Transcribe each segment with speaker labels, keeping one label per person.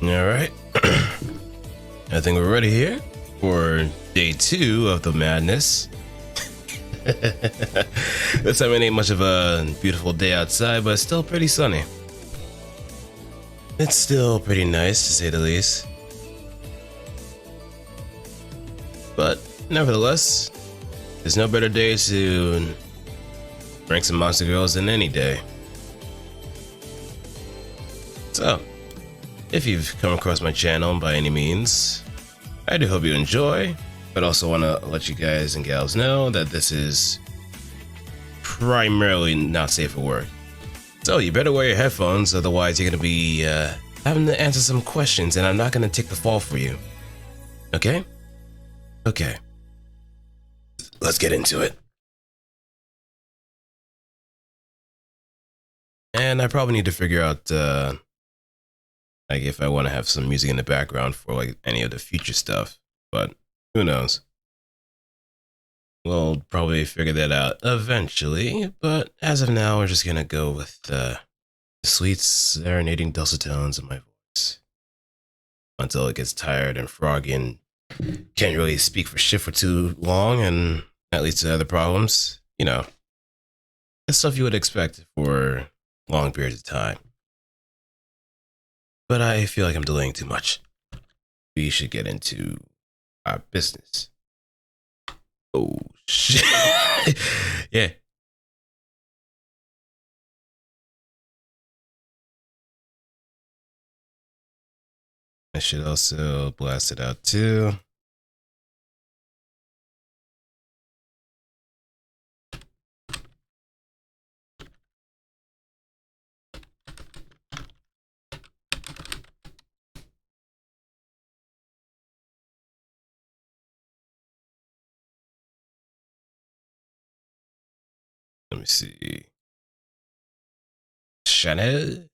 Speaker 1: All right. I think we're ready here for day 2 of the madness. This time it ain't much of a beautiful day outside, but it's still pretty sunny. It's still pretty nice, to say the least. But nevertheless, there's no better day to rank some monster girls than any day. So, if you've come across my channel by any means, I do hope you enjoy, but also want to let you guys and gals know that this is primarily not safe for work. So you better wear your headphones, otherwise you're going to be having to answer some questions and I'm not going to take the fall for you. Okay? Okay. Let's get into it. And I probably need to figure out like if I want to have some music in the background for like any of the future stuff, but who knows? We'll probably figure that out eventually, but as of now, we're just gonna go with the sweet serenading dulcet tones of my voice until it gets tired and froggy and can't really speak for shit for too long, and that leads to other problems. You know, that's stuff you would expect for long periods of time. But I feel like I'm delaying too much. We should get into our business. Oh, shit. Yeah. I should also blast it out too. Let me see. Chanel.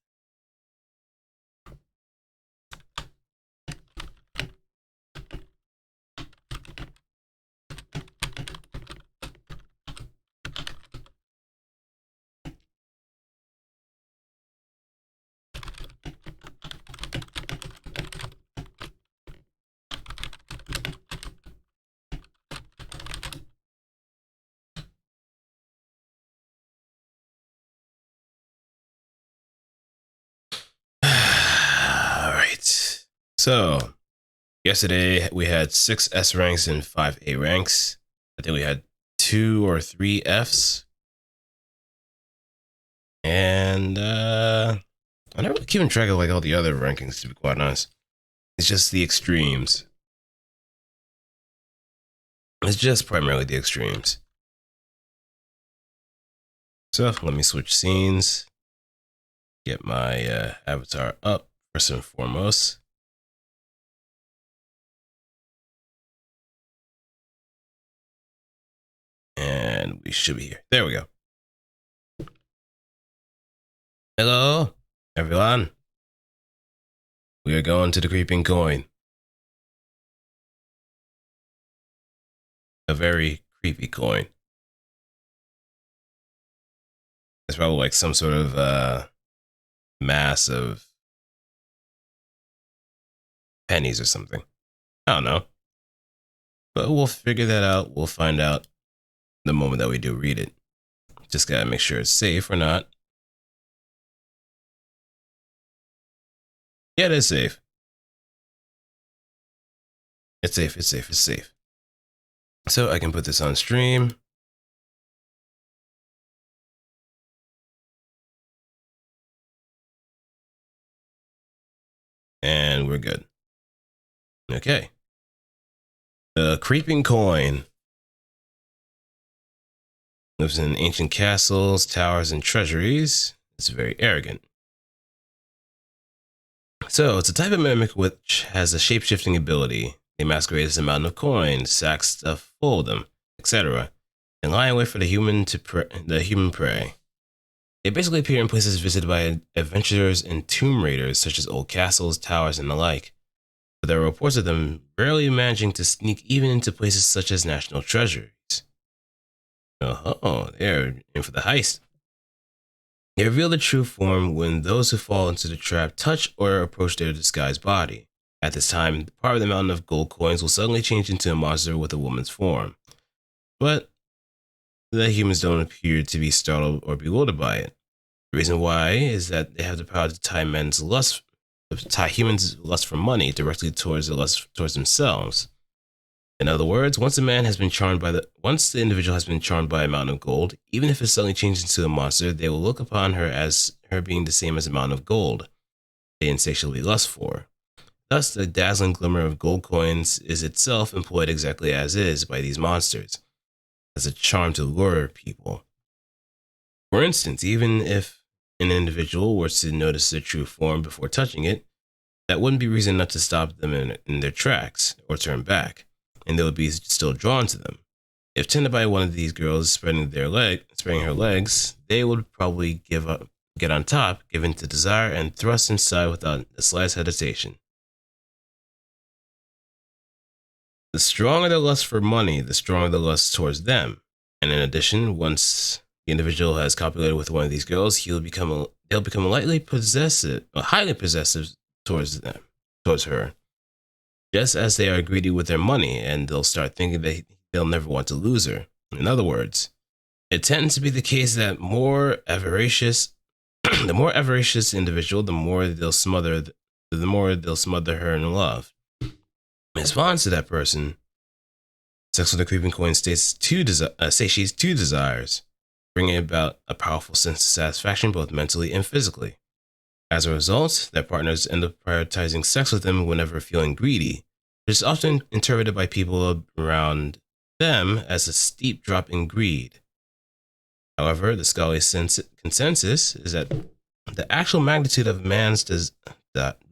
Speaker 1: All right. So, yesterday we had 6 S ranks and 5 A ranks. I think we had 2 or 3 Fs. And I'm not really keeping track of like all the other rankings, to be quite honest. It's just the extremes. It's just primarily the extremes. So let me switch scenes. Get my avatar up first and foremost. And we should be here. There we go. Hello, everyone. We are going to the creeping coin. A very creepy coin. It's probably like some sort of mass of pennies or something. I don't know. But we'll figure that out. We'll find out the moment that we do read it. Just gotta make sure it's safe or not. Yeah, it is safe. It's safe, it's safe, it's safe. So I can put this on stream. And we're good. Okay. The creeping coin lives in ancient castles, towers, and treasuries. It's very arrogant. So it's a type of mimic which has a shape-shifting ability. They masquerade as a mountain of coins, sacks stuffed full of them, etc., and lie in wait for the human prey. They basically appear in places visited by adventurers and tomb raiders, such as old castles, towers, and the like. But there are reports of them rarely managing to sneak even into places such as national treasuries. Oh, they're in for the heist. They reveal the true form when those who fall into the trap touch or approach their disguised body. At this time, part of the mountain of gold coins will suddenly change into a monster with a woman's form. But the humans don't appear to be startled or bewildered by it. The reason why is that they have the power to tie humans' lust for money directly towards the lust towards themselves. In other words, once the individual has been charmed by a mountain of gold, even if it suddenly changes into a monster, they will look upon her as her being the same as a mountain of gold they insatiably lust for. Thus, the dazzling glimmer of gold coins is itself employed exactly as is by these monsters, as a charm to lure people. For instance, even if an individual were to notice their true form before touching it, that wouldn't be reason enough to stop them in their tracks or turn back, and they would be still drawn to them. If tempted by one of these girls spreading her legs, they would probably get on top, give in to desire, and thrust inside without the slightest hesitation. The stronger the lust for money, the stronger the lust towards them. And in addition, once the individual has copulated with one of these girls, they'll become highly possessive towards her, just as they are greedy with their money, and they'll start thinking that they'll never want to lose her. In other words, it tends to be the case that the more avaricious individual, the more they'll smother her in love. In response to that person, sex with a creeping coin satiates two desires, bringing about a powerful sense of satisfaction both mentally and physically. As a result, their partners end up prioritizing sex with them whenever feeling greedy, which is often interpreted by people around them as a steep drop in greed. However, the scholarly consensus is that the actual magnitude of man's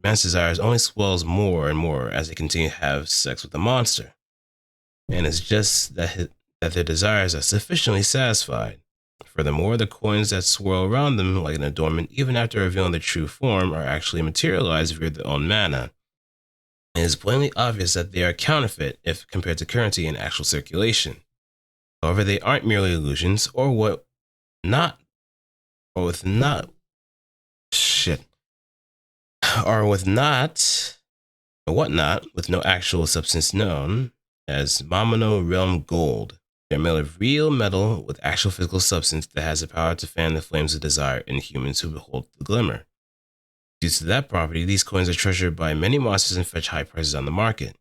Speaker 1: desires only swells more and more as they continue to have sex with the monster. And it's just that their desires are sufficiently satisfied. Furthermore, the coins that swirl around them like an adornment, even after revealing their true form, are actually materialized via their own mana. It is plainly obvious that they are counterfeit if compared to currency in actual circulation. However, they aren't merely illusions, or with no actual substance known as Mammono Realm Gold. They're made of real metal with actual physical substance that has the power to fan the flames of desire in humans who behold the glimmer. Due to that property, these coins are treasured by many monsters and fetch high prices on the market.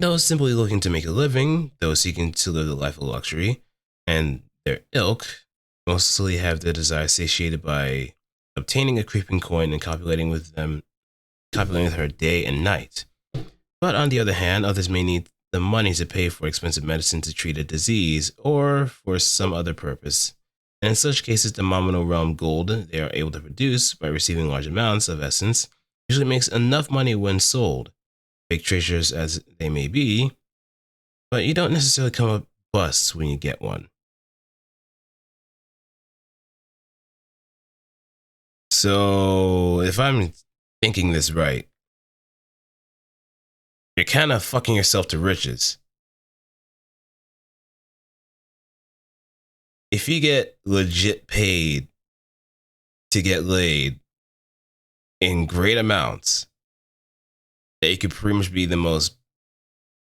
Speaker 1: Those simply looking to make a living, those seeking to live the life of luxury, and their ilk mostly have their desire satiated by obtaining a creeping coin and copulating with her day and night. But on the other hand, others may need the money to pay for expensive medicine to treat a disease or for some other purpose. And in such cases, the Mammono Realm Gold they are able to produce by receiving large amounts of essence usually makes enough money when sold, big treasures as they may be, but you don't necessarily come up busts when you get one. So, if I'm thinking this right, you're kind of fucking yourself to riches. If you get legit paid to get laid in great amounts, that you could pretty much be the most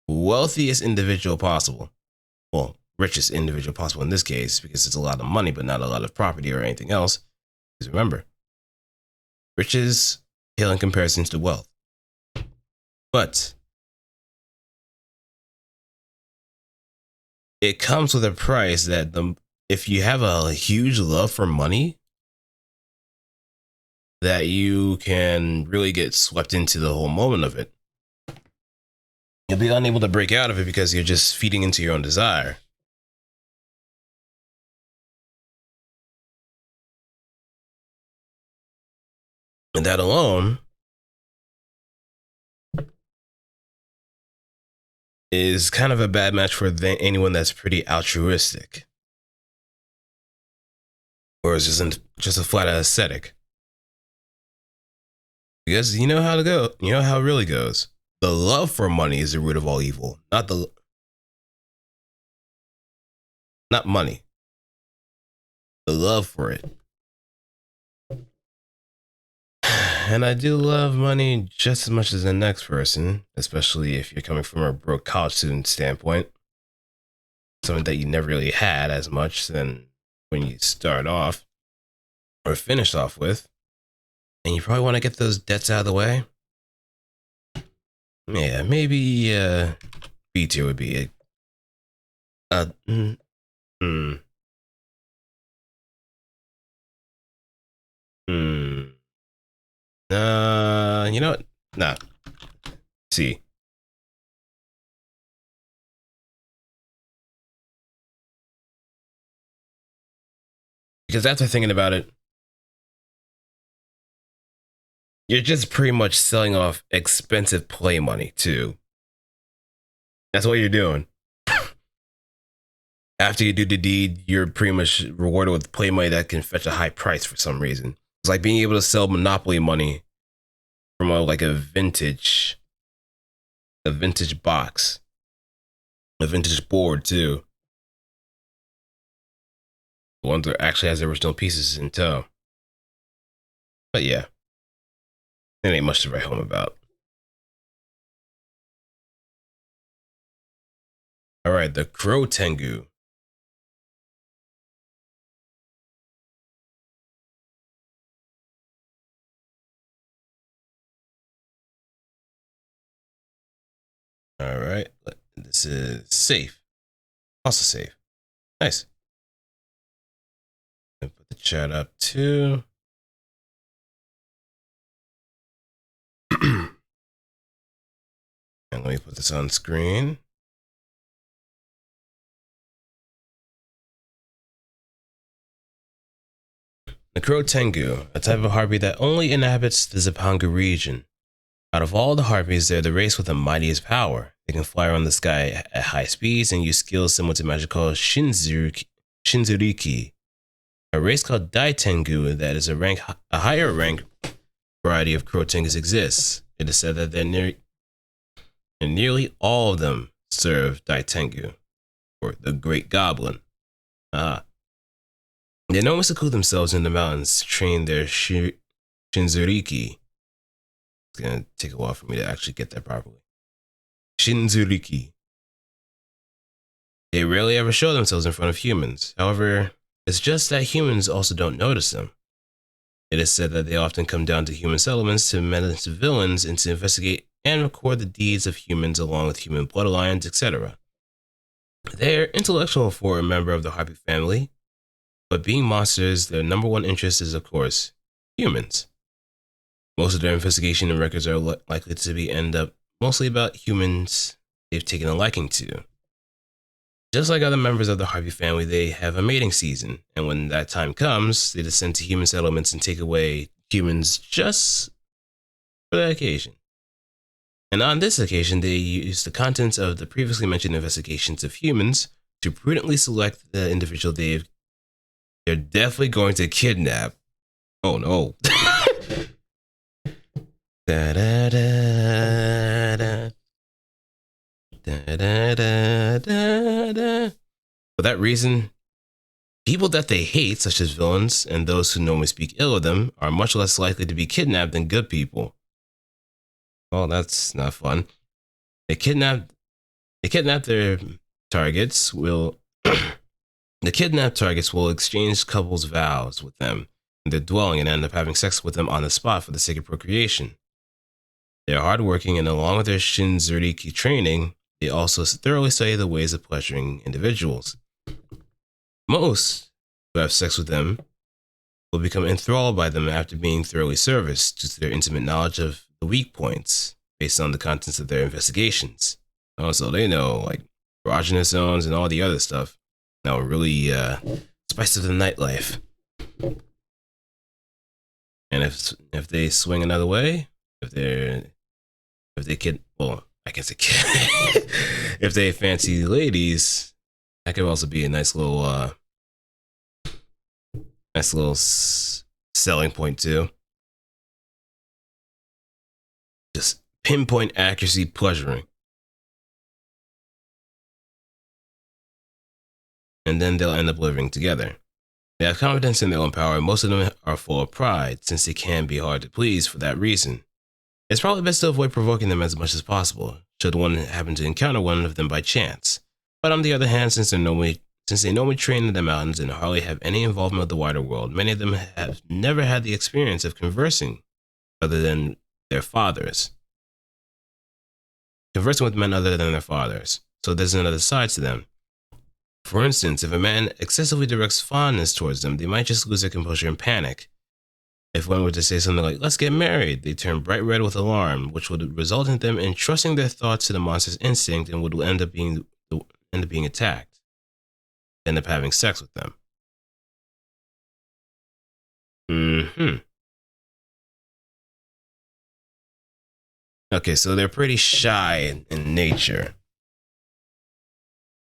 Speaker 1: wealthiest individual possible. Well, richest individual possible in this case, because it's a lot of money, but not a lot of property or anything else. Because remember, riches pale in comparison to wealth. But it comes with a price that if you have a huge love for money, that you can really get swept into the whole moment of it. You'll be unable to break out of it because you're just feeding into your own desire. And that alone is kind of a bad match for anyone that's pretty altruistic. Or is just a flat out ascetic. Because you know how it really goes. The love for money is the root of all evil, not money. The love for it. and I do love money just as much as the next person, especially if you're coming from a broke college student standpoint. Something that you never really had as much than when you start off or finish off with. And you probably want to get those debts out of the way. Yeah, maybe B tier would be a. Uh, mm, mm, mm. You know what? Nah. C. Because after thinking about it, you're just pretty much selling off expensive play money too. That's what you're doing. After you do the deed, you're pretty much rewarded with play money that can fetch a high price for some reason. It's like being able to sell Monopoly money from like a vintage box, a vintage board too. One that actually has the original pieces in tow. But yeah, it ain't much to write home about. All right, the Crow Tengu. All right, this is safe. Also safe. Nice. And put the chat up too. And let me put this on screen. The Crow Tengu, a type of harpy that only inhabits the Zapanga region. Out of all the harpies, they're the race with the mightiest power. They can fly around the sky at high speeds and use skills similar to magical Shinzuriki. A race called Dai Tengu that is a higher rank variety of Crow Tengus exists. It is said that nearly all of them serve Dai Tengu, or the Great Goblin. They normally seclude themselves in the mountains to train their Shinzuriki. It's gonna take a while for me to actually get that properly. Shinzuriki. They rarely ever show themselves in front of humans. However, it's just that humans also don't notice them. It is said that they often come down to human settlements to menace villains and to investigate and record the deeds of humans along with human bloodlines, etc. They're intellectual for a member of the Harpy family, but being monsters, their number one interest is, of course, humans. Most of their investigation and records are likely to end up mostly about humans they've taken a liking to. Just like other members of the Harpy family, they have a mating season, and when that time comes, they descend to human settlements and take away humans just for that occasion. And on this occasion, they use the contents of the previously mentioned investigations of humans to prudently select the individual they're definitely going to kidnap. Oh no. Da, da, da, da. Da, da, da, da, da. For that reason, people that they hate, such as villains and those who normally speak ill of them, are much less likely to be kidnapped than good people. Well, that's not fun. They kidnap their targets will the kidnapped targets will exchange couples' vows with them in their dwelling and end up having sex with them on the spot for the sake of procreation. They're hardworking, and along with their Shinzuriki training, they also thoroughly study the ways of pleasuring individuals. Most who have sex with them will become enthralled by them after being thoroughly serviced due to their intimate knowledge of the weak points based on the contents of their investigations. Also, they know like erogenous zones and all the other stuff. Now, really spice of the nightlife. And if they swing another way, if they kid, well, I guess it can. If they fancy ladies, that could also be a nice little selling point too. Just pinpoint accuracy pleasuring. And then they'll end up living together. They have confidence in their own power, and most of them are full of pride, since they can be hard to please for that reason. It's probably best to avoid provoking them as much as possible, should one happen to encounter one of them by chance. But on the other hand, since they normally train in the mountains and hardly have any involvement with the wider world, many of them have never had the experience of conversing other than their fathers. Conversing with men other than their fathers. So there's another side to them. For instance, if a man excessively directs fondness towards them, they might just lose their composure and panic. If one were to say something like, "Let's get married," they turn bright red with alarm, which would result in them entrusting their thoughts to the monster's instinct and would end up being attacked, end up having sex with them. Okay, so they're pretty shy in nature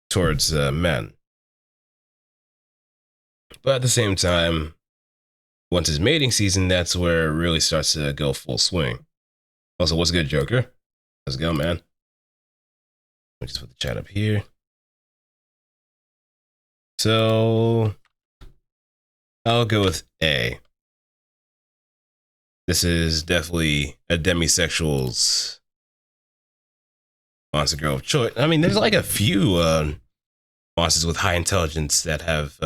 Speaker 1: towards men. But at the same time, once it's mating season, that's where it really starts to go full swing. Also, what's good, Joker? Let's go, man. Let me just put the chat up here. So, I'll go with A. This is definitely a demisexual's monster girl of choice. I mean, there's like a few monsters with high intelligence that have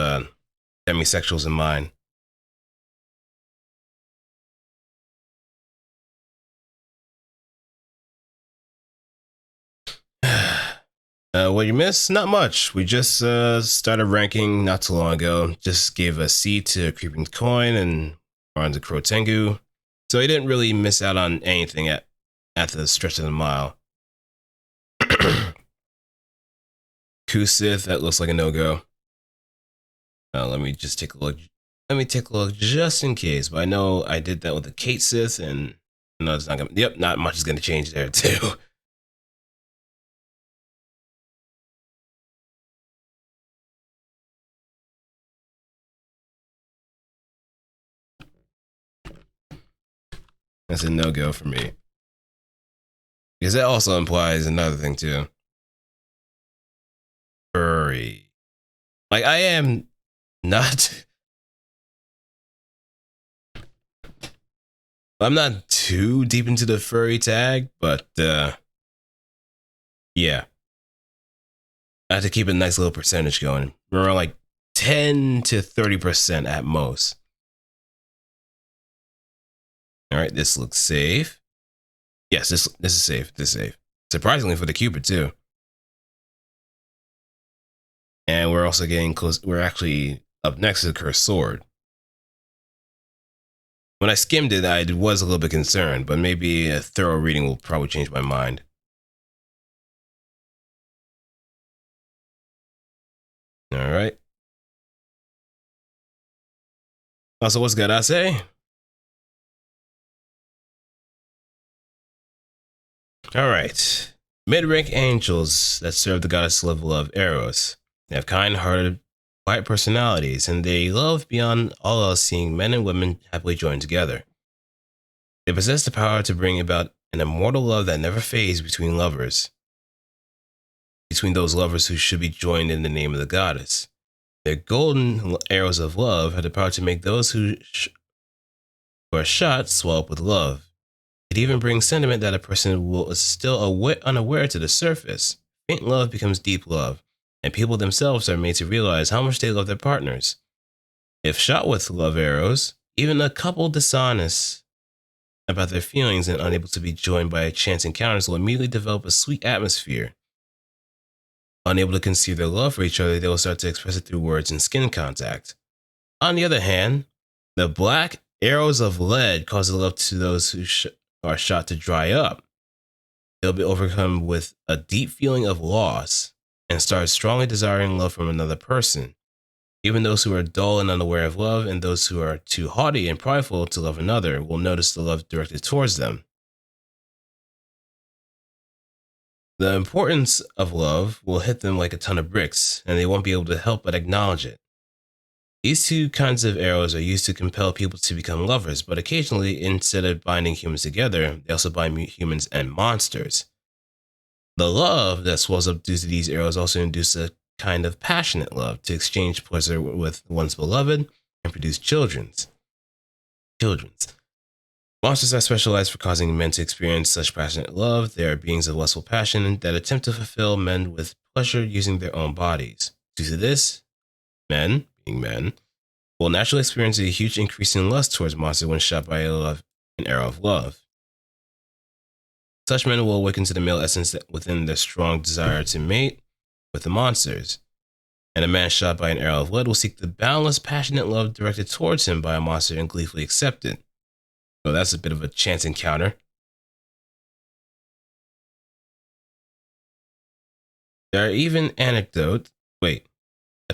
Speaker 1: demisexuals in mind. What you missed? Not much. We just started ranking not too long ago. Just gave a C to Creeping Coin and on to Crow Tengu. So he didn't really miss out on anything at the stretch of the mile. Kusith, that looks like a no-go. Let me just take a look. Let me take a look just in case. But I know I did that with the Kate Sith, and no, it's not gonna. Yep, not much is gonna change there too. That's a no-go for me. Because that also implies another thing too. Furry. Like, I am not. I'm not too deep into the furry tag, but yeah. I have to keep a nice little percentage going. We're around like 10 to 30% at most. All right, this looks safe. Yes, this is safe. This is safe. Surprisingly for the Cupid too. And we're also getting close. We're actually up next to the Cursed Sword. When I skimmed it, I was a little bit concerned, but maybe a thorough reading will probably change my mind. All right. Also, what's good, I say? All right. Mid-rank angels that serve the goddess level of Eros. They have kind-hearted, quiet personalities, and they love beyond all else seeing men and women happily joined together. They possess the power to bring about an immortal love that never fades between lovers. Between those lovers who should be joined in the name of the goddess. Their golden arrows of love have the power to make those who are shot swell up with love. It even brings sentiment that a person will is still unaware to the surface. Faint love becomes deep love, and people themselves are made to realize how much they love their partners. If shot with love arrows, even a couple dishonest about their feelings and unable to be joined by chance encounters will immediately develop a sweet atmosphere. Unable to conceal their love for each other, they will start to express it through words and skin contact. On the other hand, the black arrows of lead cause the love to those who are shot to dry up. They'll be overcome with a deep feeling of loss and start strongly desiring love from another person. Even those who are dull and unaware of love and those who are too haughty and prideful to love another will notice the love directed towards them. The importance of love will hit them like a ton of bricks, and they won't be able to help but acknowledge it. These two kinds of arrows are used to compel people to become lovers, but occasionally, instead of binding humans together, they also bind humans and monsters. The love that swells up due to these arrows also induces a kind of passionate love to exchange pleasure with one's beloved and produce children's. Monsters are specialized for causing men to experience such passionate love. They are beings of lustful passion that attempt to fulfill men with pleasure using their own bodies. Due to this, men, being men, will naturally experience a huge increase in lust towards monsters when shot by an arrow of love. Such men will awaken to the male essence within their strong desire to mate with the monsters. And a man shot by an arrow of lead will seek the boundless, passionate love directed towards him by a monster and gleefully accept it. So that's a bit of a chance encounter. There are even anecdotes. The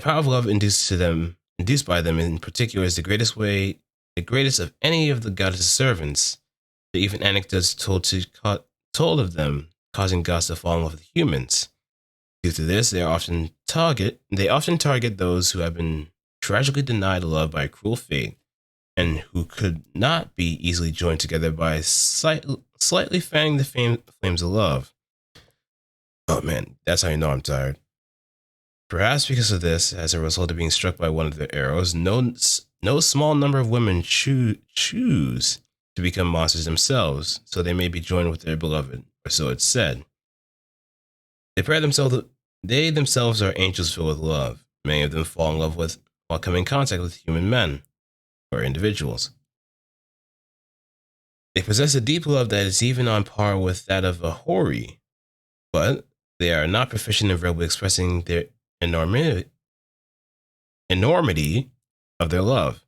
Speaker 1: power of love induced by them in particular is the greatest of any of the goddess' servants. There are even anecdotes told of them causing gods to fall in love with humans. Due to this, they often target those who have been tragically denied love by a cruel fate and who could not be easily joined together by slightly fanning the flames of love. Oh man, that's how you know I'm tired. Perhaps because of this, as a result of being struck by one of their arrows, no small number of women choose to become monsters themselves, so they may be joined with their beloved, or so it's said. They themselves are angels filled with love. Many of them fall in love while coming in contact with human men, or individuals. They possess a deep love that is even on par with that of a houri, but they are not proficient in verbally expressing their enormity of their love.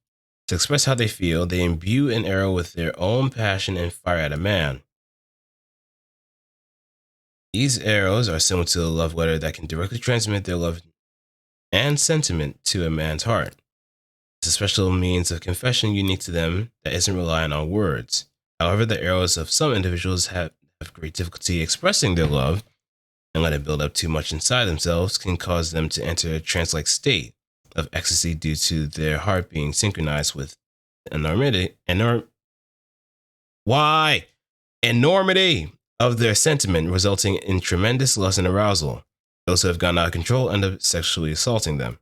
Speaker 1: To express how they feel, they imbue an arrow with their own passion and fire at a man. These arrows are similar to a love letter that can directly transmit their love and sentiment to a man's heart. It's a special means of confession unique to them that isn't relying on words. However, the arrows of some individuals have great difficulty expressing their love, and let it build up too much inside themselves can cause them to enter a trance-like state of ecstasy due to their heart being synchronized with enormity of their sentiment, resulting in tremendous lust and arousal. Those who have gone out of control end up sexually assaulting them.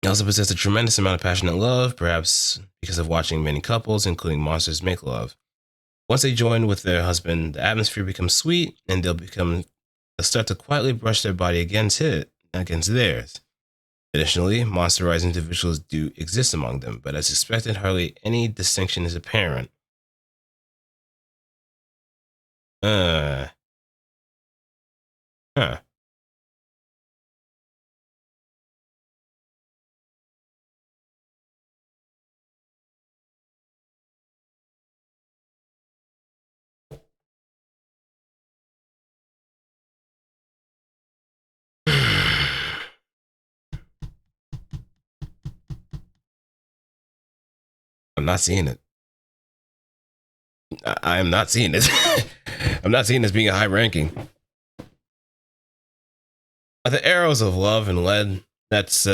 Speaker 1: They also possess a tremendous amount of passionate love, perhaps because of watching many couples, including monsters, make love. Once they join with their husband, the atmosphere becomes sweet, and they'll start to quietly brush their body against theirs. Additionally, monsterized individuals do exist among them, but as expected, hardly any distinction is apparent. Huh. I'm not seeing it. I am not seeing it. I'm not seeing this being a high ranking. The arrows of love and lead, that's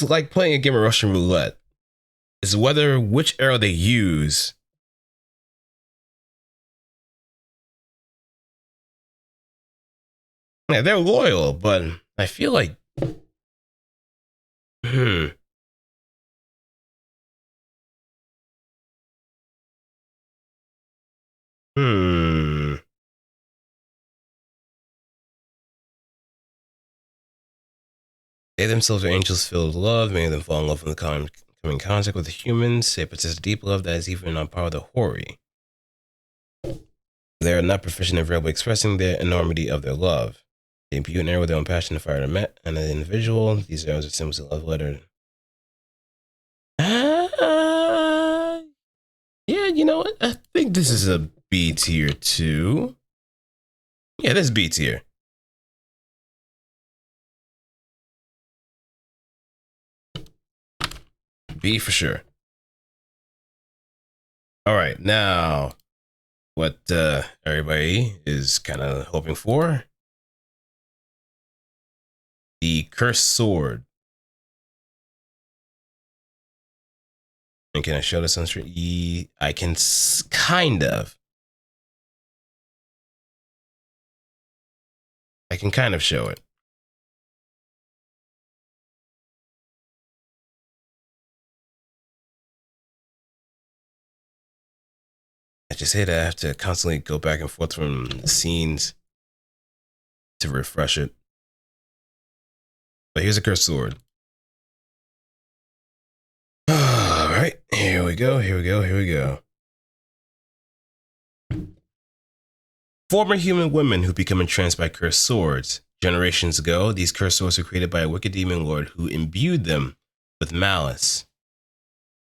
Speaker 1: like playing a game of Russian roulette. It's which arrow they use. Yeah, they're loyal, but I feel like They themselves are angels filled with love. Many of them fall in love when they come in contact with the humans. They possess a deep love that is even on par with the houri. They are not proficient in verbally expressing the enormity of their love. They imbue an arrow with their own passion and fire to an individual. These arrows are symbols of love letter. Yeah, you know what? I think this is a B tier too. Yeah, this is B tier. B for sure. All right, now what everybody is kind of hoping for. The Cursed Sword. And can I show this on screen? I can kind of. I can kind of show it. I just hate that I have to constantly go back and forth from the scenes to refresh it. But here's a cursed sword. All right, here we go. Former human women who become entranced by cursed swords. Generations ago, these cursed swords were created by a wicked demon lord who imbued them with malice.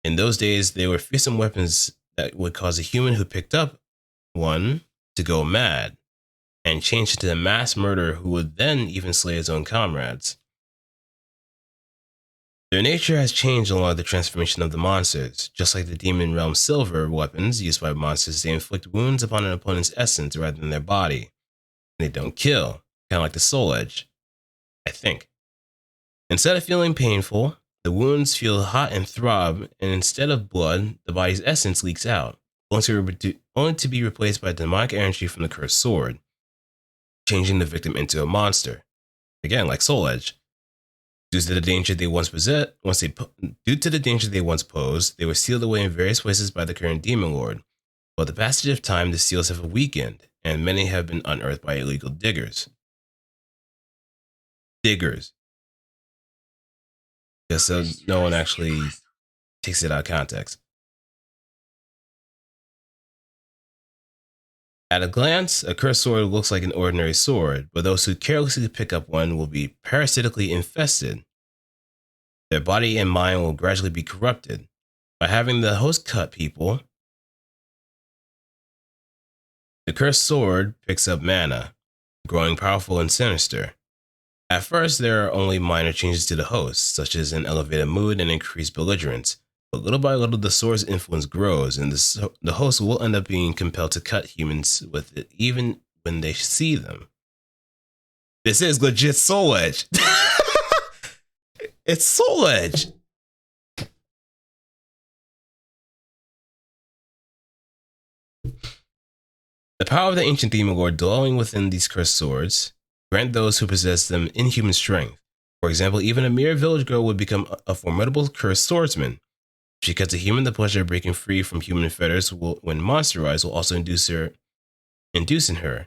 Speaker 1: In those days, they were fearsome weapons that would cause a human who picked up one to go mad and change into a mass murderer who would then even slay his own comrades. Their nature has changed along the transformation of the monsters. Just like the Demon Realm Silver weapons used by monsters, they inflict wounds upon an opponent's essence rather than their body. They don't kill, kind of like the Soul Edge, I think. Instead of feeling painful, the wounds feel hot and throb, and instead of blood, the body's essence leaks out, only to be replaced by demonic energy from the cursed sword, changing the victim into a monster. Again, like Soul Edge. Due to the danger they once posed, they were sealed away in various places by the current demon lord. But the passage of time, the seals have weakened, and many have been unearthed by illegal diggers. Because no one actually takes it out of context. At a glance, a cursed sword looks like an ordinary sword, but those who carelessly pick up one will be parasitically infested. Their body and mind will gradually be corrupted. By having the host cut people, the cursed sword picks up mana, growing powerful and sinister. At first, there are only minor changes to the host, such as an elevated mood and increased belligerence. But little by little, the sword's influence grows, and the host will end up being compelled to cut humans with it, even when they see them. This is legit Soul Edge. It's Soul Edge. The power of the ancient demon lord dwelling within these cursed swords grant those who possess them inhuman strength. For example, even a mere village girl would become a formidable cursed swordsman. If she cuts a human, the pleasure of breaking free from human fetters when monsterized will also induce in her,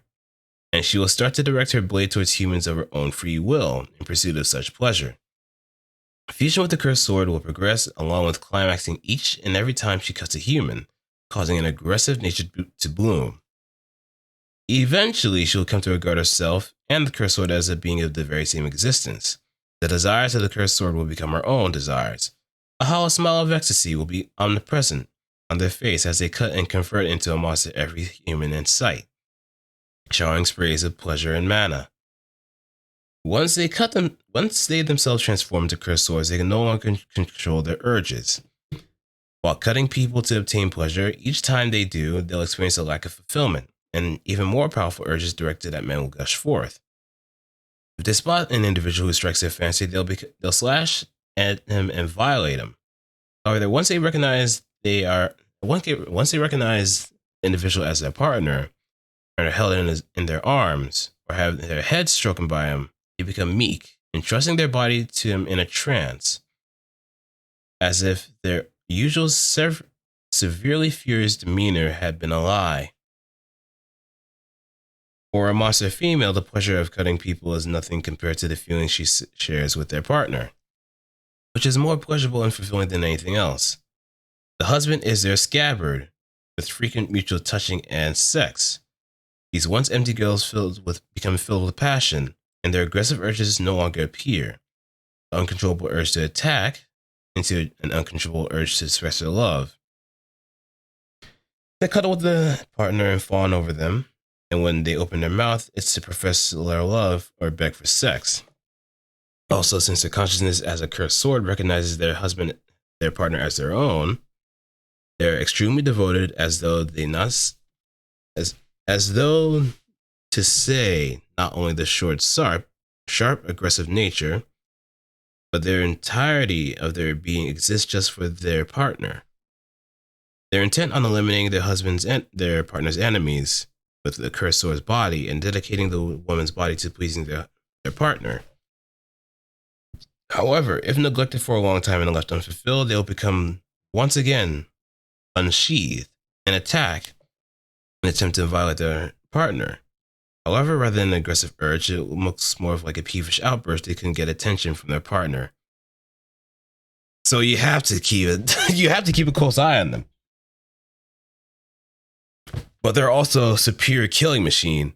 Speaker 1: and she will start to direct her blade towards humans of her own free will in pursuit of such pleasure. Fusion with the cursed sword will progress along with climaxing each and every time she cuts a human, causing an aggressive nature to bloom. Eventually, she will come to regard herself and the cursed sword as a being of the very same existence. The desires of the cursed sword will become her own desires. A hollow smile of ecstasy will be omnipresent on their face as they cut and convert into a monster every human in sight, showering sprays of pleasure and mana. Once they themselves transform into cursed swords, they can no longer control their urges. While cutting people to obtain pleasure, each time they do, they'll experience a lack of fulfillment, and even more powerful urges directed at men will gush forth. If they spot an individual who strikes their fancy, they'll slash at him and violate him. However, once they recognize the individual as their partner, and are held in their arms, or have their heads stroked by him, they become meek, entrusting their body to him in a trance, as if their usual severely furious demeanor had been a lie. For a monster female, the pleasure of cutting people is nothing compared to the feeling she shares with their partner, which is more pleasurable and fulfilling than anything else. The husband is their scabbard, with frequent mutual touching and sex. These once empty girls become filled with passion, and their aggressive urges no longer appear. The uncontrollable urge to attack into an uncontrollable urge to express their love. They cuddle with the partner and fawn over them, and when they open their mouth, it's to profess their love or beg for sex. Also, since their consciousness as a cursed sword recognizes their partner as their own, they're extremely devoted, as though to say not only the short, sharp, aggressive nature, but their entirety of their being exists just for their partner. They're intent on eliminating their husband's and their partner's enemies with the cursed sword's body and dedicating the woman's body to pleasing their partner. However, if neglected for a long time and left unfulfilled, they'll become once again unsheathed and attack and attempt to violate their partner. However, rather than an aggressive urge, it looks more of like a peevish outburst. They can get attention from their partner. So you have to keep it. You have to keep a close eye on them. But they're also a superior killing machine.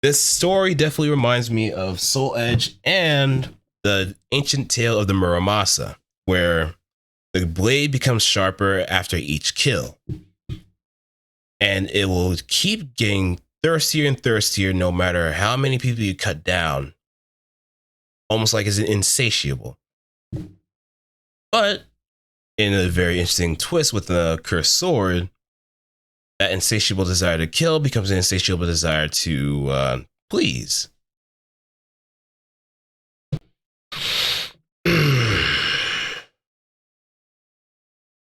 Speaker 1: This story definitely reminds me of Soul Edge and the ancient tale of the Muramasa, where the blade becomes sharper after each kill. And it will keep getting thirstier and thirstier no matter how many people you cut down. Almost like it's insatiable. But in a very interesting twist with the cursed sword, that insatiable desire to kill becomes an insatiable desire to please.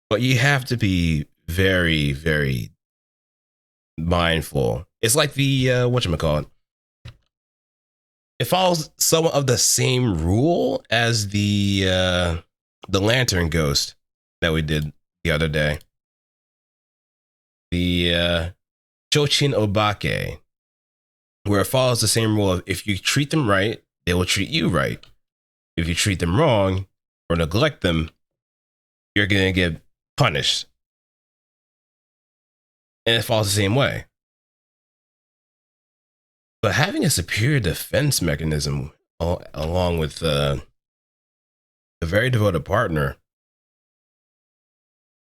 Speaker 1: But you have to be very, very mindful. It's like the whatchamacallit. It follows somewhat of the same rule as the lantern ghost that we did the other day. The Chochin Obake, where it follows the same rule of if you treat them right, they will treat you right. If you treat them wrong or neglect them, you're going to get punished. And it follows the same way. But having a superior defense mechanism along with a very devoted partner,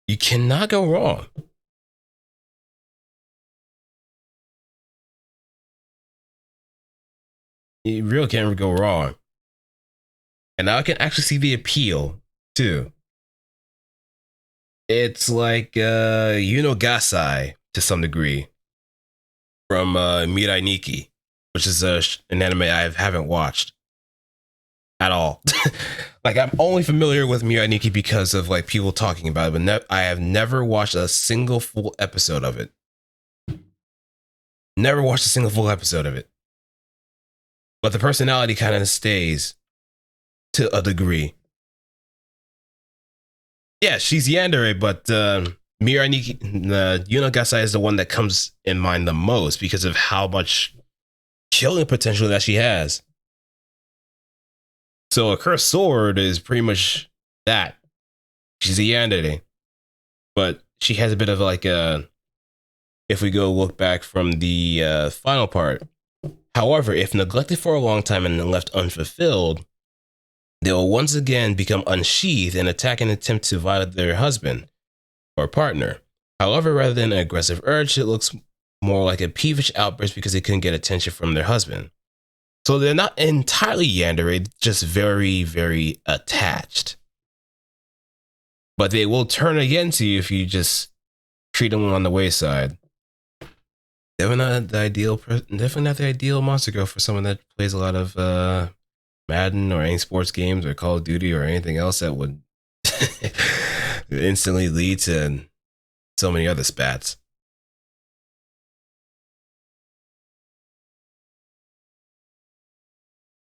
Speaker 1: you cannot go wrong. You really can't go wrong. And now I can actually see the appeal, too. It's like Gasai to some degree from Mirai Nikki, which is an anime I haven't watched at all. Like, I'm only familiar with Mirai Nikki because of like people talking about it, but I have never watched a single full episode of it. Never watched a single full episode of it. But the personality kind of stays to a degree. Yeah, she's yandere, but Mirai Nikki, Gasai is the one that comes in mind the most because of how much killing potential that she has. So a cursed sword is pretty much that. She's a yandere. But she has a bit of like a, if we go look back from the final part. However, if neglected for a long time and left unfulfilled, they will once again become unsheathed and attack and attempt to violate their husband or partner. However, rather than an aggressive urge, it looks more like a peevish outburst because they couldn't get attention from their husband. So they're not entirely yandere, just very, very attached. But they will turn against you if you just treat them on the wayside. Definitely not the ideal monster girl for someone that plays a lot of Madden or any sports games or Call of Duty or anything else that would instantly lead to so many other spats.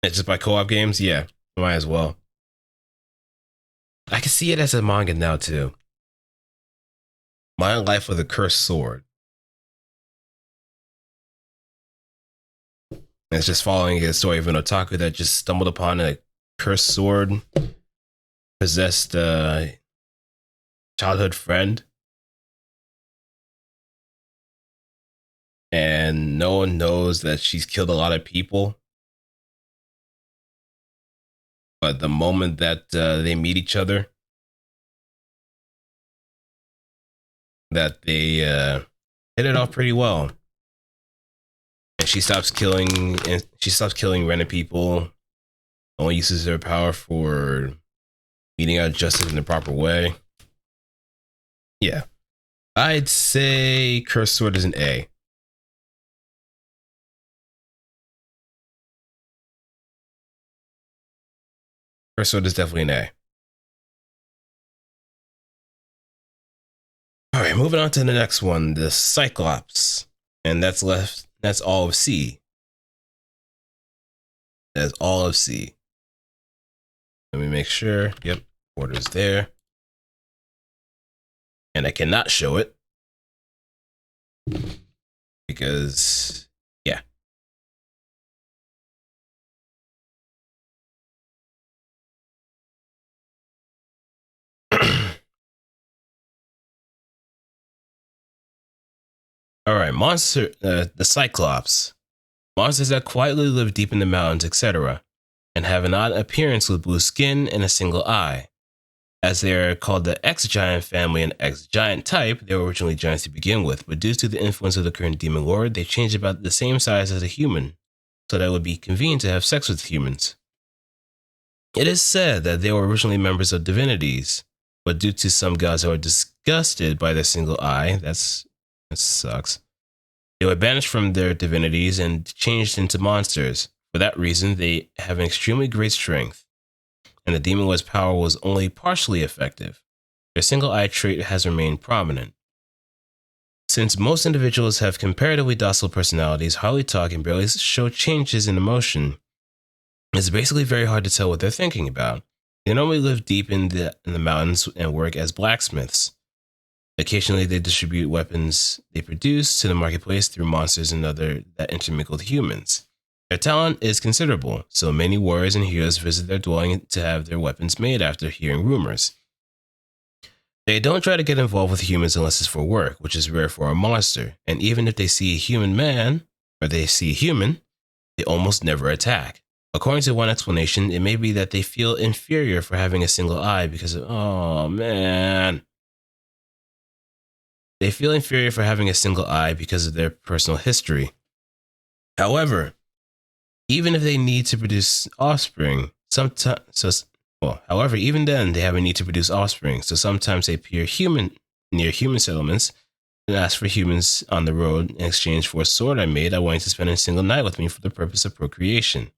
Speaker 1: It's just by co-op games? Yeah, might as well. I can see it as a manga now too. My Life with a Cursed Sword. And it's just following a story of an otaku that just stumbled upon a cursed sword, possessed a childhood friend, and no one knows that she's killed a lot of people. But the moment that they meet each other, that they hit it off pretty well. And she stops killing random people. Only uses her power for meting out justice in the proper way. Yeah. I'd say Cursed Sword is an A. Cursed Sword is definitely an A. right, moving on to the next one, the Cyclops. And that's all of C. That's all of C. Let me make sure. Yep, order's there. And I cannot show it because, yeah. All right, the Cyclops. Monsters that quietly live deep in the mountains, etc., and have an odd appearance with blue skin and a single eye. As they are called the X-Giant family and X-Giant type, they were originally giants to begin with, but due to the influence of the current demon lord, they changed about the same size as a human, so that it would be convenient to have sex with humans. It is said that they were originally members of divinities, but due to some gods who are disgusted by their single eye, that sucks, they were banished from their divinities and changed into monsters. For that reason, they have an extremely great strength, and the demon lord's power was only partially effective. Their single eye trait has remained prominent. Since most individuals have comparatively docile personalities, hardly talk, and barely show changes in emotion, it's basically very hard to tell what they're thinking about. They normally live deep in the mountains and work as blacksmiths. Occasionally, they distribute weapons they produce to the marketplace through monsters and other that intermingle with humans. Their talent is considerable, so many warriors and heroes visit their dwelling to have their weapons made after hearing rumors. They don't try to get involved with humans unless it's for work, which is rare for a monster, and even if they see a human man, or they see a human, they almost never attack. According to one explanation, it may be that they feel inferior for having a single eye because of, oh man. They feel inferior for having a single eye because of their personal history. However, even if they need to produce offspring, even then they have a need to produce offspring, so sometimes they appear near human settlements and ask for humans on the road in exchange for a sword I made. I want you to spend a single night with me for the purpose of procreation.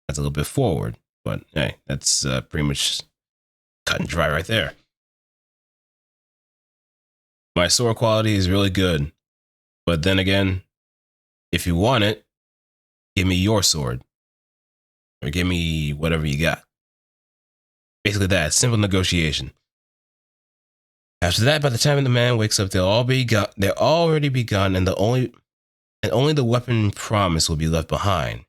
Speaker 1: That's a little bit forward, but hey, that's pretty much cut and dry right there. My sword quality is really good, but then again, if you want it, give me your sword, or give me whatever you got. Basically that, simple negotiation. After that, by the time the man wakes up, they'll already be gone, and only the weapon promise will be left behind.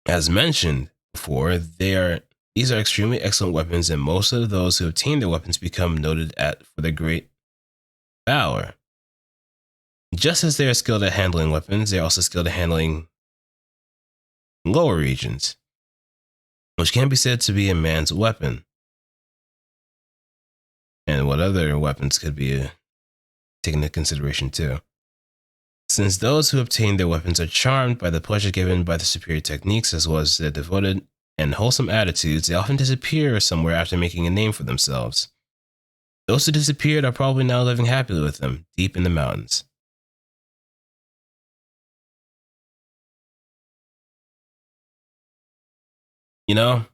Speaker 1: As mentioned before, these are extremely excellent weapons, and most of those who obtain their weapons become noted for their great valor. Just as they are skilled at handling weapons, they are also skilled at handling lower regions, which can be said to be a man's weapon. And what other weapons could be taken into consideration too. Since those who obtain their weapons are charmed by the pleasure given by the superior techniques as well as their devoted and wholesome attitudes, they often disappear somewhere after making a name for themselves. Those who disappeared are probably now living happily with them, deep in the mountains. You know,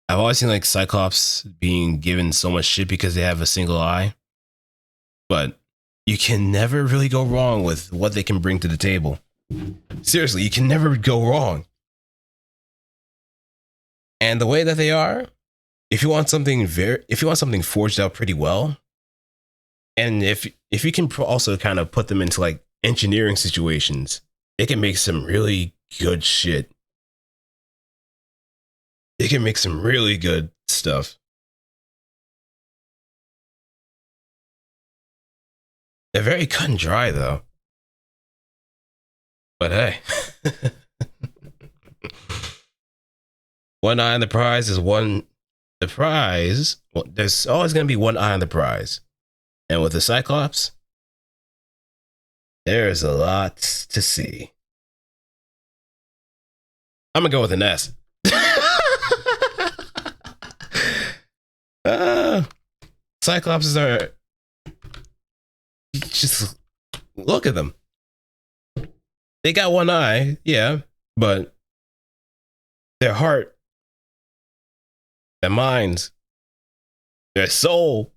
Speaker 1: I've always seen like Cyclops being given so much shit because they have a single eye, but you can never really go wrong with what they can bring to the table. Seriously, you can never go wrong. And the way that they are, if you want something forged out pretty well, and if you can also kind of put them into like engineering situations, they can make some really good shit. They can make some really good stuff. They're very cut and dry though. But hey. One eye on the prize is the prize. Well, there's always going to be one eye on the prize. And with the Cyclops, there's a lot to see. I'm going to go with an S. Cyclopses are... Just look at them. They got one eye, yeah, but their heart, their minds, their soul,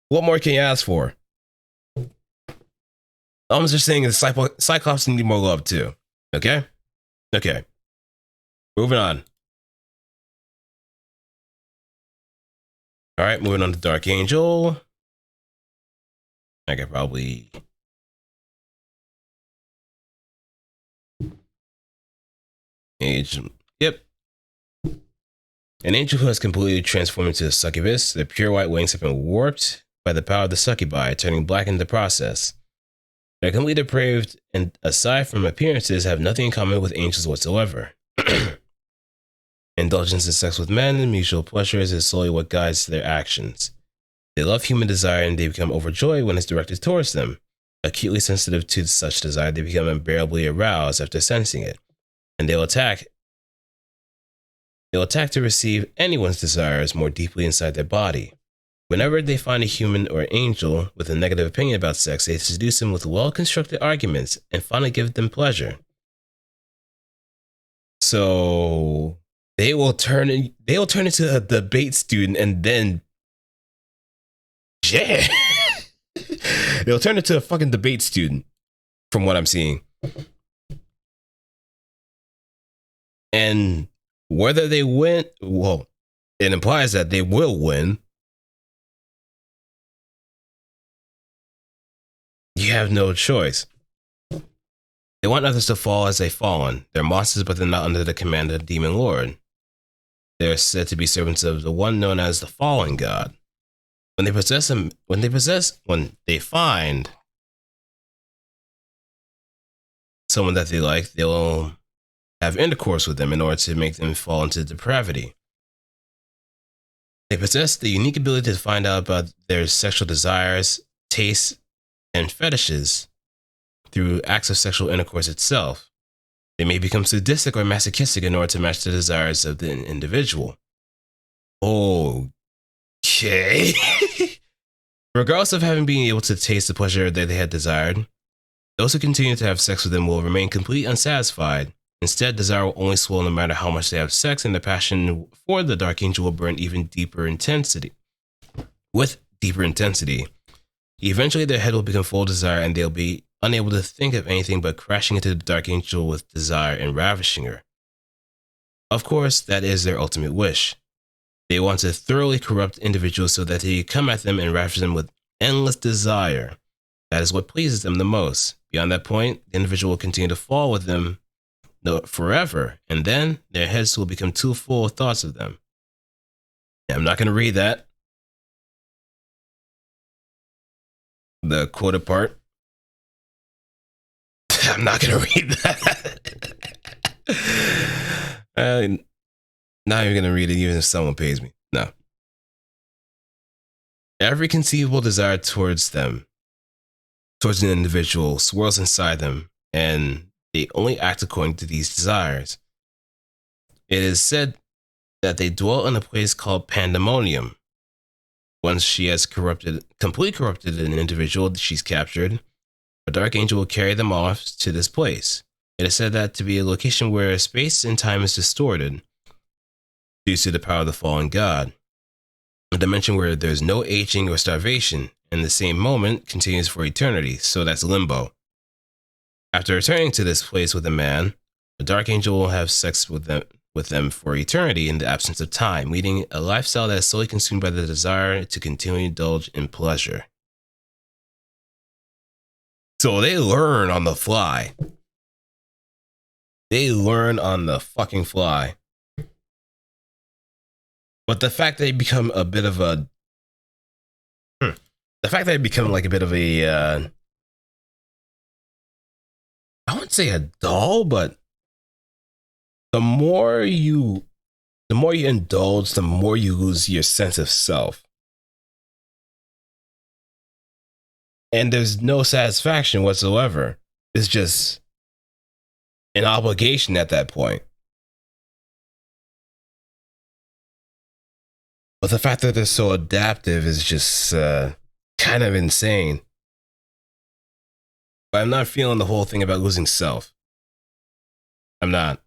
Speaker 1: What more can you ask for? I'm just saying the Cyclops need more love too. Okay? Okay. Moving on. Alright, moving on to Dark Angel. I could probably age. Yep. An angel who has completely transformed into a succubus, their pure white wings have been warped by the power of the succubi, turning black in the process. They're completely depraved and, aside from appearances, have nothing in common with angels whatsoever. Indulgence in sex with men and mutual pleasures is solely what guides their actions. They love human desire and they become overjoyed when it's directed towards them. Acutely sensitive to such desire, they become unbearably aroused after sensing it, and they'll attack to receive anyone's desires more deeply inside their body. Whenever they find a human or angel with a negative opinion about sex, they seduce them with well-constructed arguments and finally give them pleasure. So they will turn into a debate student and then yeah. They'll turn into a fucking debate student from what I'm seeing. And whether they win, well, it implies that they will win. You have no choice. They want others to fall as they've fallen. They're monsters, but they're not under the command of the demon lord. They're said to be servants of the one known as the fallen god. When they find someone that they like, they'll have intercourse with them in order to make them fall into depravity. They possess the unique ability to find out about their sexual desires, tastes, and fetishes through acts of sexual intercourse itself. They may become sadistic or masochistic in order to match the desires of the individual. Okay. Regardless of having been able to taste the pleasure that they had desired, those who continue to have sex with them will remain completely unsatisfied. Instead, desire will only swell no matter how much they have sex, and the passion for the Dark Angel will burn even deeper intensity. With deeper intensity, eventually their head will become full of desire, and they'll be unable to think of anything but crashing into the Dark Angel with desire and ravishing her. Of course, that is their ultimate wish. They want to thoroughly corrupt individuals so that they come at them and ravish them with endless desire. That is what pleases them the most. Beyond that point, the individual will continue to fall with them forever, and then their heads will become too full of thoughts of them. I'm not going to read that. The quoted part. I'm not going to read that. Not even going to read it even if someone pays me. No. Every conceivable desire towards an individual, swirls inside them, and they only act according to these desires. It is said that they dwell in a place called Pandemonium. Once she has completely corrupted an individual that she's captured, a dark angel will carry them off to this place. It is said that to be a location where space and time is distorted due to the power of the fallen god. A dimension where there's no aging or starvation, and the same moment continues for eternity, so that's limbo. After returning to this place with a man, the Dark Angel will have sex with them for eternity in the absence of time, leading a lifestyle that is solely consumed by the desire to continually indulge in pleasure. So they learn on the fly. They learn on the fucking fly. But the fact they become a bit of a... The fact that they become like a bit of a... I wouldn't say a doll, but the more you indulge, the more you lose your sense of self. And there's no satisfaction whatsoever. It's just an obligation at that point. But the fact that they're so adaptive is just kind of insane. But I'm not feeling the whole thing about losing self. I'm not.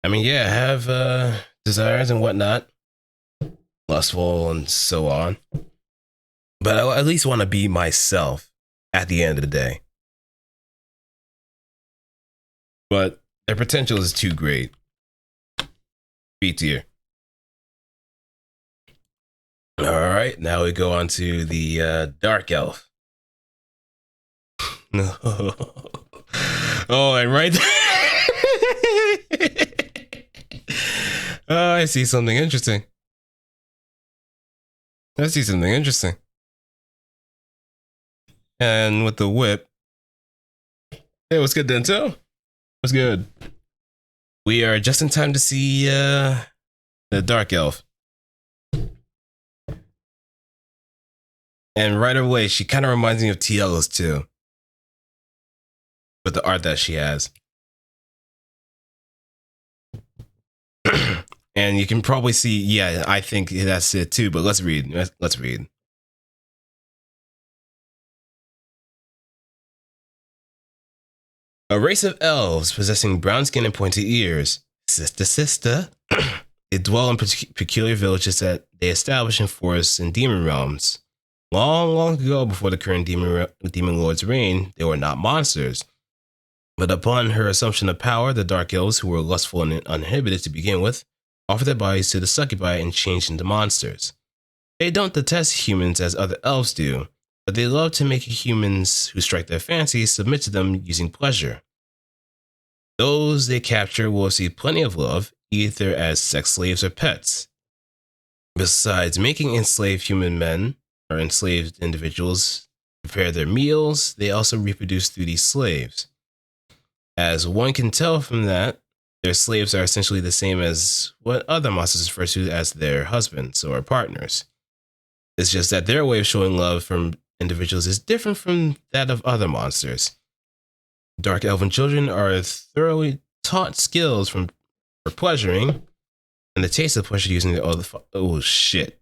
Speaker 1: I mean, yeah, I have desires and whatnot. lustful and so on. But I at least want to be myself at the end of the day. But their potential is too great. B tier. All right, now we go on to the Dark Elf. No. Oh, and right oh, I see something interesting. And with the whip. Hey, what's good, Dento? What's good? We are just in time to see the Dark Elf. And right away, she kind of reminds me of Tielos too. With the art that she has. And you can probably see, yeah, I think that's it too, but let's read. Let's read. A race of elves possessing brown skin and pointed ears. Sister. They dwell in peculiar villages that they establish in forests and demon realms. Long ago, before the current demon lord's reign, they were not monsters. But upon her assumption of power, the Dark Elves, who were lustful and uninhibited to begin with, offer their bodies to the succubi and change into monsters. They don't detest humans as other elves do, but they love to make humans who strike their fancy submit to them using pleasure. Those they capture will receive plenty of love, either as sex slaves or pets. Besides making enslaved human men, or enslaved individuals, prepare their meals, they also reproduce through these slaves. As one can tell from that, their slaves are essentially the same as what other monsters refer to as their husbands or partners. It's just that their way of showing love from individuals is different from that of other monsters. Dark elven children are thoroughly taught skills for pleasuring and the taste of pleasure using their other. Oh shit!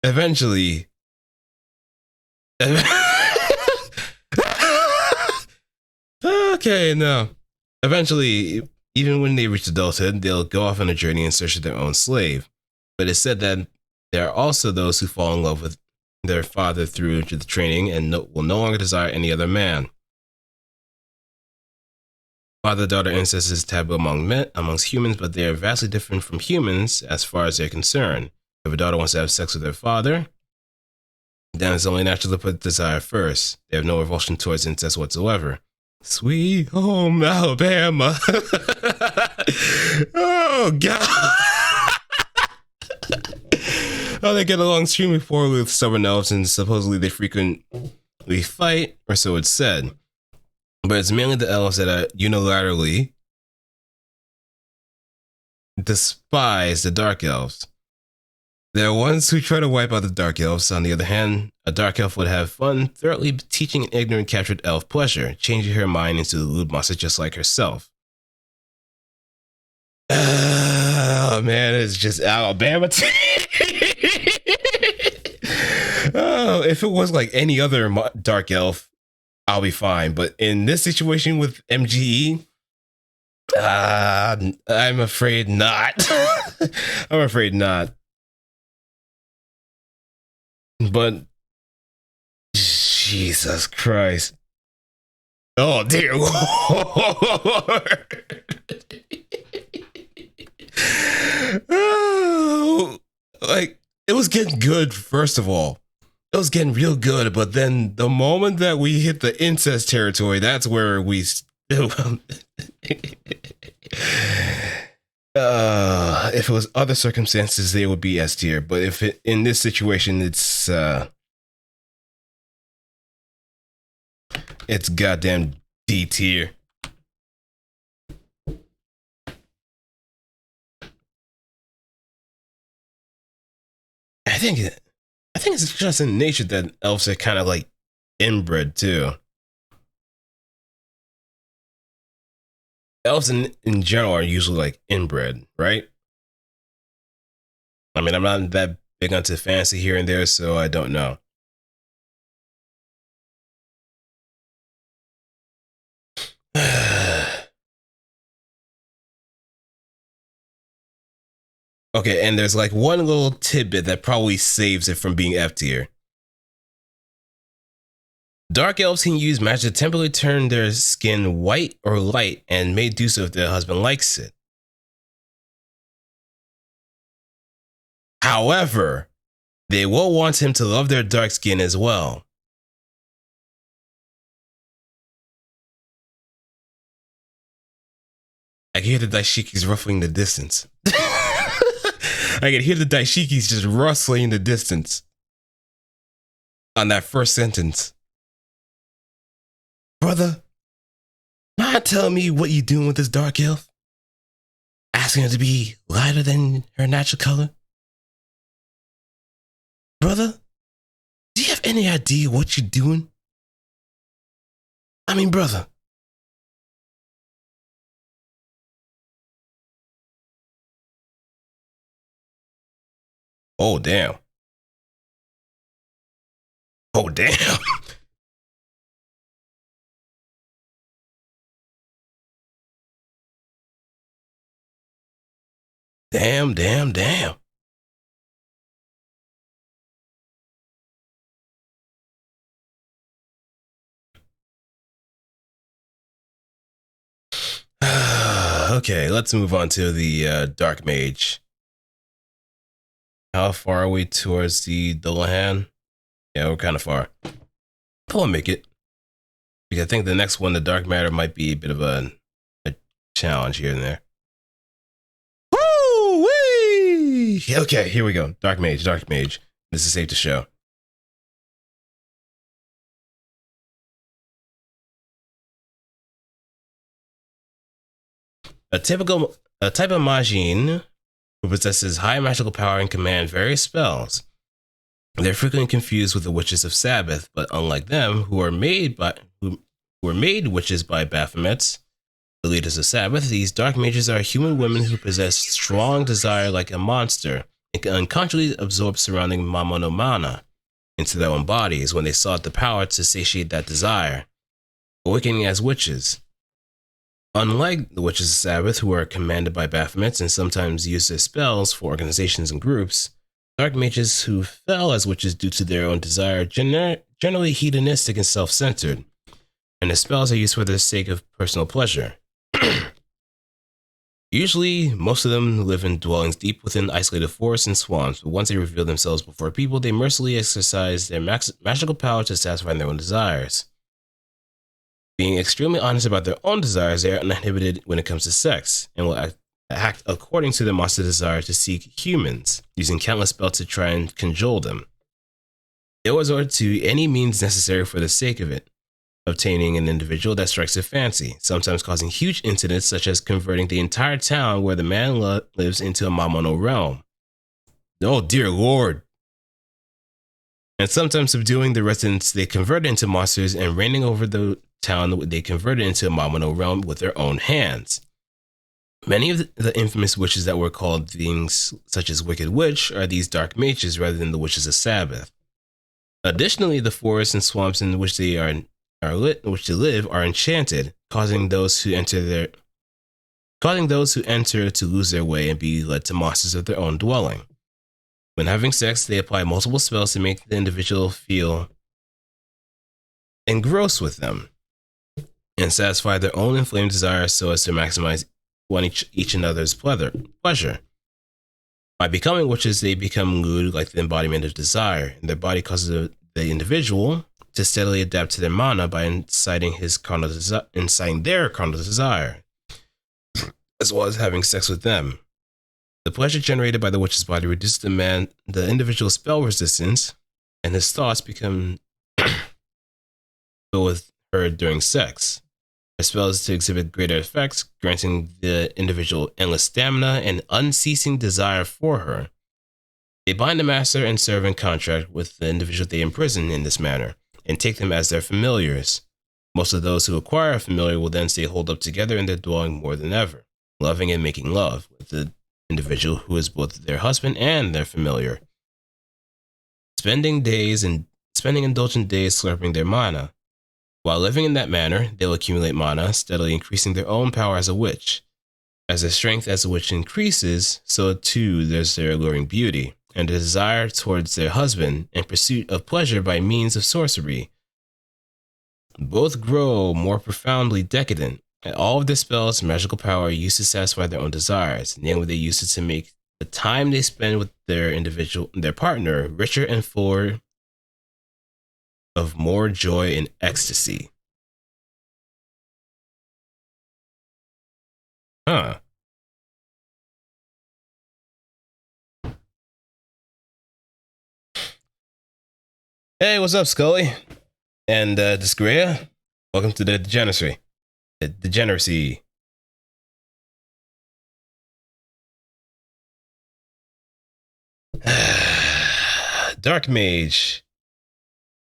Speaker 1: Eventually. Okay, no. Eventually, even when they reach adulthood, they'll go off on a journey in search of their own slave. But it's said that there are also those who fall in love with their father through the training and will no longer desire any other man. Father-daughter incest is taboo amongst humans, but they are vastly different from humans as far as they're concerned. If a daughter wants to have sex with their father, then it's only natural to put desire first. They have no revulsion towards incest whatsoever. Sweet home Alabama. Oh, God. Oh, they get along extremely poorly with stubborn elves, and supposedly they frequently fight, or so it's said. But it's mainly the elves that are unilaterally despise the Dark Elves. There are ones who try to wipe out the Dark Elves. On the other hand, a Dark Elf would have fun thoroughly teaching an ignorant captured elf pleasure, changing her mind into a lewd monster just like herself. Oh man, it's just Alabama. Oh, if it was like any other Dark Elf, I'll be fine. But in this situation with MGE, I'm afraid not. I'm afraid not. But Jesus Christ. Oh dear Lord. Oh, like it was getting good, first of all. It was getting real good, but then the moment that we hit the incest territory, that's where we if it was other circumstances, they would be S tier. But if in this situation, it's goddamn D tier. I think it's just in nature that elves are kind of like inbred too. Elves in general are usually like inbred, right? I mean, I'm not that big onto fantasy here and there, so I don't know. But Okay, and there's like one little tidbit that probably saves it from being F tier. Dark elves can use magic to temporarily turn their skin white or light and may do so if their husband likes it. However, they will want him to love their dark skin as well. I can hear the daishikis ruffling the distance. I can hear the daishikis just rustling in the distance on that first sentence. Brother, mind telling me what you doing with this dark elf? Asking her to be lighter than her natural color? Brother, do you have any idea what you're doing? I mean, brother. Oh, damn. Oh, damn. Damn, damn, damn. Okay, let's move on to the Dark Mage. How far are we towards the Dullahan? Yeah, we're kind of far. I'll make it. Because I think the next one, the Dark Matter, might be a bit of a challenge here and there. Woo-wee! Okay, here we go. Dark Mage, Dark Mage. This is safe to show. A type of Majin who possesses high magical power and command various spells. They're frequently confused with the witches of Sabbath, but unlike them, who were made witches by Baphomets, the leaders of Sabbath, these dark mages are human women who possess strong desire like a monster and can unconsciously absorb surrounding Mamonomana into their own bodies when they sought the power to satiate that desire, awakening as witches. Unlike the witches of Sabbath, who are commanded by Baphomets and sometimes use their spells for organizations and groups, dark mages who fell as witches due to their own desire generally hedonistic and self-centered, and the spells are used for the sake of personal pleasure. Usually, most of them live in dwellings deep within isolated forests and swamps, but once they reveal themselves before people, they mercilessly exercise their magical power to satisfy their own desires. Being extremely honest about their own desires, they are uninhibited when it comes to sex, and will act according to their monster desire to seek humans, using countless spells to try and cajole them. They will resort to any means necessary for the sake of it, obtaining an individual that strikes their fancy, sometimes causing huge incidents such as converting the entire town where the man lives into a Mamono realm. Oh dear lord. And sometimes subduing the residents they converted into monsters and reigning over the town they converted into a Mamono realm with their own hands. Many of the infamous witches that were called things such as Wicked Witch are these dark mages rather than the witches of Sabbath. Additionally, the forests and swamps in which they live are enchanted, causing those who enter to lose their way and be led to monsters of their own dwelling. When having sex, they apply multiple spells to make the individual feel engrossed with them and satisfy their own inflamed desires so as to maximize each another's pleasure. By becoming witches, they become lewd like the embodiment of desire, and their body causes the individual to steadily adapt to their mana by inciting their carnal desire, as well as having sex with them. The pleasure generated by the witch's body reduces the individual's spell resistance, and his thoughts become filled with her during sex. Her spell is to exhibit greater effects, granting the individual endless stamina and unceasing desire for her. They bind the master and servant contract with the individual they imprison in this manner, and take them as their familiars. Most of those who acquire a familiar will then stay holed up together in their dwelling more than ever, loving and making love with the individual who is both their husband and their familiar. Spending indulgent days slurping their mana. While living in that manner, they'll accumulate mana, steadily increasing their own power as a witch. As the strength as which increases, so too does their alluring beauty, and the desire towards their husband and pursuit of pleasure by means of sorcery. Both grow more profoundly decadent, and all of their spells and magical power are used to satisfy their own desires, namely they use it to make the time they spend with their partner richer and fuller of more joy and ecstasy. Huh. Hey, what's up, Scully? And Disgrea? Welcome to the degeneracy. The degeneracy. Dark Mage.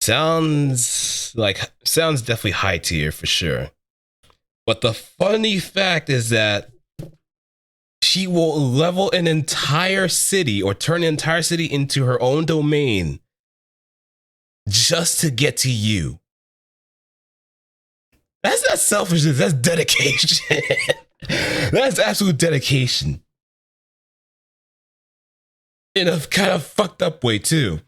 Speaker 1: Sounds definitely high tier for sure. But the funny fact is that she will level an entire city or turn an entire city into her own domain just to get to you. That's not selfishness, that's dedication. That's absolute dedication. In a kind of fucked up way, too.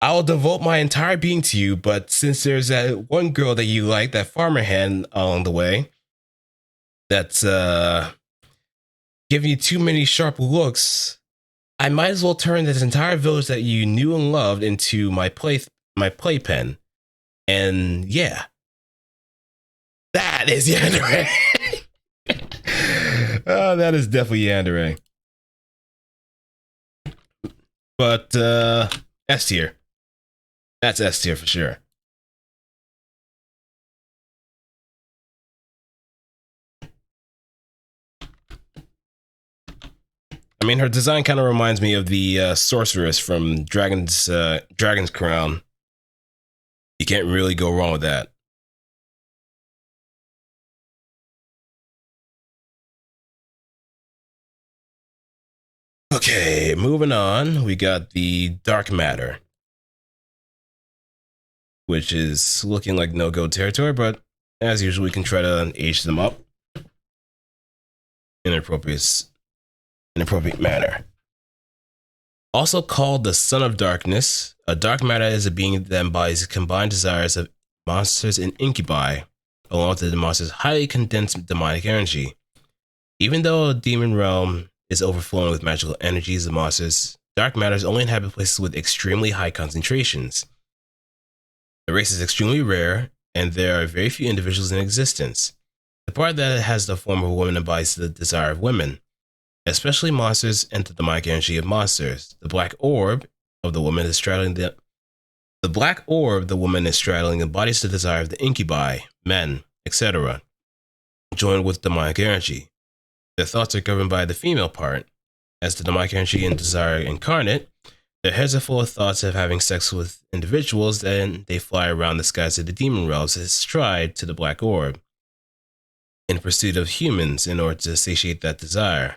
Speaker 1: I'll devote my entire being to you, but since there's that one girl that you like, that farmer hand along the way, that's giving you too many sharp looks, I might as well turn this entire village that you knew and loved into my playpen. And yeah, that is yandere. Oh, that is definitely yandere. But S tier. That's S tier for sure. I mean, her design kind of reminds me of the sorceress from Dragon's Crown. You can't really go wrong with that. Okay, moving on. We got the Dark Matter, which is looking like no-go territory, but as usual, we can try to age them up in an appropriate manner. Also called the Son of Darkness, a dark matter is a being that embodies the combined desires of monsters and incubi, along with the monster's highly condensed demonic energy. Even though a demon realm is overflowing with magical energies of monsters, dark matters only inhabit places with extremely high concentrations. The race is extremely rare, and there are very few individuals in existence. The part that has the form of a woman embodies the desire of women, especially monsters and the demonic energy of monsters. The black orb of the woman is straddling embodies the desire of the incubi, men, etc., joined with demonic energy. Their thoughts are governed by the female part. As the demonic energy and desire incarnate, their heads are full of thoughts of having sex with individuals, then they fly around the skies of the demon realms as stride to the black orb in pursuit of humans in order to satiate that desire.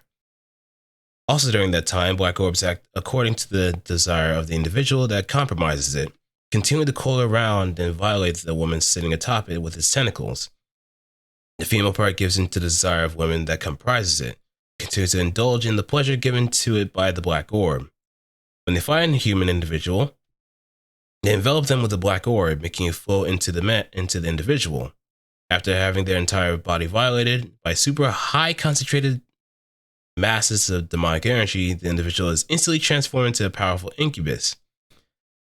Speaker 1: Also during that time, black orbs act according to the desire of the individual that compromises it, continuing to coil around and violate the woman sitting atop it with its tentacles. The female part gives in to the desire of women that comprises it, continues to indulge in the pleasure given to it by the black orb. When they find a human individual, they envelop them with the black orb, making it flow into the individual. After having their entire body violated by super high concentrated masses of demonic energy, the individual is instantly transformed into a powerful incubus.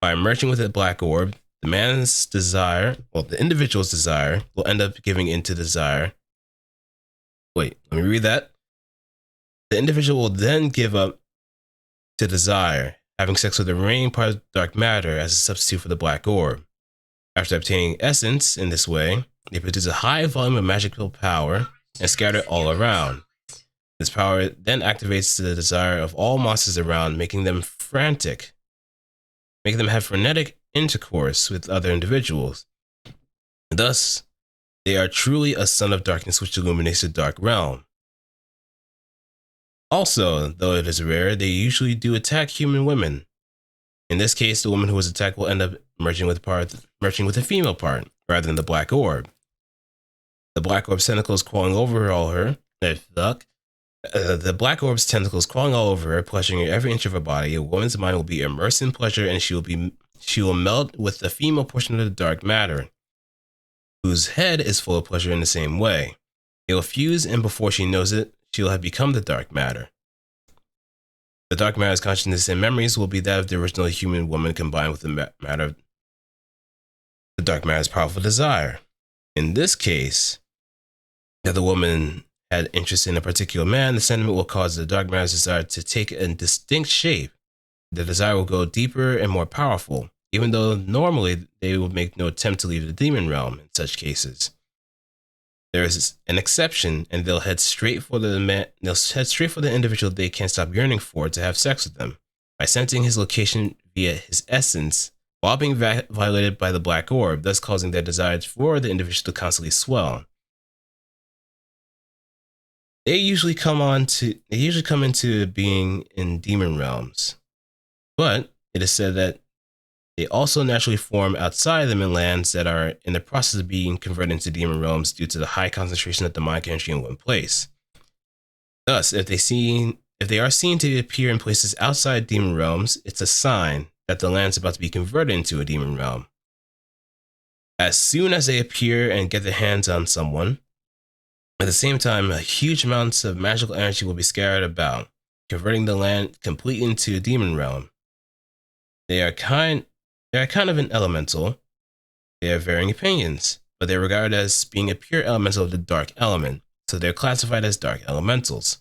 Speaker 1: By merging with the black orb, the individual's desire will end up giving into desire. Wait, let me read that. The individual will then give up to desire, having sex with the remaining part of dark matter as a substitute for the black orb. After obtaining essence in this way, they produce a high volume of magical power and scatter it all around. This power then activates the desire of all monsters around, making them frantic, making them have frenetic intercourse with other individuals. Thus, they are truly a son of darkness which illuminates the dark realm. Also, though it is rare, they usually do attack human women. In this case, the woman who was attacked will end up merging with a female part, rather than the black orb. The black orb's tentacles crawling over her The black orb's tentacles crawling all over her, pleasuring every inch of her body. A woman's mind will be immersed in pleasure, and she will melt with the female portion of the dark matter, whose head is full of pleasure in the same way. It will fuse, and before she knows it, she will have become the dark matter. The dark matter's consciousness and memories will be that of the original human woman combined with the matter. The dark matter's powerful desire. In this case, that the woman had interest in a particular man, the sentiment will cause the dark matter's desire to take a distinct shape. The desire will go deeper and more powerful, even though normally they will make no attempt to leave the demon realm in such cases. There is an exception, and they'll head straight for the individual they can't stop yearning for to have sex with them, by sensing his location via his essence, while being violated by the black orb, thus causing their desires for the individual to constantly swell. They usually come into being in demon realms, but it is said that they also naturally form outside them in lands that are in the process of being converted into demon realms due to the high concentration of demonic energy in one place. Thus, if they are seen to appear in places outside demon realms, it's a sign that the land's about to be converted into a demon realm. As soon as they appear and get their hands on someone, at the same time, huge amounts of magical energy will be scattered about, converting the land completely into a demon realm. They are kind of an elemental. They have varying opinions, but they're regarded as being a pure elemental of the dark element, so they're classified as dark elementals.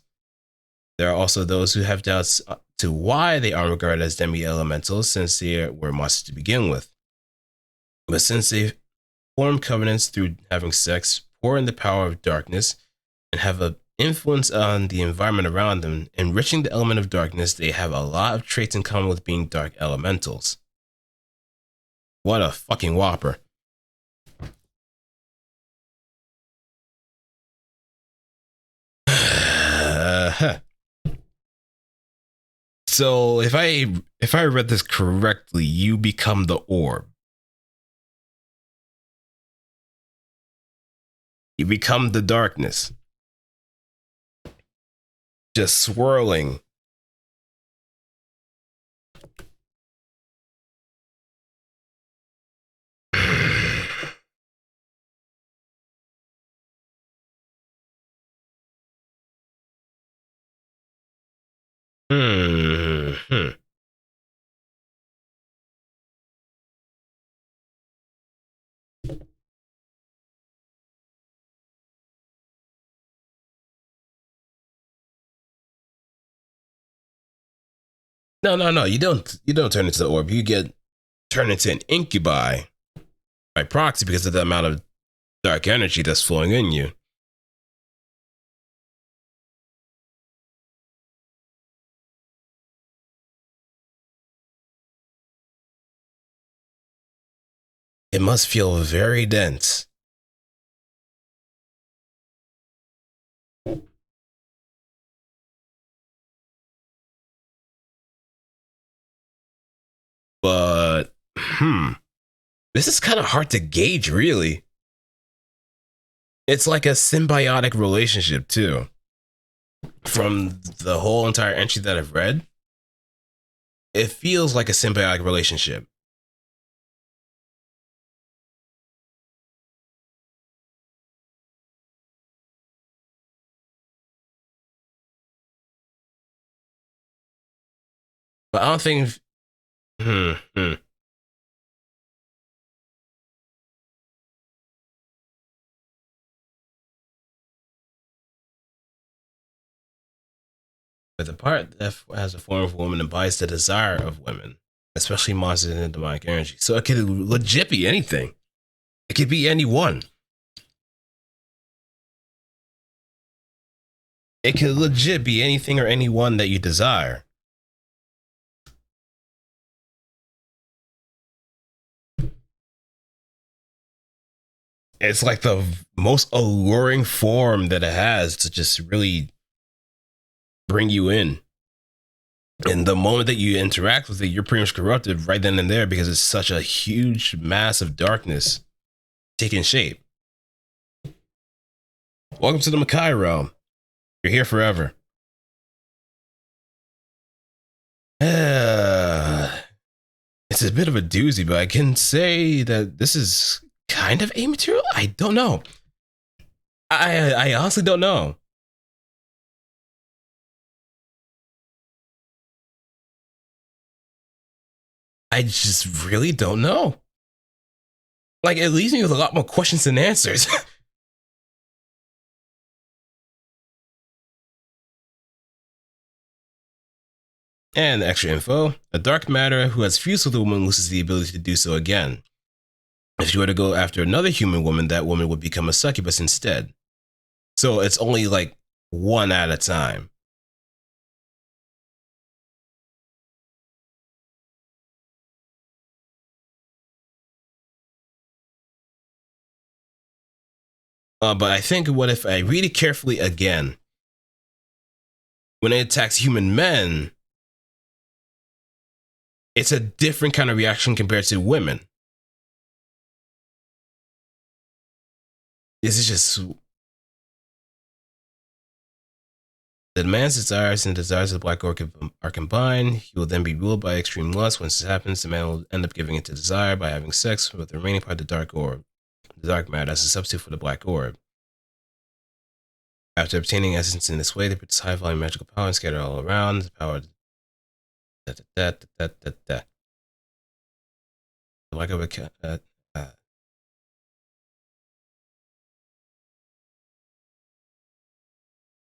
Speaker 1: There are also those who have doubts to why they aren't regarded as demi-elementals, since they were monsters to begin with. But since they form covenants through having sex, pour in the power of darkness, and have an influence on the environment around them, enriching the element of darkness, they have a lot of traits in common with being dark elementals. What a fucking whopper. So if I read this correctly, you become the orb. You become the darkness. Just swirling. No. You don't turn into the orb. You get turned into an incubi by proxy because of the amount of dark energy that's flowing in you. It must feel very dense. But, this is kind of hard to gauge, really. It's like a symbiotic relationship, too. From the whole entire entry that I've read, it feels like a symbiotic relationship. But I don't think. But the part that has a form of woman embodies the desire of women, especially monsters and demonic energy. So it could legit be anything. It could be anyone. It could legit be anything or anyone that you desire. It's like the most alluring form that it has to just really bring you in. And the moment that you interact with it, you're pretty much corrupted right then and there because it's such a huge mass of darkness taking shape. Welcome to the Makai realm. You're here forever. It's a bit of a doozy, but I can say that this is kind of amaterial. I don't know. I honestly don't know. I just really don't know. Like, it leaves me with a lot more questions than answers. And extra info: a dark matter who has fused with a woman loses the ability to do so again. If you were to go after another human woman, that woman would become a succubus instead. So it's only like one at a time. But I think what if I read it carefully again? When it attacks human men, it's a different kind of reaction compared to women. This is just the man's desires and the desires of the black orchid are combined. He will then be ruled by extreme lust. Once this happens, the man will end up giving into desire by having sex with the remaining part of the dark orb, the dark matter, as a substitute for the black orb. After obtaining essence in this way, they produce high volume magical power and scatter all around. The power. The black orb.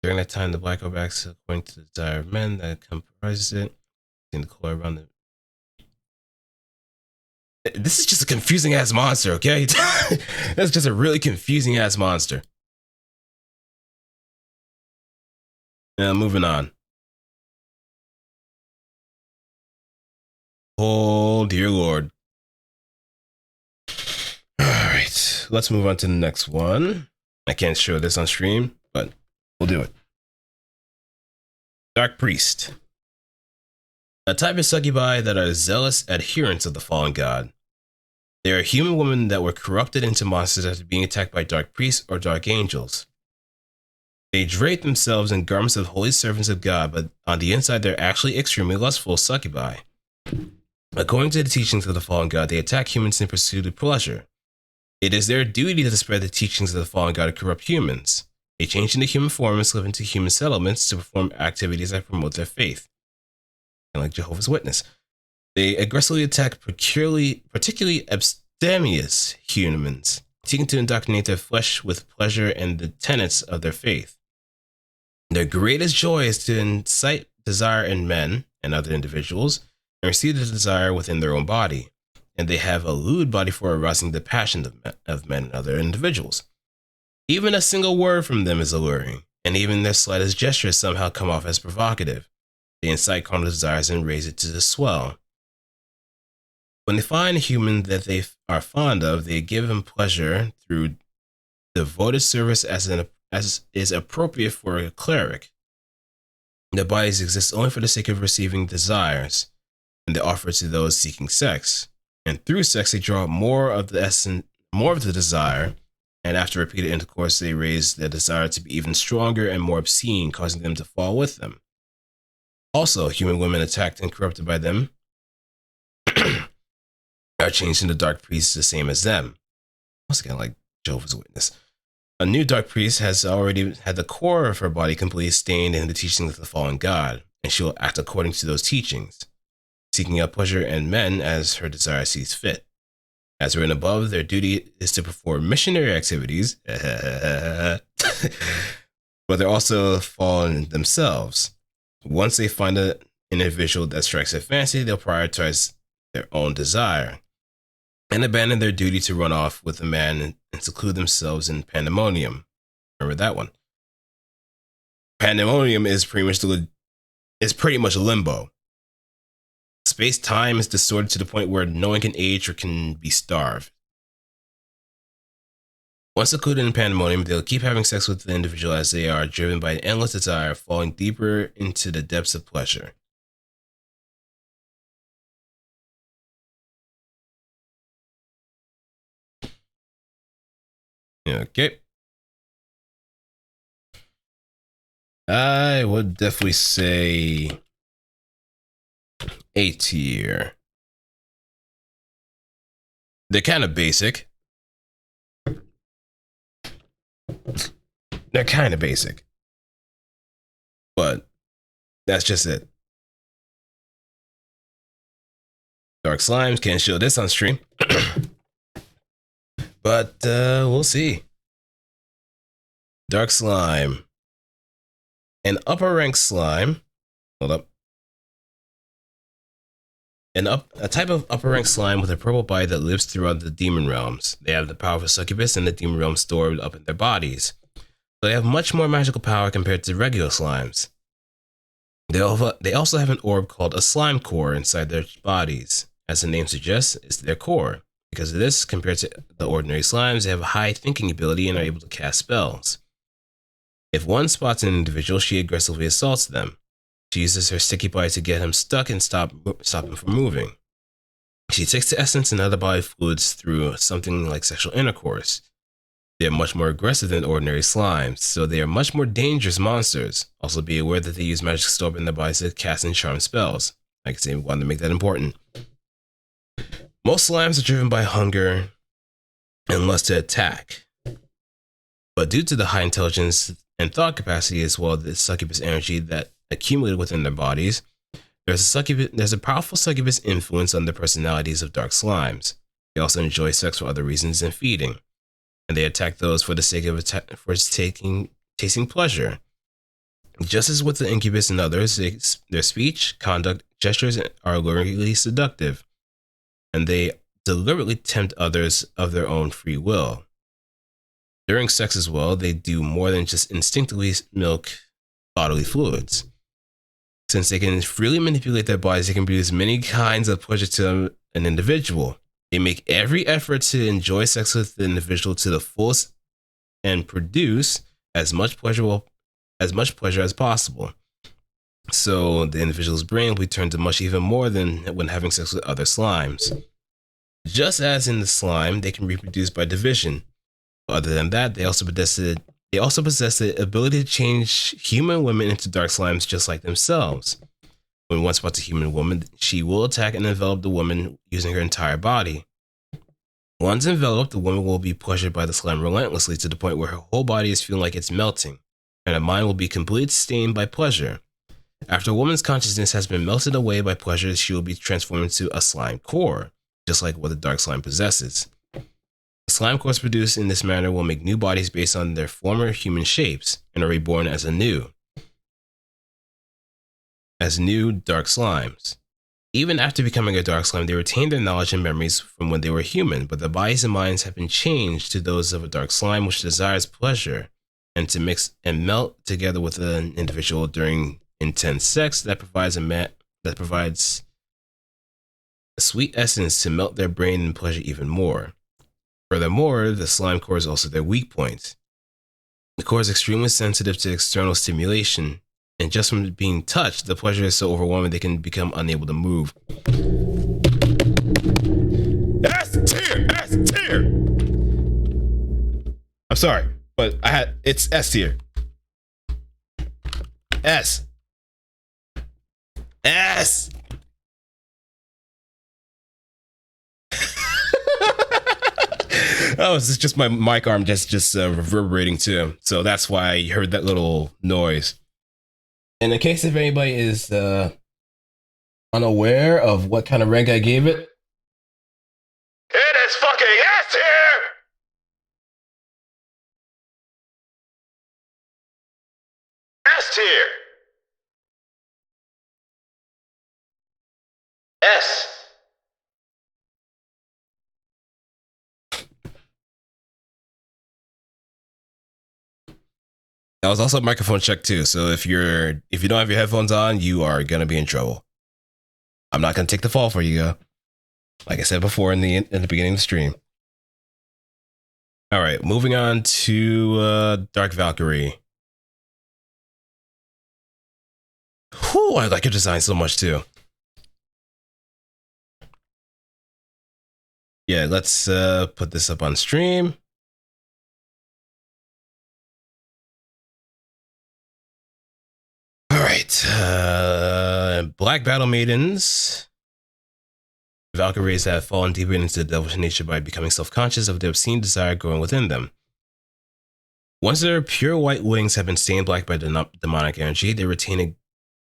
Speaker 1: During that time, the black orb acts according to the desire of men that comprises it. In the color around the. This is just a confusing ass monster, okay? That's just a really confusing ass monster. Now, moving on. Oh, dear Lord. All right, let's move on to the next one. I can't show this on stream, but we'll do it. Dark Priest. A type of succubi that are zealous adherents of the fallen god. They are human women that were corrupted into monsters after being attacked by dark priests or dark angels. They drape themselves in garments of holy servants of God, but on the inside they're actually extremely lustful succubi. According to the teachings of the fallen god, they attack humans in pursuit of pleasure. It is their duty to spread the teachings of the fallen god to corrupt humans. They change into human form and slip into human settlements to perform activities that promote their faith. And like Jehovah's Witness. They aggressively attack particularly abstemious humans, seeking to indoctrinate their flesh with pleasure and the tenets of their faith. Their greatest joy is to incite desire in men and other individuals and receive the desire within their own body, and they have a lewd body for arousing the passion of men and other individuals. Even a single word from them is alluring, and even their slightest gestures somehow come off as provocative. They incite carnal desires and raise it to the swell. When they find a human that they are fond of, they give him pleasure through devoted service as is appropriate for a cleric. Their bodies exist only for the sake of receiving desires, and they offer to those seeking sex. And through sex, they draw more of the desire, and after repeated intercourse, they raise their desire to be even stronger and more obscene, causing them to fall with them. Also, human women attacked and corrupted by them are changed into dark priests the same as them. Once again, like Jehovah's Witness. A new dark priest has already had the core of her body completely stained in the teachings of the fallen god, and she will act according to those teachings, seeking out pleasure in men as her desire sees fit. As written above, their duty is to perform missionary activities, but they're also fallen themselves. Once they find an individual that strikes their fancy, they'll prioritize their own desire and abandon their duty to run off with a man and seclude themselves in pandemonium. Remember that one? Pandemonium is pretty much limbo. Space-time is distorted to the point where no one can age or can be starved. Once secluded in pandemonium, they'll keep having sex with the individual as they are driven by an endless desire, falling deeper into the depths of pleasure. Okay. I would definitely say A tier. They're kind of basic. They're kind of basic. But that's just it. Dark Slimes, can't show this on stream. But we'll see. Dark Slime. An upper rank slime. Hold up. A type of upper rank slime with a purple body that lives throughout the demon realms. They have the power of a succubus and the demon realm stored up in their bodies. So they have much more magical power compared to regular slimes. They also have an orb called a slime core inside their bodies. As the name suggests, it's their core. Because of this, compared to the ordinary slimes, they have a high thinking ability and are able to cast spells. If one spots an individual, she aggressively assaults them. She uses her sticky body to get him stuck and stop him from moving. She takes the essence and other body fluids through something like sexual intercourse. They are much more aggressive than ordinary slimes, so they are much more dangerous monsters. Also be aware that they use magic stored in their bodies to cast and charm spells. I can say we wanted to make that important. Most slimes are driven by hunger and lust to attack. But due to the high intelligence and thought capacity as well as the succubus energy that accumulated within their bodies, there's a powerful succubus influence on the personalities of dark slimes. They also enjoy sex for other reasons than feeding, and they attack those for the sake of tasting pleasure. Just as with the incubus and others, their speech, conduct, gestures are alluringly seductive, and they deliberately tempt others of their own free will. During sex as well, they do more than just instinctively milk bodily fluids. Since they can freely manipulate their bodies, they can produce many kinds of pleasure to an individual. They make every effort to enjoy sex with the individual to the fullest and produce as much pleasure as possible. So the individual's brain will be turned to much even more than when having sex with other slimes. Just as in the slime, they can reproduce by division. Other than that, they also possess the ability to change human women into dark slimes just like themselves. When one spots a human woman, she will attack and envelop the woman using her entire body. Once enveloped, the woman will be pleasured by the slime relentlessly to the point where her whole body is feeling like it's melting, and her mind will be completely stained by pleasure. After a woman's consciousness has been melted away by pleasure, she will be transformed into a slime core, just like what the dark slime possesses. Slime cores produced in this manner will make new bodies based on their former human shapes and are reborn as new dark slimes. Even after becoming a dark slime, they retain their knowledge and memories from when they were human, but their bodies and minds have been changed to those of a dark slime which desires pleasure and to mix and melt together with an individual during intense sex that provides a sweet essence to melt their brain and pleasure even more. Furthermore, the slime core is also their weak point. The core is extremely sensitive to external stimulation, and just from being touched, the pleasure is so overwhelming they can become unable to move. S tier! S tier! I'm sorry, but it's S tier. S. S. Oh, it's just my mic arm just reverberating too. So that's why you heard that little noise. And in case if anybody is unaware of what kind of rank I gave it, it is fucking S tier! S tier! S. That was also a microphone check too. So if you don't have your headphones on, you are gonna be in trouble. I'm not gonna take the fall for you, like I said before in the beginning of the stream. All right, moving on to Dark Valkyrie. Whew, I like your design so much too. Yeah, let's put this up on stream. Black battle maidens. Valkyries have fallen deeper into the devilish nature by becoming self-conscious of their obscene desire growing within them. Once their pure white wings have been stained black by demonic energy, they retain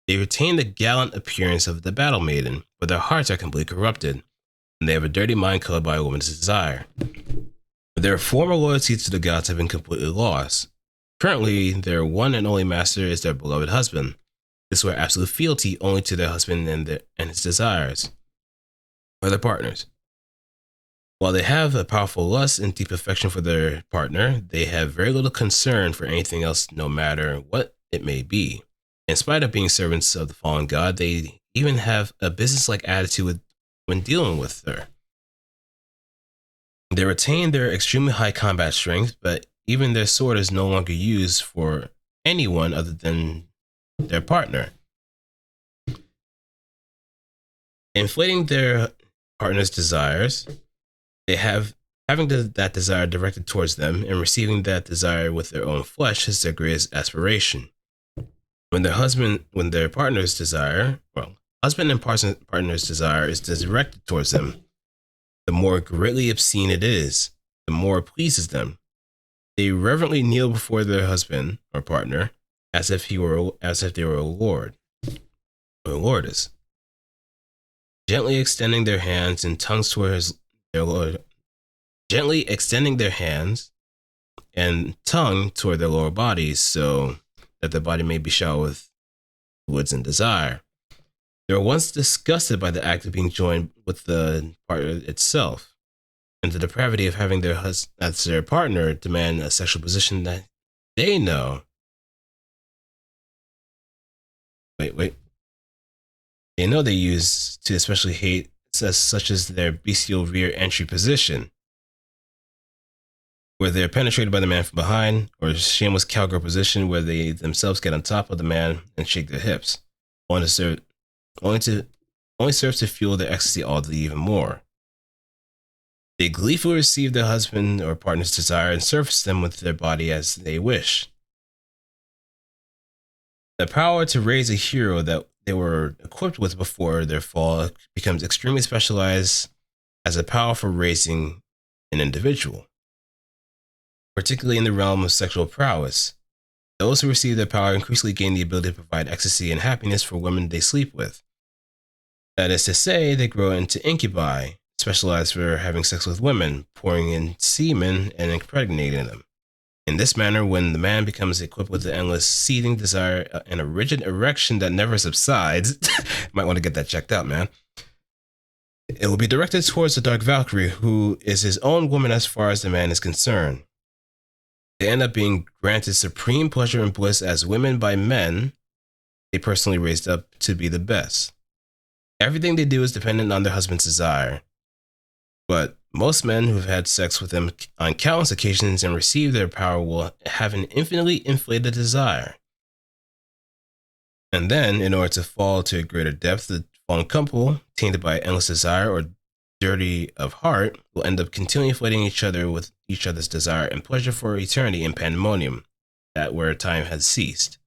Speaker 1: the gallant appearance of the battle maiden, but their hearts are completely corrupted, and they have a dirty mind colored by a woman's desire. Their former loyalty to the gods have been completely lost. Currently, their one and only master is their beloved husband. They swear absolute fealty only to their husband and his desires, or their partners. While they have a powerful lust and deep affection for their partner, they have very little concern for anything else, no matter what it may be. In spite of being servants of the fallen god, they even have a business-like attitude when dealing with her. They retain their extremely high combat strength, but even their sword is no longer used for anyone other than their partner. Inflating their partner's desires, they have having that desire directed towards them, and receiving that desire with their own flesh is their greatest aspiration. When their partner's desire, husband and partner's desire is directed towards them, the more greatly obscene it is, the more it pleases them. They reverently kneel before their husband or partner as if they were a lord or lordess, gently extending their hands and tongues towards their lord, gently extending their hands and tongue toward their lower bodies, so that the body may be showered with fluids and desire. They were once disgusted by the act of being joined with the partner itself, and the depravity of having their husband as their partner demand a sexual position that they know. They know they use to especially hate, such as their bestial rear entry position, where they are penetrated by the man from behind, or a shameless cowgirl position where they themselves get on top of the man and shake their hips, only serves to fuel their ecstasy all the even more. They gleefully receive their husband or partner's desire and surface them with their body as they wish. The power to raise a hero that they were equipped with before their fall becomes extremely specialized as a power for raising an individual, particularly in the realm of sexual prowess. Those who receive their power increasingly gain the ability to provide ecstasy and happiness for women they sleep with. That is to say, they grow into incubi, specialized for having sex with women, pouring in semen and impregnating them. In this manner, when the man becomes equipped with the endless seething desire and a rigid erection that never subsides, might want to get that checked out, man. It will be directed towards the Dark Valkyrie, who is his own woman as far as the man is concerned. They end up being granted supreme pleasure and bliss as women by men they personally raised up to be the best. Everything they do is dependent on their husband's desire. But most men who've had sex with them on countless occasions and received their power will have an infinitely inflated desire. And then, in order to fall to a greater depth, the fallen couple, tainted by endless desire or dirty of heart, will end up continually inflating each other with each other's desire and pleasure for eternity in pandemonium, that where time has ceased.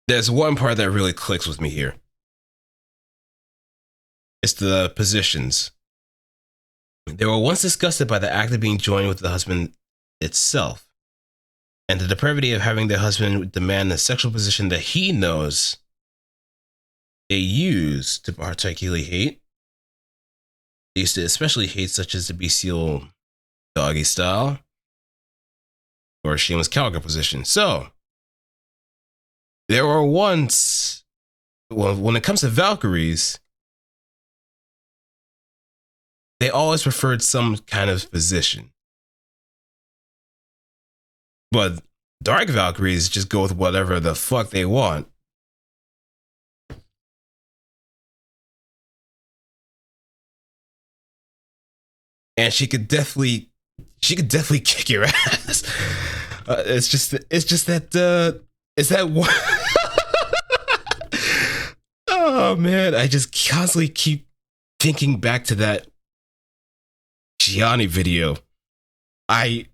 Speaker 1: There's one part that really clicks with me here. It's the positions. They were once disgusted by the act of being joined with the husband itself, and the depravity of having their husband demand a sexual position that he knows they use to particularly hate. They used to especially hate, such as the bestial doggy style or shameless cowgirl position. So, there were once, well, when it comes to Valkyries, they always preferred some kind of position. But Dark Valkyries just go with whatever the fuck they want. And she could definitely kick your ass. It's just that one. Oh man, I just constantly keep thinking back to that Gianni video I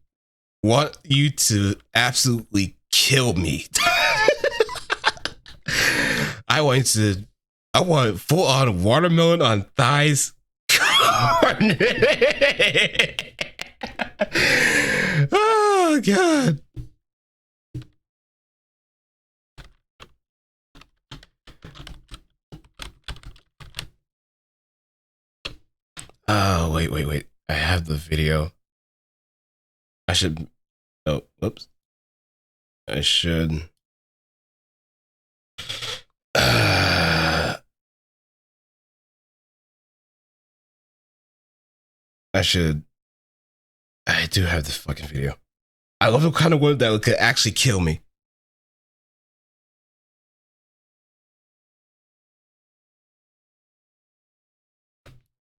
Speaker 1: want you to absolutely kill me. I want full on watermelon on thighs. Oh god. Oh wait. I have the video. I should. Oh, whoops. I should. I should. I do have this fucking video. I love the kind of one that could actually kill me.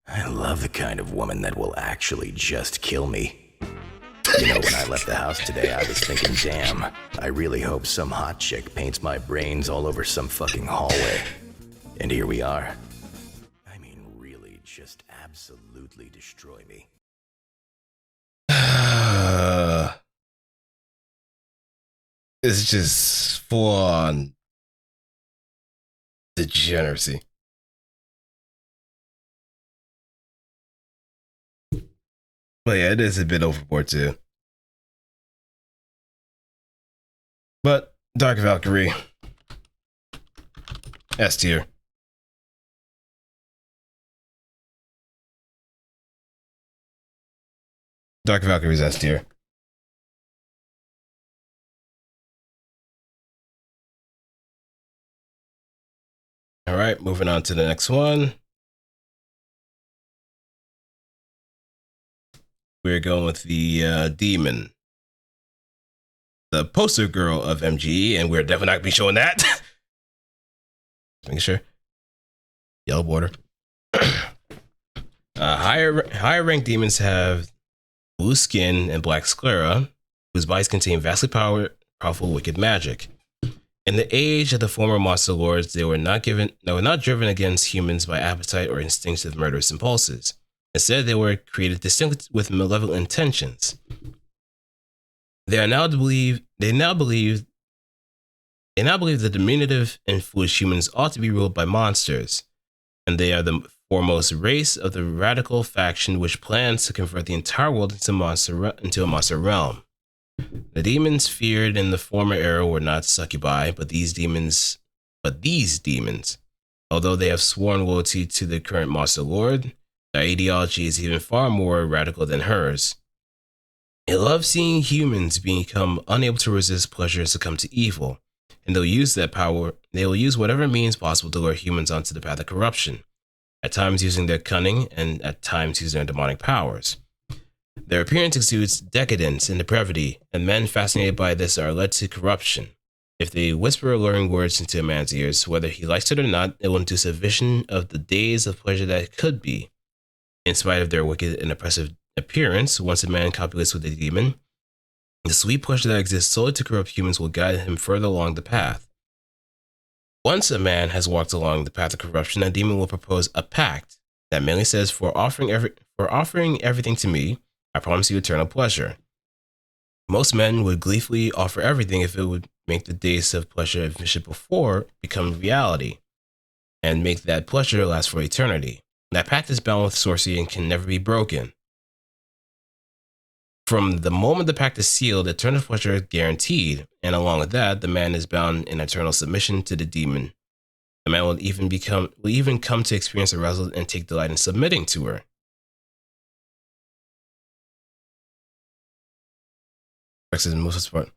Speaker 2: I love the kind of woman that will actually just kill me. You know, when I left the house today, I was thinking, damn, I really hope some hot chick paints my brains all over some fucking hallway. And here we are. I mean, really, just absolutely destroy me.
Speaker 1: It's just full on degeneracy. But yeah, it is a bit overboard too. But Dark Valkyrie, S tier. Dark Valkyrie's S tier. All right, moving on to the next one. We're going with the demon, the poster girl of MGE, and we're definitely not gonna be showing that. Making sure. Yellow border. Higher ranked demons have blue skin and black sclera, whose bodies contain vastly powerful wicked magic. In the age of the former monster lords, they were not driven against humans by appetite or instinctive murderous impulses. Instead, they were created distinct with malevolent intentions. They now believe the diminutive and foolish humans ought to be ruled by monsters, and they are the foremost race of the radical faction which plans to convert the entire world into a monster realm. The demons feared in the former era were not succubi, but these demons, although they have sworn loyalty to the current monster lord, their ideology is even far more radical than hers. They love seeing humans become unable to resist pleasure and succumb to evil, and they'll use that power. They will use whatever means possible to lure humans onto the path of corruption, at times using their cunning and at times using their demonic powers. Their appearance exudes decadence and depravity, and men fascinated by this are led to corruption. If they whisper alluring words into a man's ears, whether he likes it or not, it will induce a vision of the days of pleasure that could be. In spite of their wicked and oppressive appearance, once a man copulates with a demon, the sweet pleasure that exists solely to corrupt humans will guide him further along the path. Once a man has walked along the path of corruption, a demon will propose a pact that mainly says, for offering everything to me, I promise you eternal pleasure. Most men would gleefully offer everything if it would make the days of pleasure envisioned before become reality, and make that pleasure last for eternity. That pact is bound with sorcery and can never be broken. From the moment the pact is sealed, eternal pleasure is guaranteed, and along with that, the man is bound in eternal submission to the demon. The man will even come to experience arousal and take delight in submitting to her. Sex is the most part.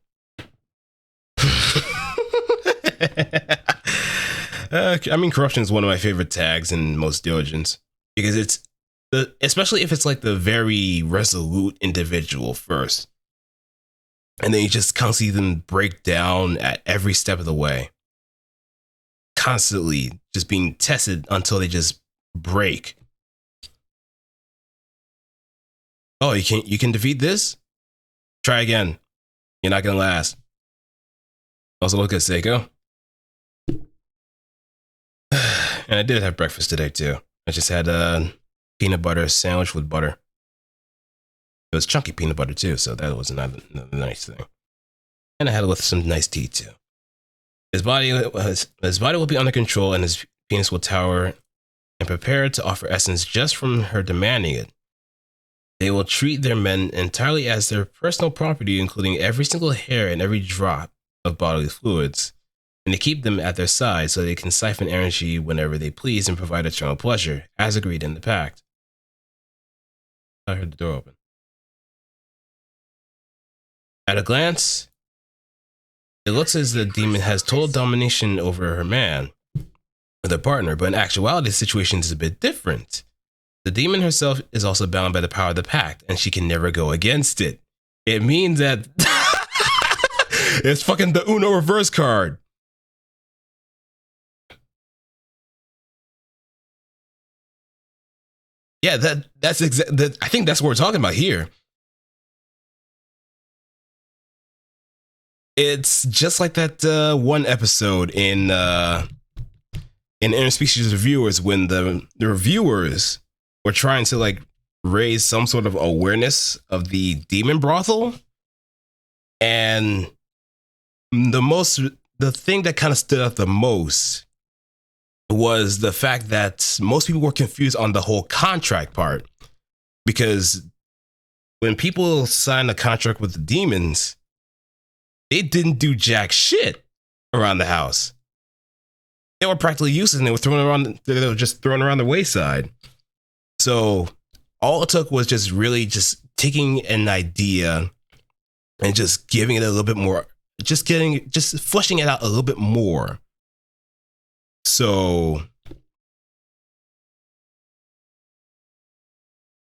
Speaker 1: Corruption is one of my favorite tags in most diligence, because it's especially if it's like the very resolute individual first, and then you just constantly them break down at every step of the way, constantly just being tested until they just break. Oh, you can defeat this? Try again. You're not gonna last. Also, look at Seiko. And I did have breakfast today too. I just had a peanut butter sandwich with butter. It was chunky peanut butter too, so that was another nice thing. And I had it with some nice tea too. His body will be under control, and his penis will tower and prepare to offer essence just from her demanding it. They will treat their men entirely as their personal property, including every single hair and every drop of bodily fluids, and they keep them at their side so they can siphon energy whenever they please and provide eternal pleasure, as agreed in the pact. I heard the door open. At a glance, it looks as the demon has total domination over her man, or their partner, but in actuality, the situation is a bit different. The demon herself is also bound by the power of the pact, and she can never go against it. It means that it's fucking the Uno reverse card. Yeah, that's exactly. I think that's what we're talking about here. It's just like that one episode in Interspecies Reviewers when the reviewers were trying to like raise some sort of awareness of the demon brothel, and the thing that kind of stood out the most was the fact that most people were confused on the whole contract part, because when people sign a contract with the demons, they didn't do jack shit around the house. They were practically useless, and they were just thrown around the wayside. So all it took was just really just taking an idea and just giving it a little bit more, just fleshing it out a little bit more. So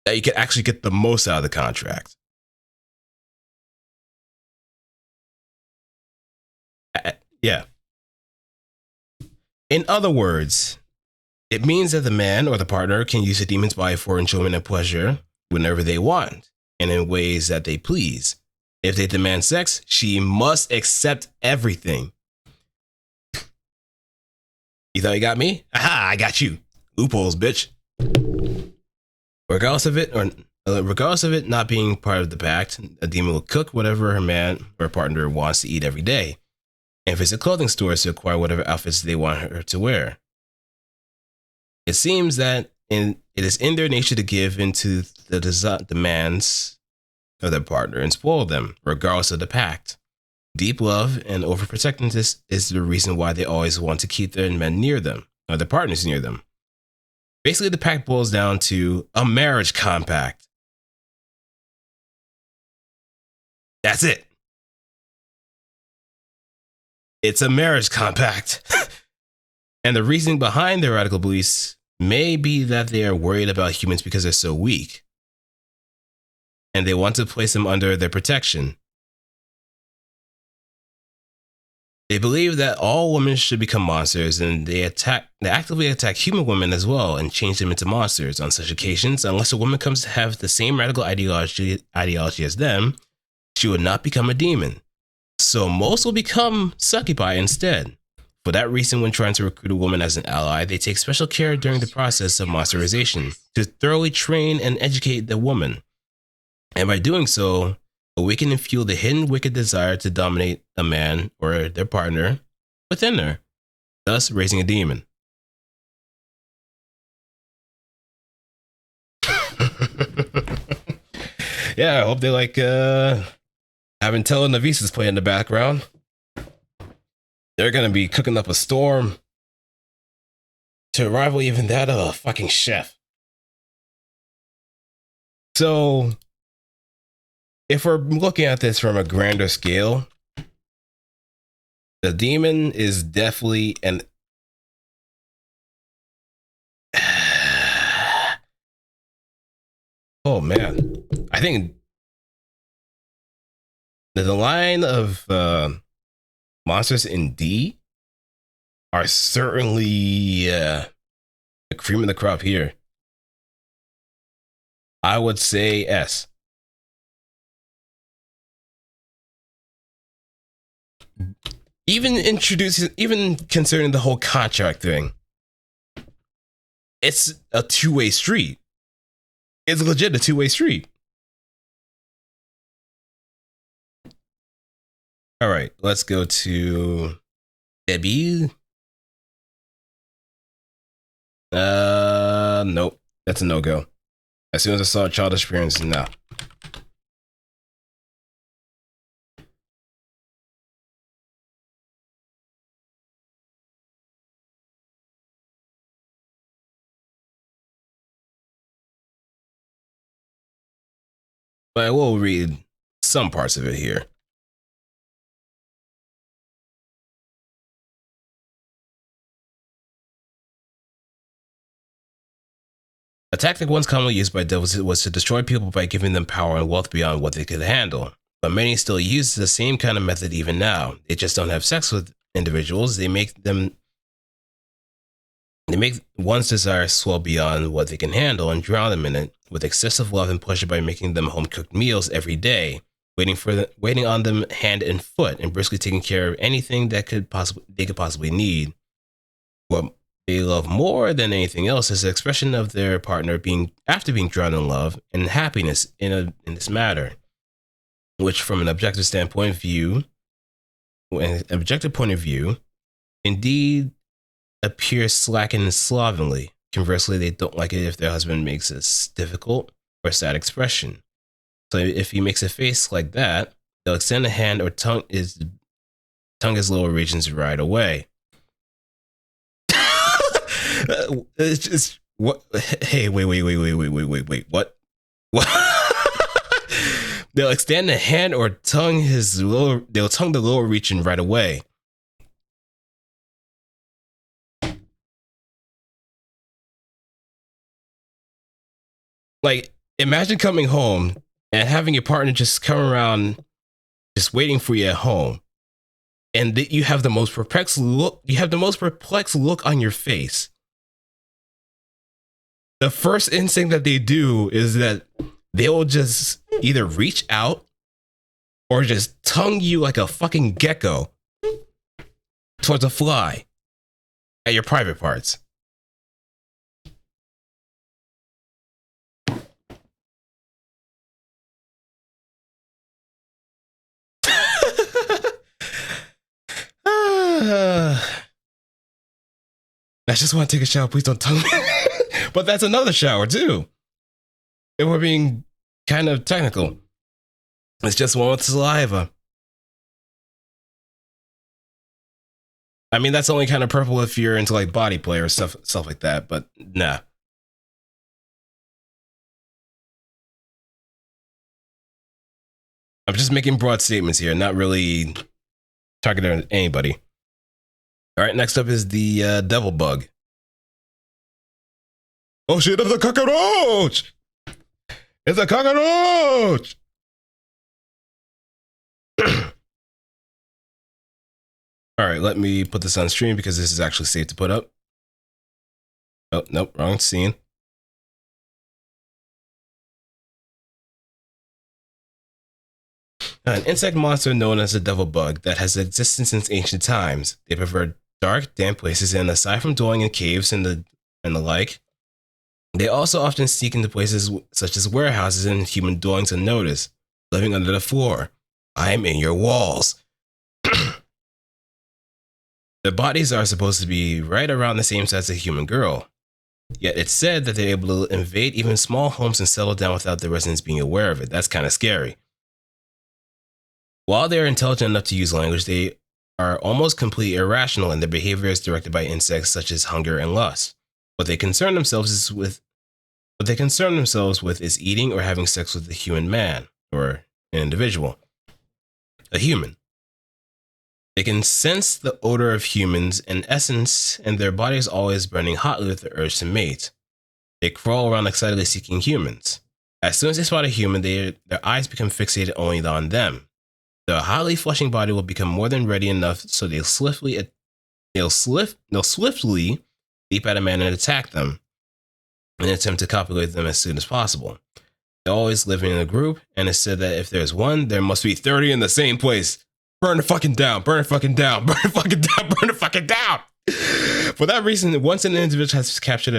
Speaker 1: that you can actually get the most out of the contract. Yeah. In other words, it means that the man or the partner can use a demon's body for enjoyment and pleasure whenever they want and in ways that they please. If they demand sex, she must accept everything. You thought you got me? Aha, I got you. Loopholes, bitch. Regardless of it not being part of the pact, a demon will cook whatever her man or partner wants to eat every day, and visit clothing stores to acquire whatever outfits they want her to wear. It seems that it is in their nature to give into the demands of their partner and spoil them, regardless of the pact. Deep love and overprotectiveness is the reason why they always want to keep their men near them, or their partners near them. Basically, the pact boils down to a marriage compact. That's it. It's a marriage compact. And the reasoning behind their radical beliefs may be that they are worried about humans because they're so weak, and they want to place them under their protection. They believe that all women should become monsters, and they actively attack human women as well and change them into monsters. On such occasions, unless a woman comes to have the same radical ideology as them, she would not become a demon. So most will become succubi instead. For that reason, when trying to recruit a woman as an ally, they take special care during the process of monsterization to thoroughly train and educate the woman. And by doing so, awaken and fuel the hidden wicked desire to dominate a man or their partner within her, thus raising a demon. Yeah, I hope they like having telenovelas play in the background. They're gonna be cooking up a storm to rival even that of a fucking chef. So, if we're looking at this from a grander scale, the demon is definitely an oh man, I think the line of monsters in D are certainly the cream of the crop here. I would say S. Even considering the whole contract thing, it's a two-way street. It's legit a two-way street. All right, let's go to Debbie. Nope. That's a no-go. As soon as I saw childish appearance, no. But I will read some parts of it here. A tactic once commonly used by devils was to destroy people by giving them power and wealth beyond what they could handle. But many still use the same kind of method even now. They just don't have sex with individuals. They make one's desire swell beyond what they can handle and drown them in it with excessive love and pleasure by making them home-cooked meals every day, waiting on them hand and foot, and briskly taking care of anything that they could possibly need. What they love more than anything else is the expression of their partner after being drowned in love and happiness in this matter, which, from an objective point of view, indeed appears slacken and slovenly. Conversely, they don't like it if their husband makes a difficult or sad expression. So if he makes a face like that, they'll extend a hand or tongue his lower regions right away. It's just what? Hey, wait, what? They'll extend a hand or tongue they'll tongue the lower region right away. Like, imagine coming home and having your partner just come around, just waiting for you at home, and you have the most perplexed look. You have the most perplexed look on your face. The first instinct that they do is that they will just either reach out or just tongue you like a fucking gecko towards a fly at your private parts. I just want to take a shower. Please don't tongue me. But that's another shower too. If we're being kind of technical, it's just one with saliva. I mean, that's only kind of purple if you're into like body play or stuff like that. But nah. I'm just making broad statements here, not really targeting anybody. All right, next up is the devil bug. Oh shit, it's a cockroach! It's a cockroach! All right, let me put this on stream because this is actually safe to put up. Oh, nope, wrong scene. An insect monster known as the devil bug that has existed since ancient times. They prefer dark, damp places, and aside from dwelling in caves and the like, they also often sneak into places such as warehouses and human dwellings unnoticed, living under the floor. I'm in your walls. Their bodies are supposed to be right around the same size as a human girl. Yet it's said that they're able to invade even small homes and settle down without the residents being aware of it. That's kind of scary. While they are intelligent enough to use language, they are almost completely irrational in their behavior is directed by insects such as hunger and lust. What they concern themselves with is eating or having sex with a human man or an individual, a human. They can sense the odor of humans in essence, and their body is always burning hotly with the urge to mate. They crawl around excitedly seeking humans. As soon as they spot a human, their eyes become fixated only on them. The hotly flushing body will become more than ready enough, so they'll swiftly leap at a man and attack them in an attempt to copulate them as soon as possible. They always live in a group, and it's said that if there's one, there must be 30 in the same place. Burn it fucking down, burn it fucking down, burn it fucking down, burn it fucking down. For that reason, once an individual has captured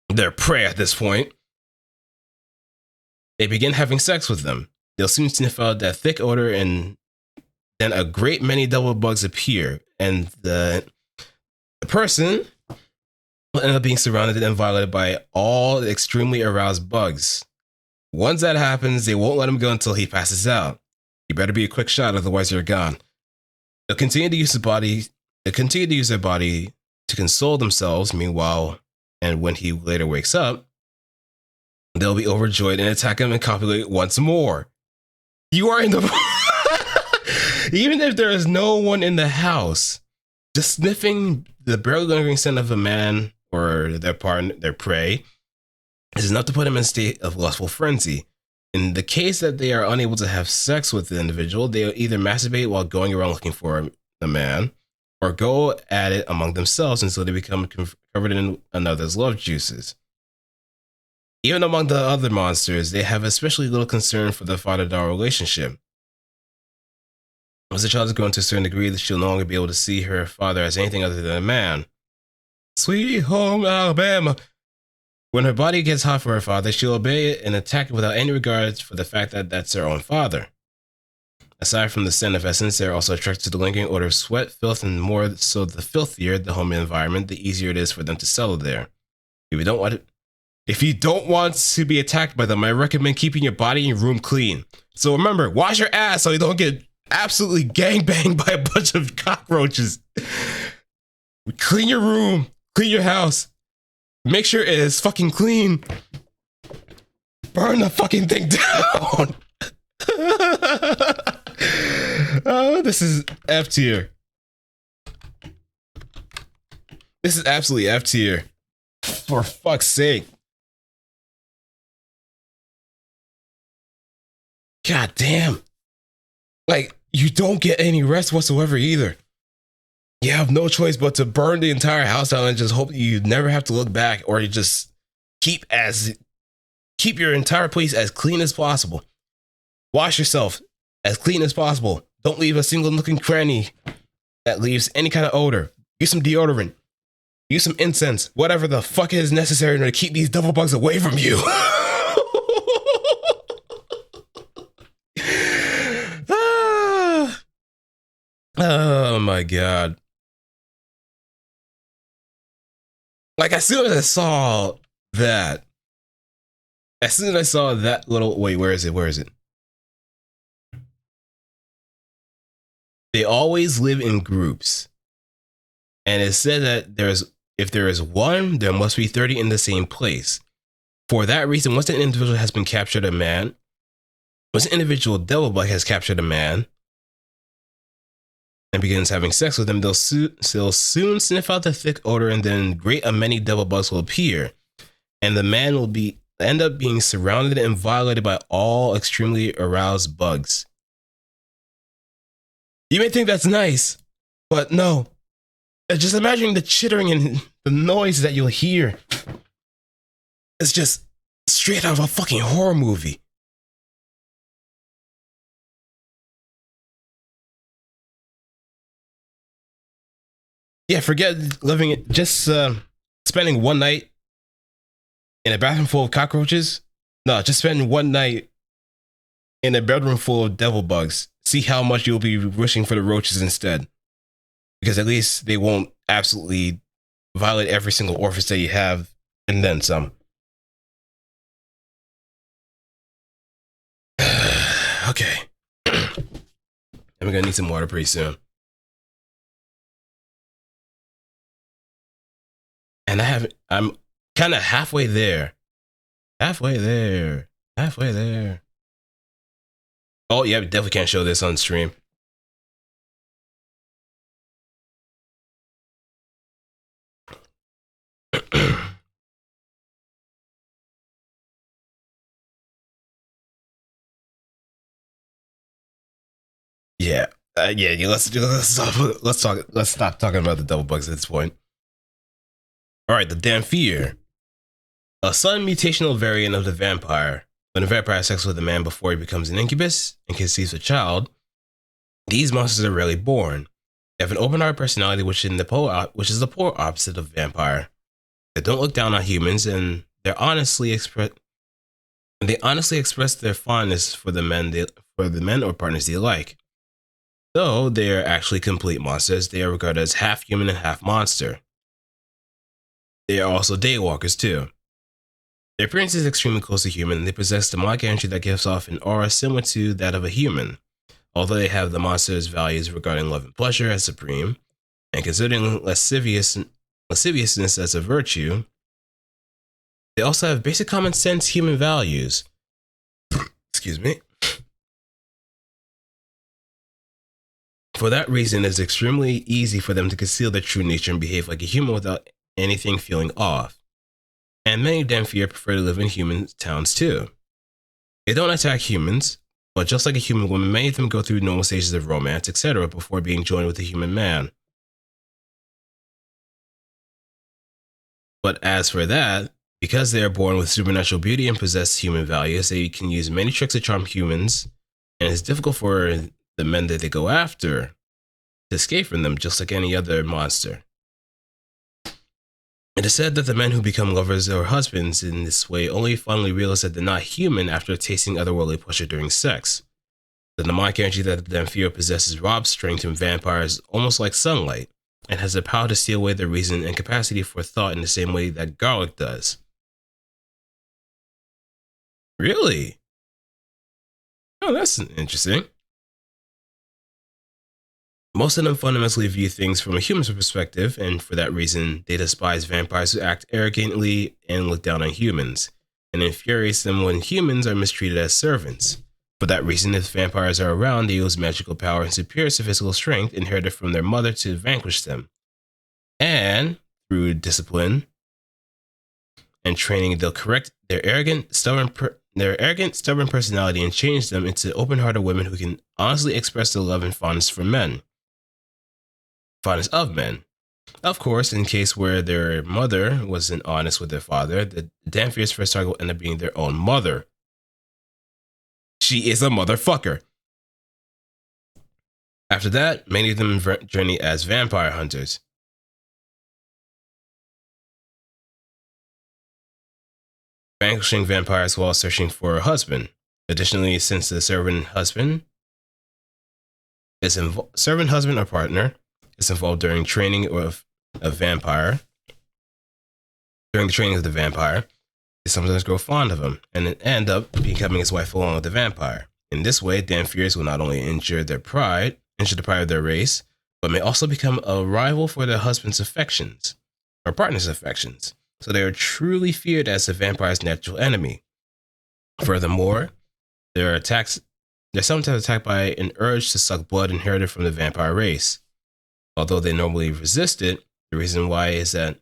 Speaker 1: their prey at this point, They begin having sex with them. They'll soon sniff out that thick odor, and then a great many devil bugs appear, and the person will end up being surrounded and violated by all the extremely aroused bugs. Once that happens, they won't let him go until he passes out. You better be a quick shot, otherwise you're gone. They'll continue to use the body. They'll continue to use their body to console themselves. Meanwhile, and when he later wakes up, they'll be overjoyed and attack him and copulate once more. You are in the even if there is no one in the house, just sniffing the barely lingering scent of a man or their partner, their prey, is enough to put him in a state of lustful frenzy. In the case that they are unable to have sex with the individual, they'll either masturbate while going around looking for a man, or go at it among themselves until they become covered in another's love juices. Even among the other monsters, they have especially little concern for the father-daughter relationship. As the child is grown to a certain degree, she'll no longer be able to see her father as anything other than a man. Sweet home Alabama. When her body gets hot for her father, she'll obey it and attack it without any regard for the fact that that's her own father. Aside from the scent of essence, they're also attracted to the lingering odor of sweat, filth, and more so the filthier the home environment, the easier it is for them to settle there. If you don't want to be attacked by them, I recommend keeping your body and your room clean. So remember, wash your ass so you don't get absolutely gangbanged by a bunch of cockroaches. Clean your room, clean your house. Make sure it is fucking clean. Burn the fucking thing down. Oh, this is F tier. This is absolutely F tier. For fuck's sake. God damn. Like, you don't get any rest whatsoever either. You have no choice but to burn the entire house down and just hope you never have to look back, or you just keep your entire place as clean as possible. Wash yourself as clean as possible. Don't leave a single nook and cranny that leaves any kind of odor. Use some deodorant. Use some incense. Whatever the fuck is necessary to keep these devil bugs away from you. Oh my god. Like, as soon as I saw that little, wait, where is it? They always live in groups. And it said that if there is one, there must be 30 in the same place. For that reason, once an individual has been captured a man, once an individual devil bug has captured a man and begins having sex with him, they'll soon sniff out the thick odor, and then great a many devil bugs will appear. And the man will end up being surrounded and violated by all extremely aroused bugs. You may think that's nice, but no. Just imagine the chittering and the noise that you'll hear. It's just straight out of a fucking horror movie. Yeah, forget spending one night in a bathroom full of cockroaches. No, just spend one night in a bedroom full of devil bugs. See how much you'll be wishing for the roaches instead. Because at least they won't absolutely violate every single orifice that you have, and then some. Okay. I'm gonna need some water pretty soon. And I'm kind of halfway there. Halfway there. Oh, yeah, we definitely can't show this on stream. Yeah. Let's stop talking about the double bugs at this point. All right, the Damphir. A sudden mutational variant of the vampire. When a vampire has sex with a man before he becomes an incubus and conceives a child, these monsters are rarely born. They have an open-heart personality, which is the polar opposite of vampire. They don't look down on humans, and they're honestly And they honestly express their fondness for the men or partners they like. Though they are actually complete monsters, they are regarded as half human and half monster. They are also daywalkers too. Their appearance is extremely close to human, and they possess demonic energy that gives off an aura similar to that of a human. Although they have the monster's values regarding love and pleasure as supreme, and considering lasciviousness as a virtue, they also have basic common sense human values. Excuse me. For that reason, it's extremely easy for them to conceal their true nature and behave like a human without anything feeling off. And many Demphier prefer to live in human towns too. They don't attack humans, but just like a human woman, many of them go through normal stages of romance, etc., before being joined with a human man. But as for that, because they are born with supernatural beauty and possess human values, they can use many tricks to charm humans, and it's difficult for the men that they go after to escape from them, just like any other monster. It is said that the men who become lovers or husbands in this way only finally realize that they're not human after tasting otherworldly pleasure during sex. The demonic energy that the Demphier possesses robs strength from vampires almost like sunlight, and has the power to steal away their reason and capacity for thought in the same way that garlic does. Really? Oh, that's interesting. Most of them fundamentally view things from a human's perspective, and for that reason, they despise vampires who act arrogantly and look down on humans, and infuriates them when humans are mistreated as servants. For that reason, if vampires are around, they use magical power and superior physical strength inherited from their mother to vanquish them. And, through discipline and training, they'll correct their arrogant, stubborn personality and change them into open-hearted women who can honestly express their love and fondness for men. Fondness of men. Of course, in case where their mother wasn't honest with their father, the Damphier's first target will end up being their own mother. She is a motherfucker. After that, many of them journey as vampire hunters. Vanquishing vampires while searching for a husband. Additionally, since the servant husband or partner is involved during training of a vampire, during the training of the vampire, they sometimes grow fond of him and end up becoming his wife along with the vampire. In this way, Demphiers will not only injure the pride of their race, but may also become a rival for their husband's affections or partner's affections. So they are truly feared as the vampire's natural enemy. Furthermore, they're sometimes attacked by an urge to suck blood inherited from the vampire race. Although they normally resist it, the reason why is that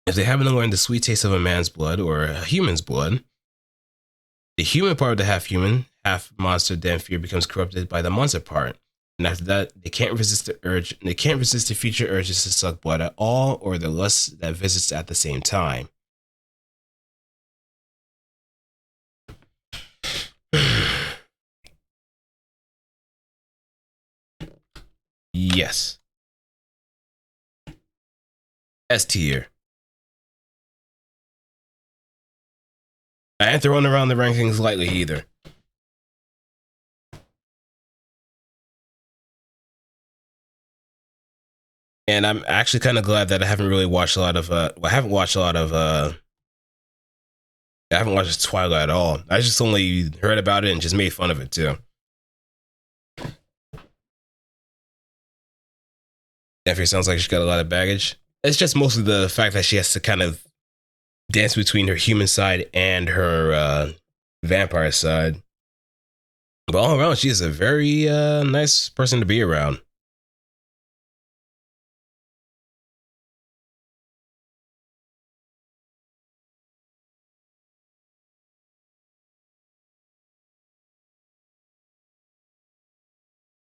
Speaker 1: if they happen to learn the sweet taste of a man's blood or a human's blood, the human part of the half human, half monster Demphier becomes corrupted by the monster part. And after that, they can't resist the future urges to suck blood at all, or the lust that visits at the same time. Yes. S tier. I ain't throwing around the rankings lightly either. And I'm actually kind of glad that I haven't really watched a lot of I haven't watched Twilight at all. I just only heard about it and just made fun of it too. Definitely sounds like she's got a lot of baggage. It's just mostly the fact that she has to kind of dance between her human side and her vampire side. But all around, she is a very nice person to be around.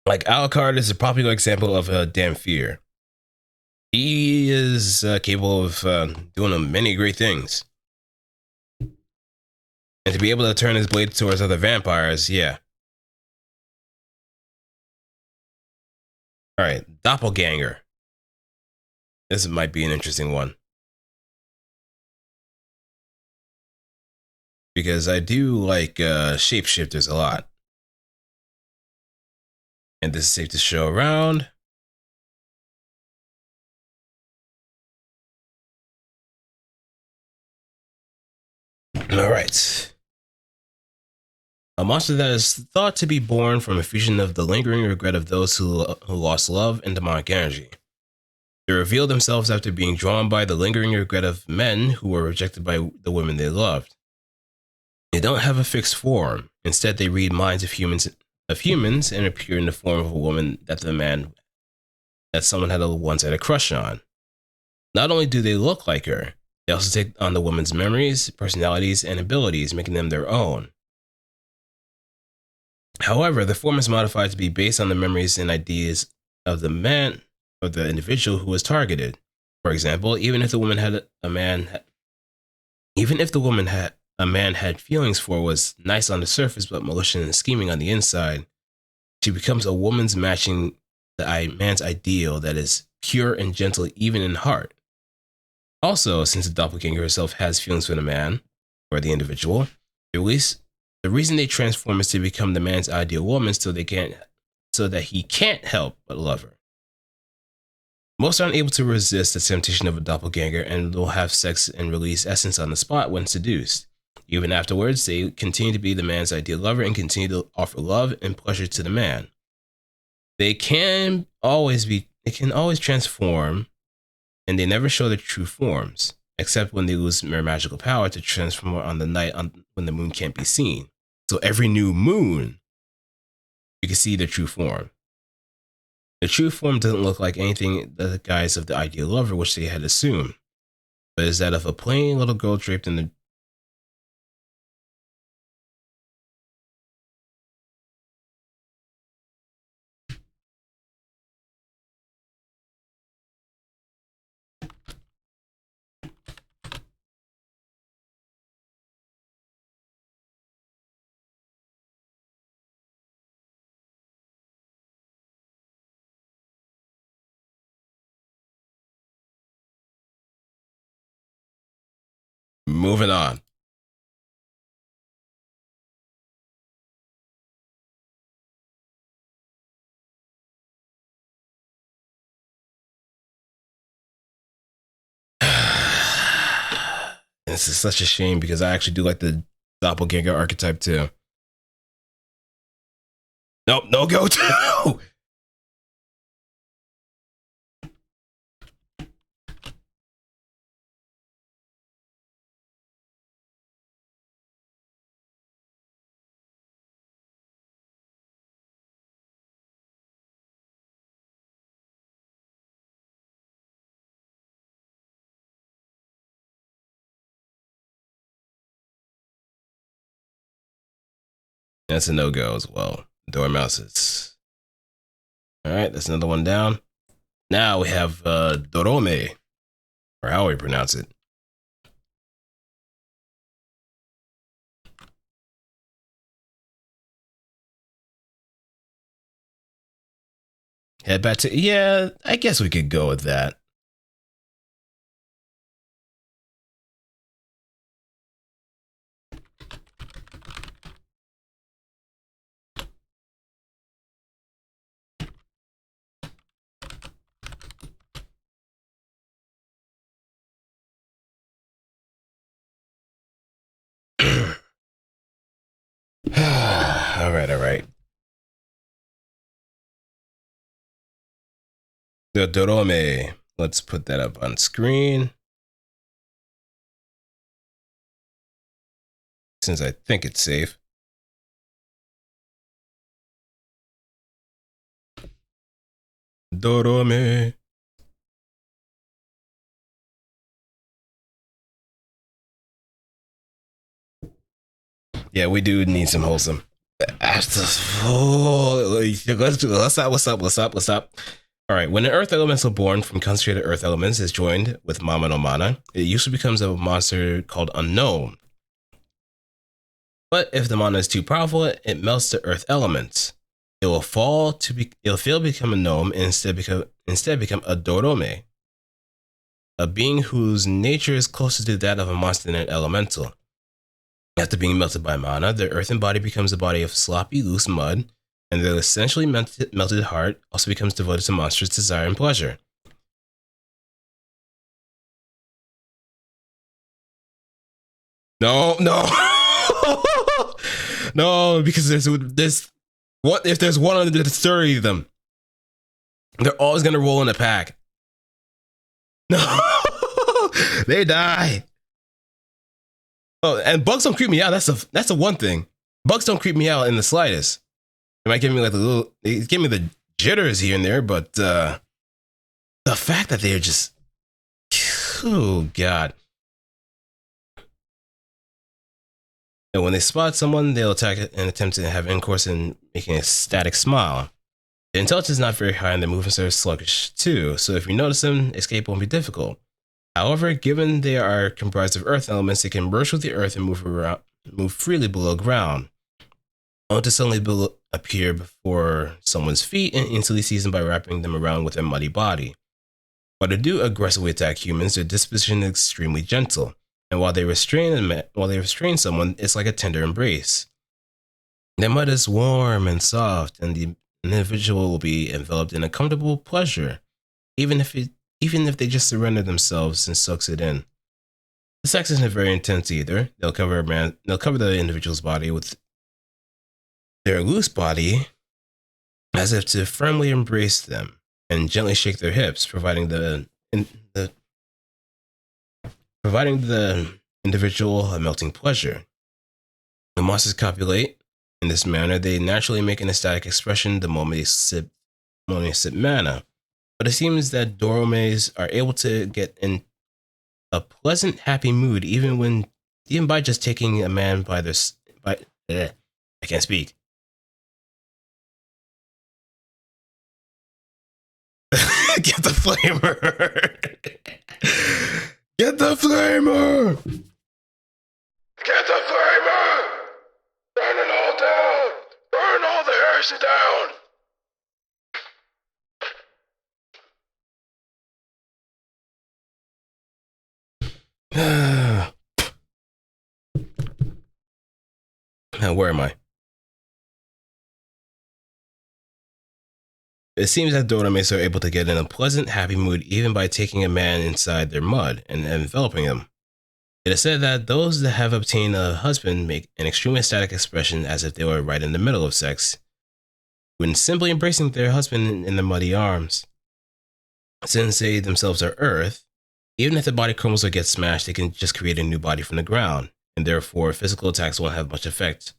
Speaker 1: Like Alucard is a popular example of a Demphier. He is capable of doing many great things. And to be able to turn his blade towards other vampires, yeah. Alright, Doppelganger. This might be an interesting one. because I do like shapeshifters a lot. And this is safe to show around. Alright. A monster that is thought to be born from a fusion of the lingering regret of those who lost love and demonic energy. They reveal themselves after being drawn by the lingering regret of men who were rejected by the women they loved. They don't have a fixed form. Instead, they read minds of humans and appear in the form of a woman that someone had once had a crush on. Not only do they look like her, they also take on the woman's memories, personalities, and abilities, making them their own. However, the form is modified to be based on the memories and ideas of the man or the individual who was targeted. For example, even if the woman a man had feelings for was nice on the surface but malicious and scheming on the inside, she becomes a woman's matching the man's ideal that is pure and gentle even in heart. Also, since the doppelganger herself has feelings for the man or the individual, the reason they transform is to become the man's ideal woman so that he can't help but love her. Most aren't able to resist the temptation of a doppelganger and will have sex and release essence on the spot when seduced. Even afterwards, they continue to be the man's ideal lover and continue to offer love and pleasure to the man. They can always transform, and they never show their true forms, except when they lose their magical power to transform on the night when the moon can't be seen. So every new moon, you can see their true form. The true form doesn't look like anything the guise of the ideal lover, which they had assumed, but is that of a plain little girl draped in the moving on. This is such a shame because I actually do like the doppelganger archetype too. Nope, no go to. That's a no-go as well. Dormouses. Alright, that's another one down. Now we have Dorome, or how we pronounce it. Head back to, yeah, I guess we could go with that. All right. The Dorome. Let's put that up on screen. Since I think it's safe. Dorome. Yeah, we do need some wholesome. What's up? All right, when an earth elemental born from concentrated earth elements is joined with Mama no Mana, it usually becomes a monster called Unknown. But if the mana is too powerful, it melts the earth elements. It'll fail to become a gnome and instead become a Dorome, a being whose nature is closer to that of a monster than an elemental. After being melted by mana, their earthen body becomes a body of sloppy, loose mud, and their essentially melted heart also becomes devoted to monstrous desire and pleasure. No, no, no, because there's what if there's one under the 30 of them, they're always gonna roll in a pack. No, they die. Oh, and bugs don't creep me out. That's the one thing. Bugs don't creep me out in the slightest. It might give me like it give me the jitters here and there, but the fact that they're just, oh god. And when they spot someone, they'll attack it and attempt to have intercourse in making a static smile. The intelligence is not very high and the movements are sluggish too, so if you notice them, escape won't be difficult. However, given they are comprised of earth elements, they can merge with the earth and move freely below ground, only to suddenly appear before someone's feet and instantly seize them by wrapping them around with their muddy body. While they do aggressively attack humans, their disposition is extremely gentle, and while they restrain someone, it's like a tender embrace. Their mud is warm and soft, and the individual will be enveloped in a comfortable pleasure, even if they just surrender themselves and soaks it in. The sex isn't very intense either. They'll cover the individual's body with their loose body as if to firmly embrace them and gently shake their hips, providing the individual a melting pleasure. The monsters copulate in this manner. They naturally make an ecstatic expression the moment they sip mana. But it seems that Doromes are able to get in a pleasant, happy mood even by just taking a man by I can't speak. Get the flamer. Get the flamer. Get the flamer. Burn it all down. Burn all the heresy down. Now, where am I? It seems that Doromes are able to get in a pleasant, happy mood even by taking a man inside their mud and enveloping him. It is said that those that have obtained a husband make an extremely ecstatic expression as if they were right in the middle of sex, when simply embracing their husband in their muddy arms. Since they themselves are earth, even if the body crumbles or gets smashed, they can just create a new body from the ground, and therefore physical attacks won't have much effect.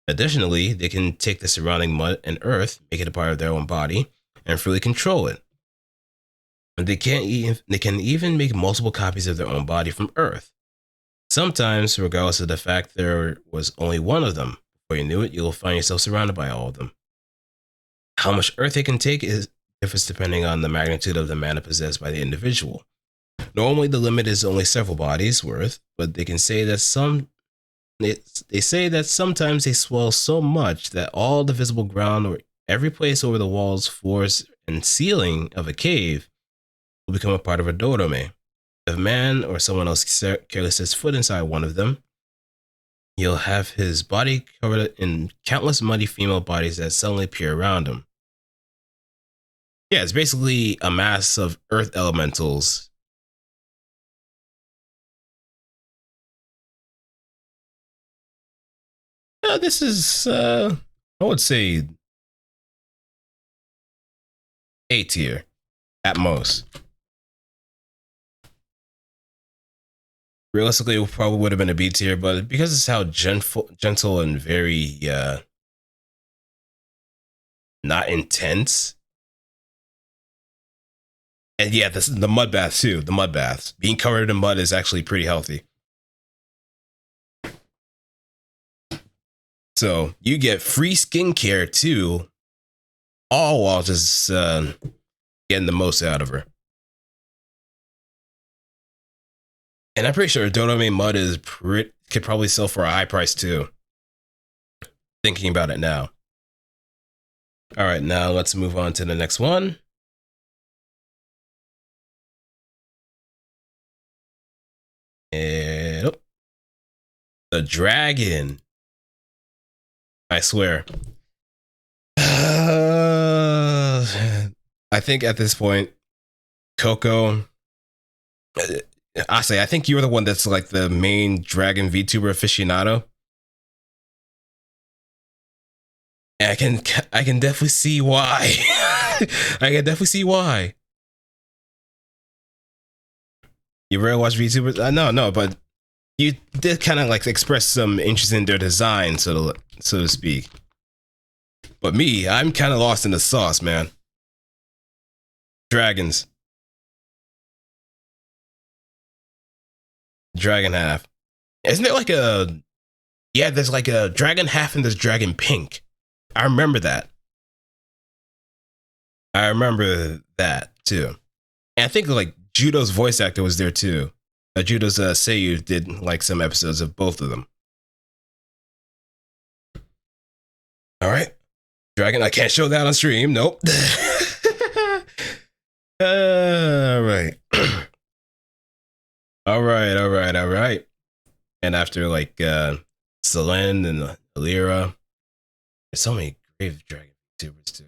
Speaker 1: Additionally, they can take the surrounding mud and earth, make it a part of their own body, and freely control it. They can even make multiple copies of their own body from earth. Sometimes, regardless of the fact there was only one of them, before you knew it, you'll find yourself surrounded by all of them. How much earth they can take differs depending on the magnitude of the mana possessed by the individual. Normally, the limit is only several bodies worth, but they say that sometimes they swell so much that all the visible ground or every place over the walls, floors, and ceiling of a cave will become a part of a dorome. If a man or someone else carelessly sets foot inside one of them, he'll have his body covered in countless muddy female bodies that suddenly appear around him. Yeah, it's basically a mass of earth elementals. Yeah, this is, I would say, A tier at most. Realistically, it probably would have been a B tier, but because it's how gentle and very not intense. And yeah, the mud baths too. The mud baths. Being covered in mud is actually pretty healthy. So you get free skincare too, all while just getting the most out of her. And I'm pretty sure Dorome mud could probably sell for a high price too. Thinking about it now. All right, now let's move on to the next one. And The dragon. I swear. I think at this point, Coco. I think you're the one that's like the main dragon VTuber aficionado. And I can definitely see why. I can definitely see why. You rarely watch VTubers? No, but you did kind of like express some interest in their design, so to speak. But me, I'm kind of lost in the sauce, man. Dragons. Dragon half. Isn't there like a... Yeah, there's like a dragon half and there's dragon pink. I remember that. I remember that too. And I think like Judo's voice actor was there too. Judo's Seiyu did like some episodes of both of them. All right. Dragon, I can't show that on stream. Nope. All right. All right. And after like Selene and Alira, there's so many grave dragon YouTubers too.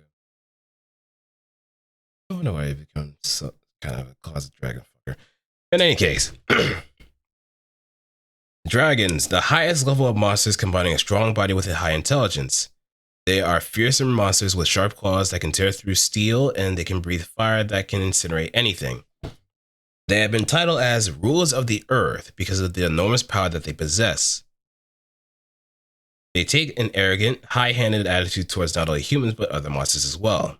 Speaker 1: I don't know why I become so kind of a closet dragon fucker. In any case, dragons, the highest level of monsters combining a strong body with a high intelligence. They are fearsome monsters with sharp claws that can tear through steel, and they can breathe fire that can incinerate anything. They have been titled as rulers of the earth because of the enormous power that they possess. They take an arrogant, high-handed attitude towards not only humans but other monsters as well.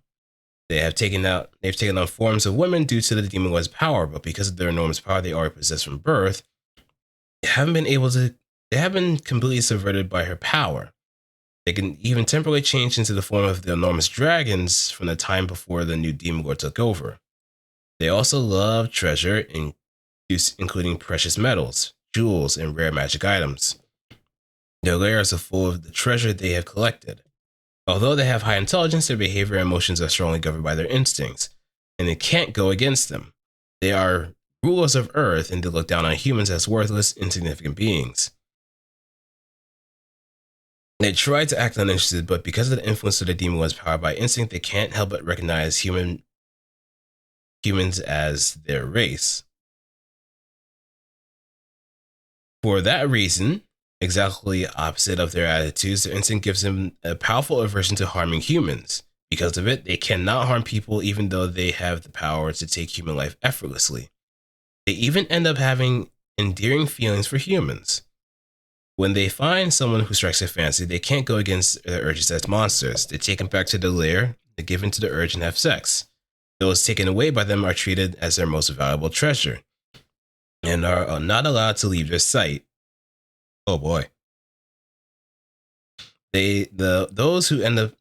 Speaker 1: They've taken on forms of women due to the demon lord's power, but because of their enormous power they already possess from birth, they haven't been completely subverted by her power. They can even temporarily change into the form of the enormous dragons from the time before the new demon lord took over. They also love treasure, including precious metals, jewels, and rare magic items. Their lairs are full of the treasure they have collected. Although they have high intelligence, their behavior and emotions are strongly governed by their instincts, and it can't go against them. They are rulers of Earth, and they look down on humans as worthless, insignificant beings. They try to act uninterested, but because of the influence of the demon lord's power by instinct, they can't help but recognize humans as their race. For that reason, exactly opposite of their attitudes, their instinct gives them a powerful aversion to harming humans. Because of it, they cannot harm people even though they have the power to take human life effortlessly. They even end up having endearing feelings for humans. When they find someone who strikes their fancy, they can't go against their urges as monsters. They take them back to the lair, they give in to the urge and have sex. Those taken away by them are treated as their most valuable treasure and are not allowed to leave their sight. Oh boy. Those who end up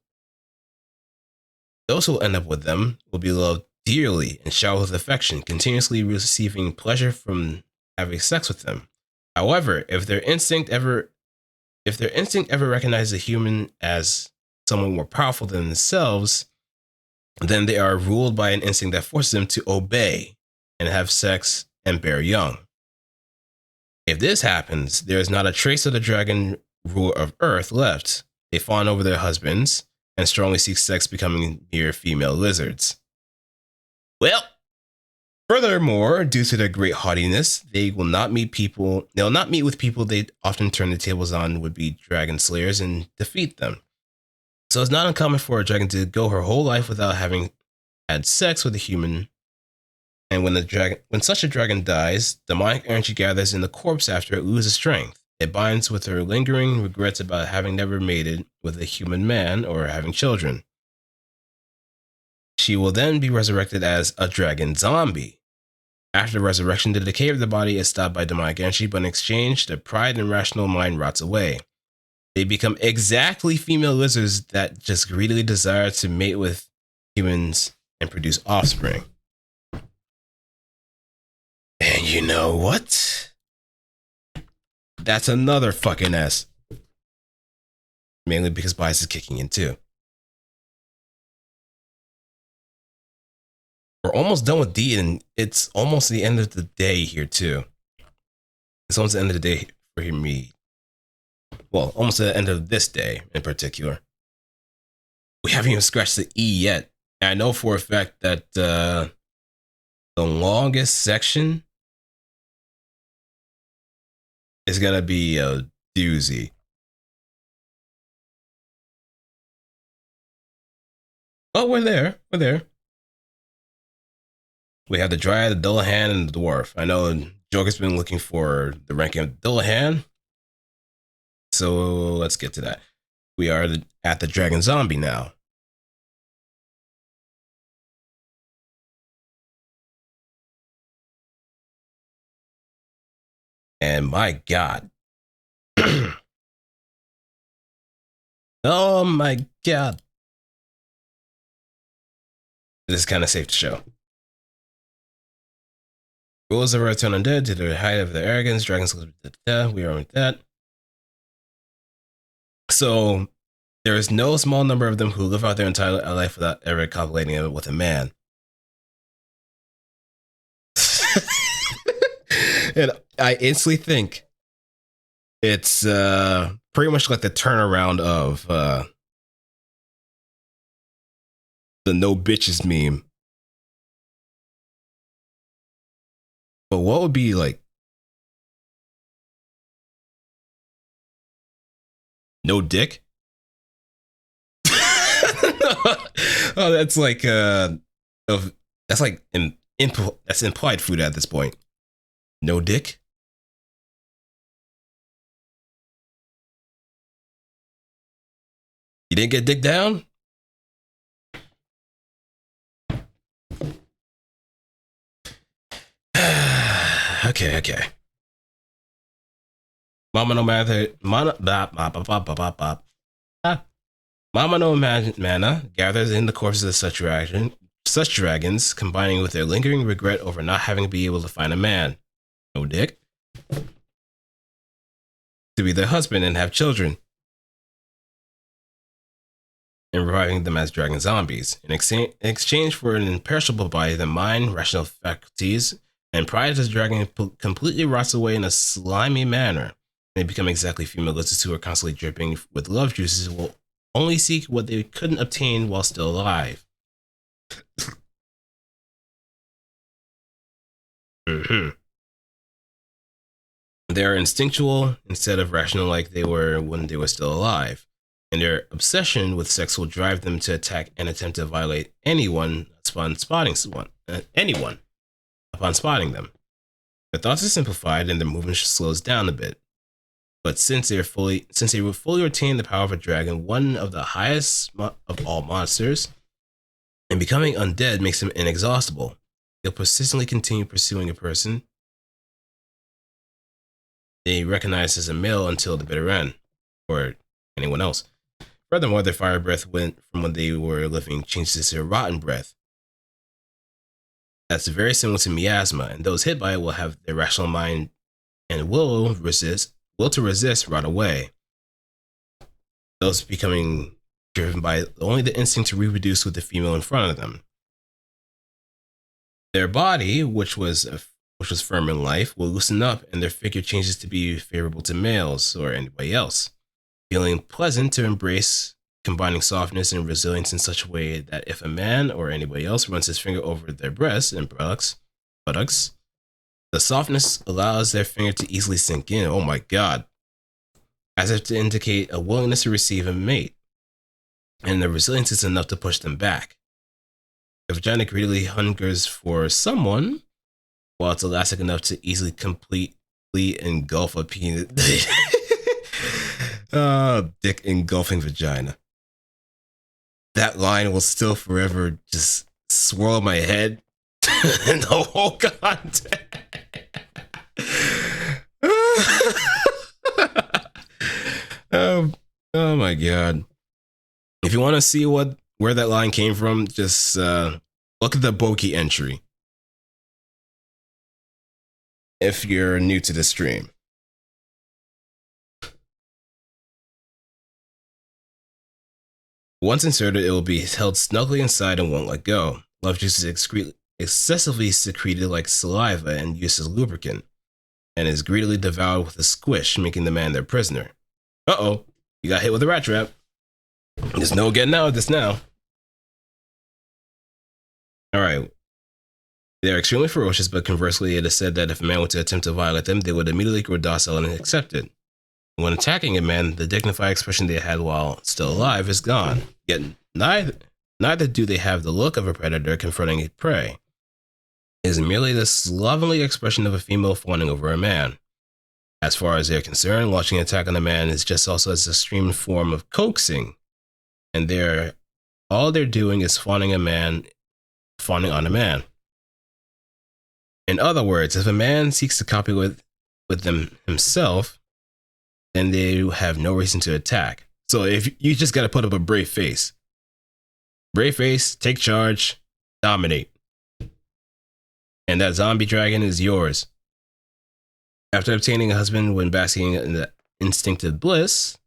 Speaker 1: with them will be loved dearly and showered with affection, continuously receiving pleasure from having sex with them. However, if their instinct ever recognizes a human as someone more powerful than themselves, then they are ruled by an instinct that forces them to obey and have sex and bear young. If this happens, there is not a trace of the dragon ruler of Earth left. They fawn over their husbands and strongly seek sex, becoming mere female lizards. Well, furthermore, due to their great haughtiness, they will not meet with people they often turn the tables on would-be dragon slayers and defeat them. So it's not uncommon for a dragon to go her whole life without having had sex with a human. And when such a dragon dies, demonic energy gathers in the corpse after it loses strength. It binds with her lingering regrets about having never mated with a human man or having children. She will then be resurrected as a dragon zombie. After resurrection, the decay of the body is stopped by demonic energy, but in exchange, the pride and rational mind rots away. They become exactly female lizards that just greedily desire to mate with humans and produce offspring. And you know what? That's another fucking S. Mainly because bias is kicking in too. We're almost done with D, and it's almost the end of the day here too. It's almost the end of the day for me. Well, almost at the end of this day in particular. We haven't even scratched the E yet. And I know for a fact that the longest section is going to be a doozy. Oh, we're there. We're there. We have the Dryad, the Dullahan, and the Dwarf. I know Joker's been looking for the ranking of Dullahan. So let's get to that. We are at the Dragon Zombie now. And my God. Oh my God. This is kind of safe to show. Rules of return undead to the height of their arrogance. Dragons, we are with that. So there is no small number of them who live out their entire life without ever copulating it with a man. And I instantly think it's pretty much like the turnaround of the no bitches meme. But what would be like no dick? Oh, that's like that's like that's implied food at this point. No dick? You didn't get dick down? Okay. Mama no matter Mama no mana gathers in the corpses of such dragons, combining with their lingering regret over not having been able to find a man. No dick. To be their husband and have children. And reviving them as dragon zombies. In exchange for an imperishable body, the mind, rational faculties, and pride as the dragon completely rots away in a slimy manner. They become exactly female lizards who are constantly dripping with love juices and will only seek what they couldn't obtain while still alive. Mm-hmm. They are instinctual instead of rational like they were when they were still alive. And their obsession with sex will drive them to attack and attempt to violate anyone upon spotting anyone upon spotting them. Their thoughts are simplified and their movement slows down a bit. But since they will fully retain the power of a dragon, one of the highest of all monsters, and becoming undead makes them inexhaustible. They'll persistently continue pursuing a person they recognize as a male until the bitter end, or anyone else. Furthermore, their fire breath went from when they were living changes to rotten breath. That's very similar to miasma, and those hit by it will have their rational mind and will to resist rot away. Those becoming driven by only the instinct to reproduce with the female in front of them. Their body, which was firm in life, will loosen up, and their figure changes to be favorable to males or anybody else. Feeling pleasant to embrace, combining softness and resilience in such a way that if a man or anybody else runs his finger over their breasts and buttocks, the softness allows their finger to easily sink in. Oh my God. As if to indicate a willingness to receive a mate. And the resilience is enough to push them back. The vagina greedily hungers for someone, while it's elastic enough to easily completely engulf a penis. Dick engulfing vagina. That line will still forever just swirl my head in the whole context. Oh my God. If you want to see where that line came from, just look at the Boki entry. If you're new to the stream. Once inserted, it will be held snugly inside and won't let go. Love juice is excessively secreted like saliva and used as lubricant, and is greedily devoured with a squish, making the man their prisoner. Uh-oh. You got hit with a rat trap. There's no getting out of this now. Alright. They're extremely ferocious, but conversely, it is said that if a man were to attempt to violate them, they would immediately grow docile and accept it. When attacking a man, the dignified expression they had while still alive is gone. Yet neither do they have the look of a predator confronting a prey. It is merely the slovenly expression of a female fawning over a man. As far as they're concerned, launching an attack on a man is just also as extreme form of coaxing, and all they're doing is fawning on a man. In other words, if a man seeks to copy with them himself, then they have no reason to attack. So if you just got to put up a brave face, take charge, dominate, and that zombie dragon is yours. After obtaining a husband when basking in the instinctive bliss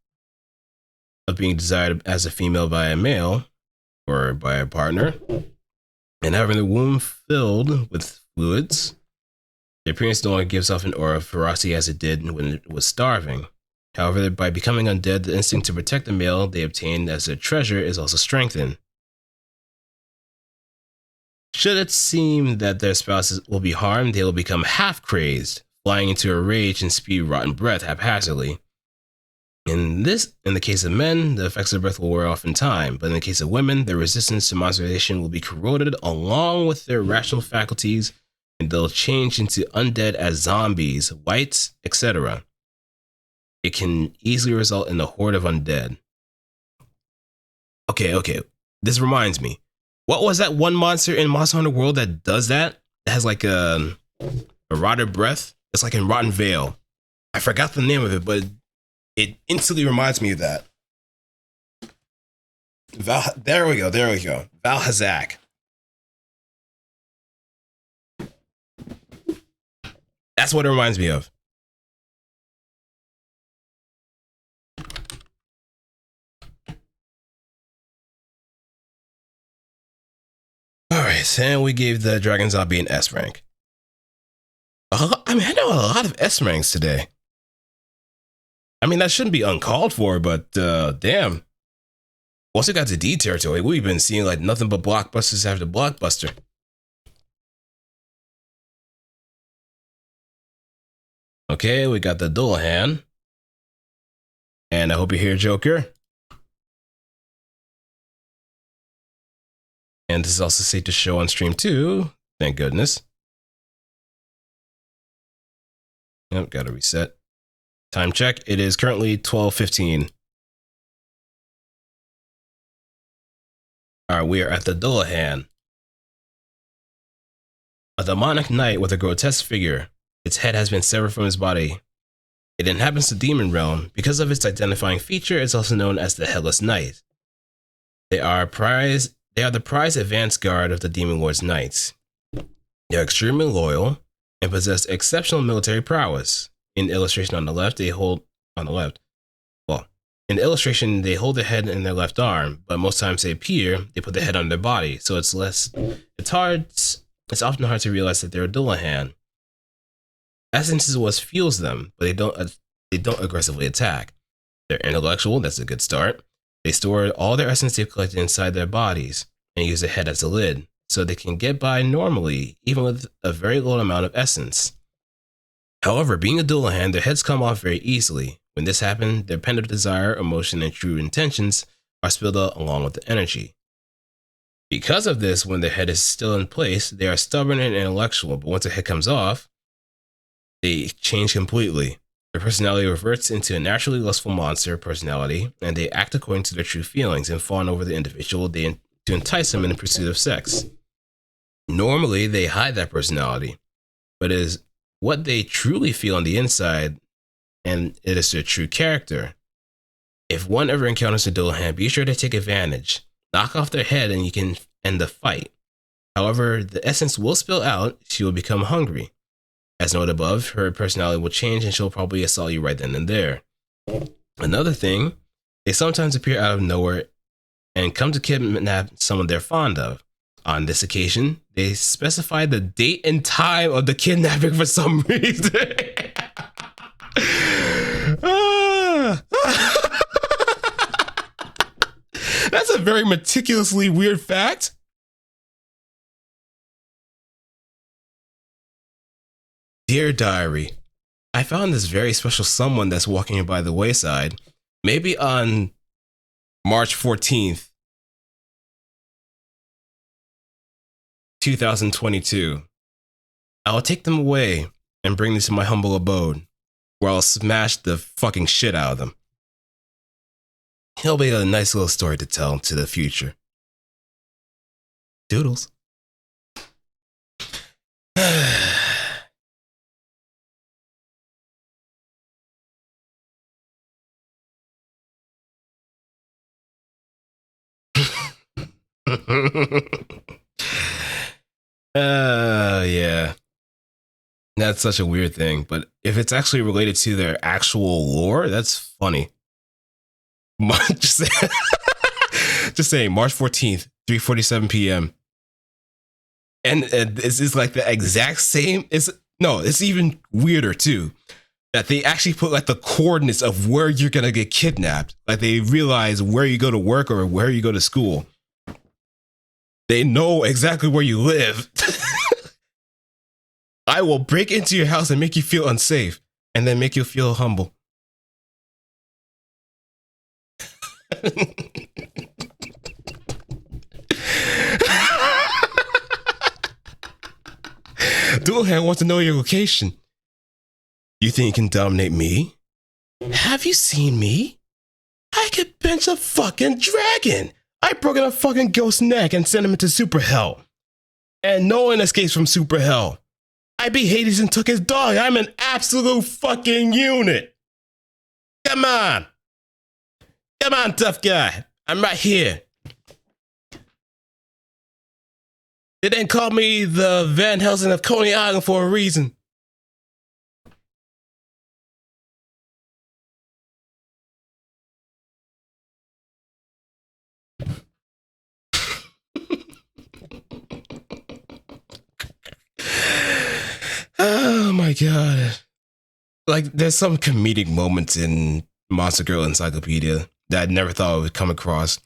Speaker 1: of being desired as a female by a male or by a partner, and having the womb filled with fluids, the appearance no longer gives off an aura of ferocity as it did when it was starving. However, by becoming undead, the instinct to protect the male they obtained as their treasure is also strengthened. Should it seem that their spouses will be harmed, they will become half-crazed, flying into a rage and spew rotten breath haphazardly. In the case of men, the effects of breath will wear off in time, but in the case of women, their resistance to monsterization will be corroded along with their rational faculties, and they'll change into undead as zombies, whites, etc. It can easily result in a horde of undead. Okay. This reminds me. What was that one monster in Monster Hunter World that does that? It has like a rotted breath. It's like in Rotten Vale. I forgot the name of it, but it instantly reminds me of that. There we go. Valhazak. That's what it reminds me of. Alright, and we gave the Dragon Zombie an S rank. I know a lot of S ranks today. I mean, that shouldn't be uncalled for, but damn. Once we got to D territory, we've been seeing like nothing but blockbusters after blockbuster. Okay, we got the dual hand. And I hope you're here, Joker. And this is also safe to show on stream too. Thank goodness. Yep, gotta reset. Time check. It is currently 12:15. Alright, we are at the Dullahan. A demonic knight with a grotesque figure. Its head has been severed from his body. It inhabits the demon realm. Because of its identifying feature, it's also known as the Headless Knight. They are the prized advance guard of the Demon Lord's Knights. They are extremely loyal and possess exceptional military prowess. In the illustration on the left, they hold their head in their left arm, but most times they put their head on their body, so it's often hard to realize that they're a Dullahan. Essence is what fuels them, but they don't aggressively attack. They're intellectual, that's a good start. They store all their essence they've collected inside their bodies and use their head as a lid, so they can get by normally, even with a very low amount of essence. However, being a Dullahan, their heads come off very easily. When this happens, their pen of desire, emotion, and true intentions are spilled out along with the energy. Because of this, when their head is still in place, they are stubborn and intellectual, but once the head comes off, they change completely. Their personality reverts into a naturally lustful monster personality, and they act according to their true feelings and fawn over the individual to entice them in the pursuit of sex. Normally, they hide that personality, but it is what they truly feel on the inside, and it is their true character. If one ever encounters a Dullahan, be sure to take advantage. Knock off their head and you can end the fight. However, the essence will spill out, she will become hungry. As noted above, her personality will change and she'll probably assault you right then and there. Another thing, they sometimes appear out of nowhere and come to kidnap someone they're fond of. On this occasion, they specify the date and time of the kidnapping for some reason. That's a very meticulously weird fact. Dear Diary, I found this very special someone that's walking by the wayside. Maybe on March 14th, 2022. I'll take them away and bring them to my humble abode, where I'll smash the fucking shit out of them. It'll be a nice little story to tell to the future. Doodles. Yeah. That's such a weird thing, but if it's actually related to their actual lore, that's funny. just, just saying, March 14th, 3:47 p.m. And this is like the exact same. It's even weirder too. That they actually put like the coordinates of where you're gonna get kidnapped. Like they realize where you go to work or where you go to school. They know exactly where you live. I will break into your house and make you feel unsafe, and then make you feel humble. Dualhand wants to know your location. You think you can dominate me? Have you seen me? I could bench a fucking dragon. I broken a fucking ghost neck and sent him into super hell. And no one escapes from super hell. I beat Hades and took his dog. I'm an absolute fucking unit. Come on. Come on, tough guy. I'm right here. They didn't call me the Van Helsing of Coney Island for a reason. Oh my god. Like, there's some comedic moments in Monster Girl Encyclopedia that I never thought I would come across.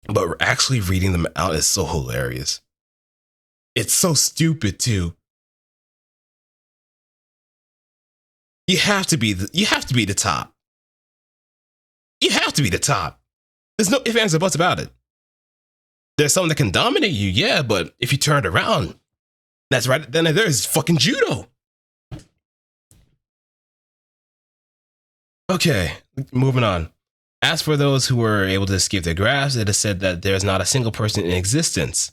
Speaker 1: But actually reading them out is so hilarious. It's so stupid too. You have to be the top. You have to be the top. There's no ifs, ands, or buts about it. There's someone that can dominate you, yeah, but if you turn it around, that's right, then there's fucking judo. Okay, moving on. As for those who were able to escape their grasp, it is said that there's not a single person in existence.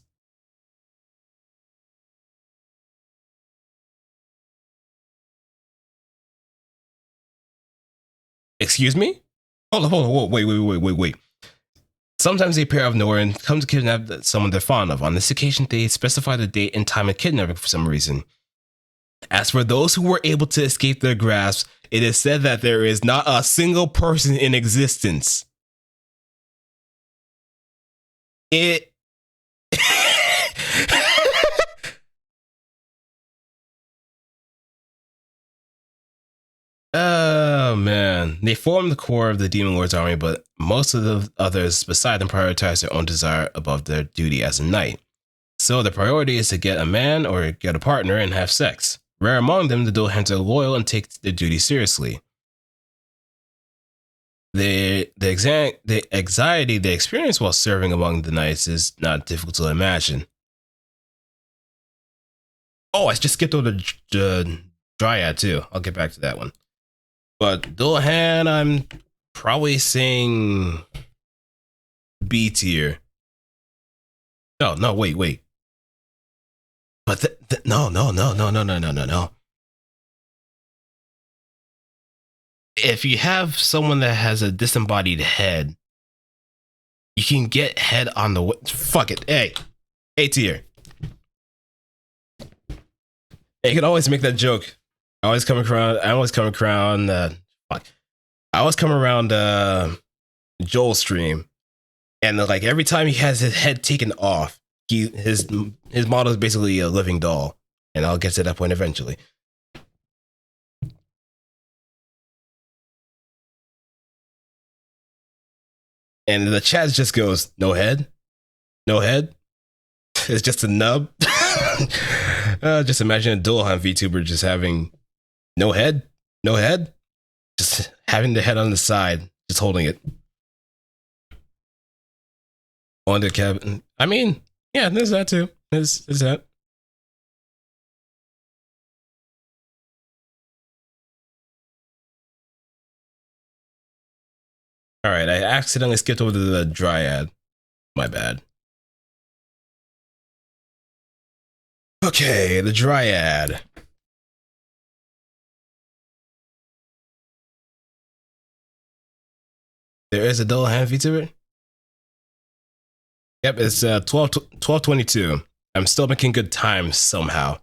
Speaker 1: Excuse me? Hold on, wait. Sometimes they appear out of nowhere and come to kidnap someone they're fond of. On this occasion, they specify the date and time of kidnapping for some reason. As for those who were able to escape their grasp, it is said that there is not a single person in existence. It... Oh man, they form the core of the Demon Lord's army, but most of the others beside them prioritize their own desire above their duty as a knight. So the priority is to get a man or get a partner and have sex. Rare among them, the dual hands are loyal and take their duty seriously. The anxiety they experience while serving among the knights is not difficult to imagine. Oh, I just skipped over the Dryad too. I'll get back to that one. But dual hand, I'm probably saying B tier. No, wait. But no. If you have someone that has a disembodied head, you can get head on the... Fuck it. Hey, A tier. You can always make that joke. I always come around Joel's stream, and like every time he has his head taken off, his model is basically a living doll, and I'll get to that point eventually. And the chat just goes, no head, no head. It's just a nub. Just imagine a dual hunt VTuber just having no head, no head, just having the head on the side, just holding it on the cabin. I mean, yeah, there's that too. There's that. All right, I accidentally skipped over to the dryad. My bad. Okay, the dryad. There is a dual hand VTuber? Yep, it's 1222. I'm still making good time somehow.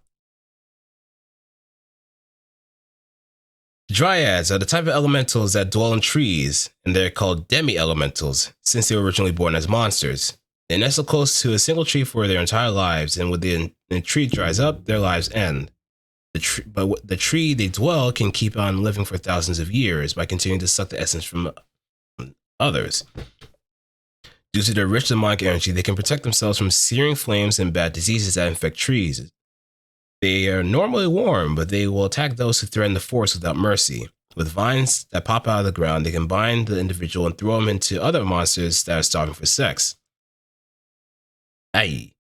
Speaker 1: Dryads are the type of elementals that dwell in trees, and they're called demi-elementals, since they were originally born as monsters. They nestle close to a single tree for their entire lives, and when the tree dries up, their lives end. But the tree they dwell can keep on living for thousands of years by continuing to suck the essence from others. Due to their rich demonic energy, they can protect themselves from searing flames and bad diseases that infect trees. They are normally warm, but they will attack those who threaten the forest without mercy. With vines that pop out of the ground, they can bind the individual and throw them into other monsters that are starving for sex. Aye.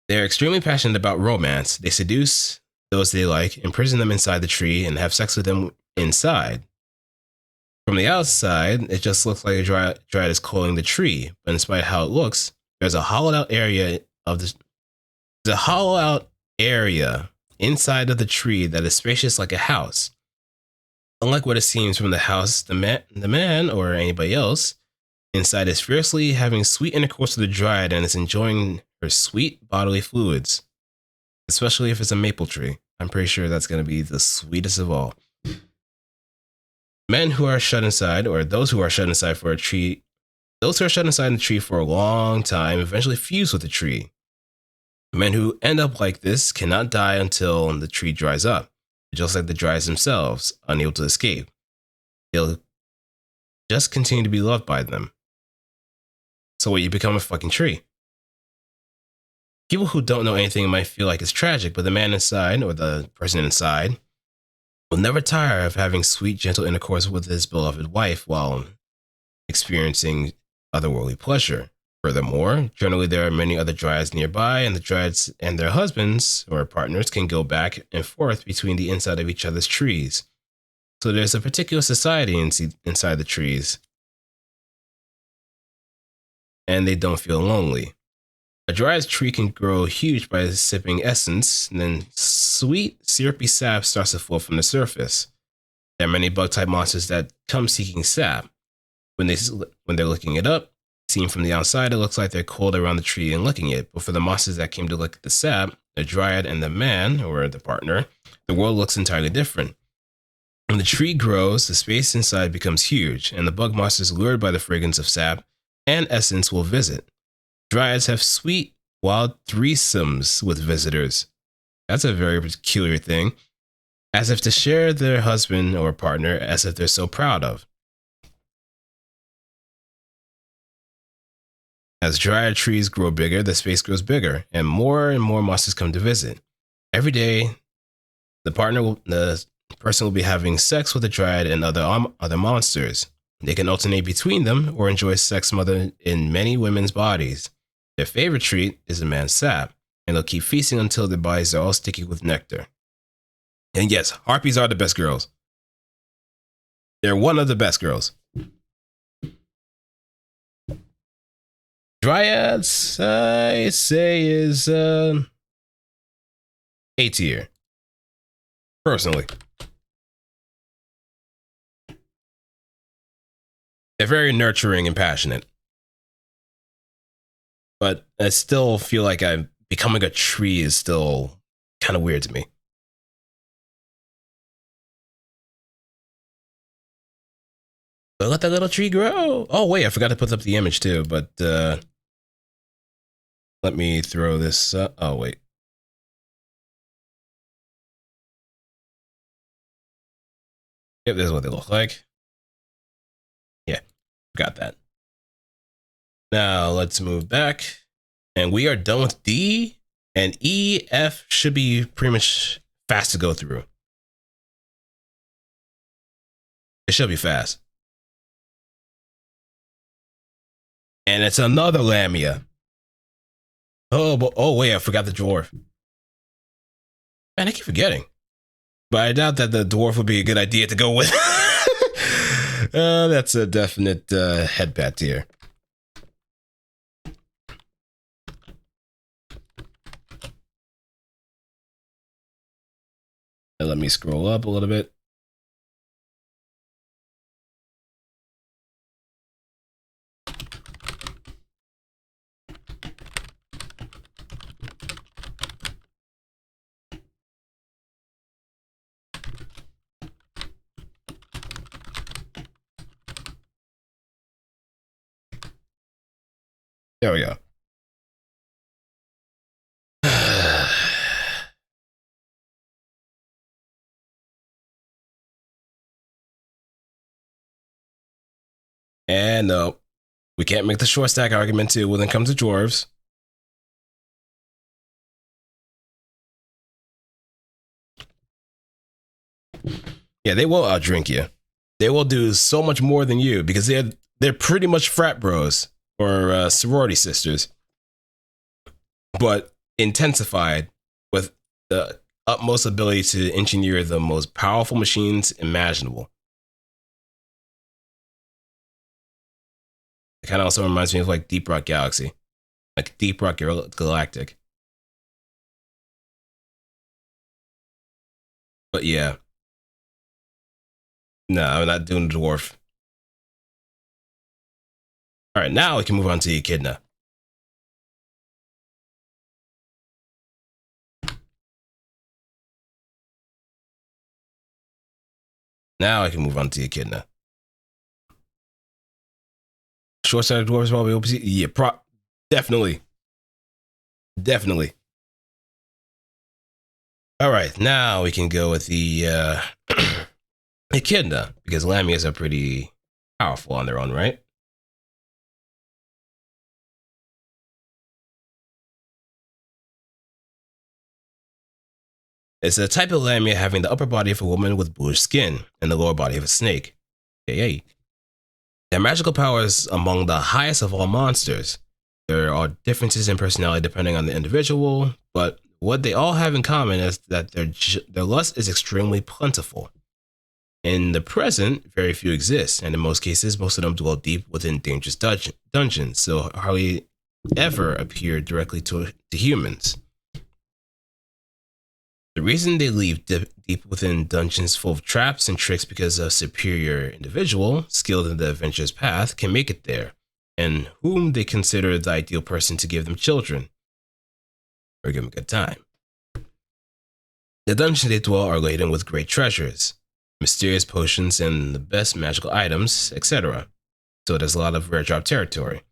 Speaker 1: They're extremely passionate about romance. They seduce those they like, imprison them inside the tree, and have sex with them inside. From the outside, it just looks like a dryad is coiling the tree, but in spite of how it looks, there's a hollowed out area inside of the tree that is spacious like a house. Unlike what it seems from the house, the man or anybody else inside is fiercely having sweet intercourse with the dryad and is enjoying her sweet bodily fluids, especially if it's a maple tree. I'm pretty sure that's going to be the sweetest of all. Men who are shut inside, or those who are shut inside for a tree, those who are shut inside in the tree for a long time eventually fuse with the tree. Men who end up like this cannot die until the tree dries up, just like the dryads themselves, unable to escape. They'll just continue to be loved by them. So what, you become a fucking tree. People who don't know anything might feel like it's tragic, but the man inside, or the person inside, will never tire of having sweet, gentle intercourse with his beloved wife while experiencing otherworldly pleasure. Furthermore, generally there are many other dryads nearby, and the dryads and their husbands or partners can go back and forth between the inside of each other's trees. So there's a particular society inside the trees, and they don't feel lonely. A dryad's tree can grow huge by sipping essence, and then sweet, syrupy sap starts to flow from the surface. There are many bug-type monsters that come seeking sap. When they're looking it up, seen from the outside, it looks like they're coiled around the tree and licking it. But for the monsters that came to lick the sap, the dryad and the man, or the partner, the world looks entirely different. When the tree grows, the space inside becomes huge, and the bug monsters lured by the fragrance of sap and essence will visit. Dryads have sweet, wild threesomes with visitors. That's a very peculiar thing. As if to share their husband or partner, as if they're so proud of. As dryad trees grow bigger, the space grows bigger, and more monsters come to visit. Every day, the person will be having sex with the dryad and other monsters. They can alternate between them or enjoy sex smothered in many women's bodies. Their favorite treat is a man's sap, and they'll keep feasting until their bodies are all sticky with nectar. And yes, harpies are the best girls. They're one of the best girls. Dryads, I say, is A tier. Personally. They're very nurturing and passionate. But I still feel like becoming a tree is still kind of weird to me. But let that little tree grow. Oh, wait, I forgot to put up the image too, but let me throw this up. Oh, wait. Yep, this is what they look like. Yeah, got that. Now let's move back. And we are done with D. And E, F should be pretty much fast to go through. It should be fast. And it's another Lamia. Oh wait, I forgot the dwarf. Man, I keep forgetting. But I doubt that the dwarf would be a good idea to go with. That's a definite headbat here. Let me scroll up a little bit. There we go. And no, we can't make the short stack argument too when it comes to dwarves. Yeah, they will outdrink you. They will do so much more than you because they're pretty much frat bros or sorority sisters, but intensified with the utmost ability to engineer the most powerful machines imaginable. It kind of also reminds me of like Deep Rock Galaxy, like Deep Rock Galactic. But yeah, no, I'm not doing the dwarf. All right, now we can move on to Echidna. Now I can move on to Echidna. Short-sighted dwarves probably OPC. Yeah, definitely. Definitely. All right, now we can go with the Echidna, because Lamias are pretty powerful on their own, right? It's a type of Lamia having the upper body of a woman with bluish skin and the lower body of a snake. Yay. Their magical power is among the highest of all monsters. There are differences in personality depending on the individual, but what they all have in common is that their lust is extremely plentiful. In the present, very few exist, and in most cases, most of them dwell deep within dangerous dungeons, so hardly ever appear directly to humans. The reason they live deep within dungeons full of traps and tricks because a superior individual, skilled in the adventurous path, can make it there, and whom they consider the ideal person to give them children, or give them a good time. The dungeons they dwell are laden with great treasures, mysterious potions, and the best magical items, etc. So there's a lot of rare drop territory.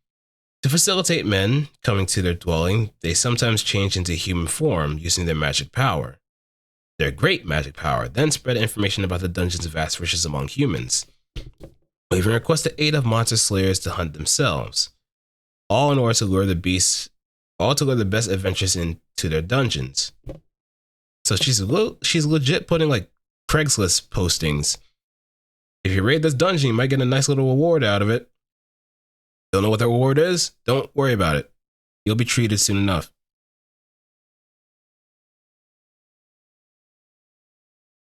Speaker 1: To facilitate men coming to their dwelling, they sometimes change into human form using their magic power. Their great magic power then spread information about the dungeon's vast riches among humans, or even request the aid of monster slayers to hunt themselves, all in order to lure the beasts, all to lure the best adventurers into their dungeons. So she's legit putting like Craigslist postings. If you raid this dungeon, you might get a nice little reward out of it. Don't know what the reward is? Don't worry about it. You'll be treated soon enough.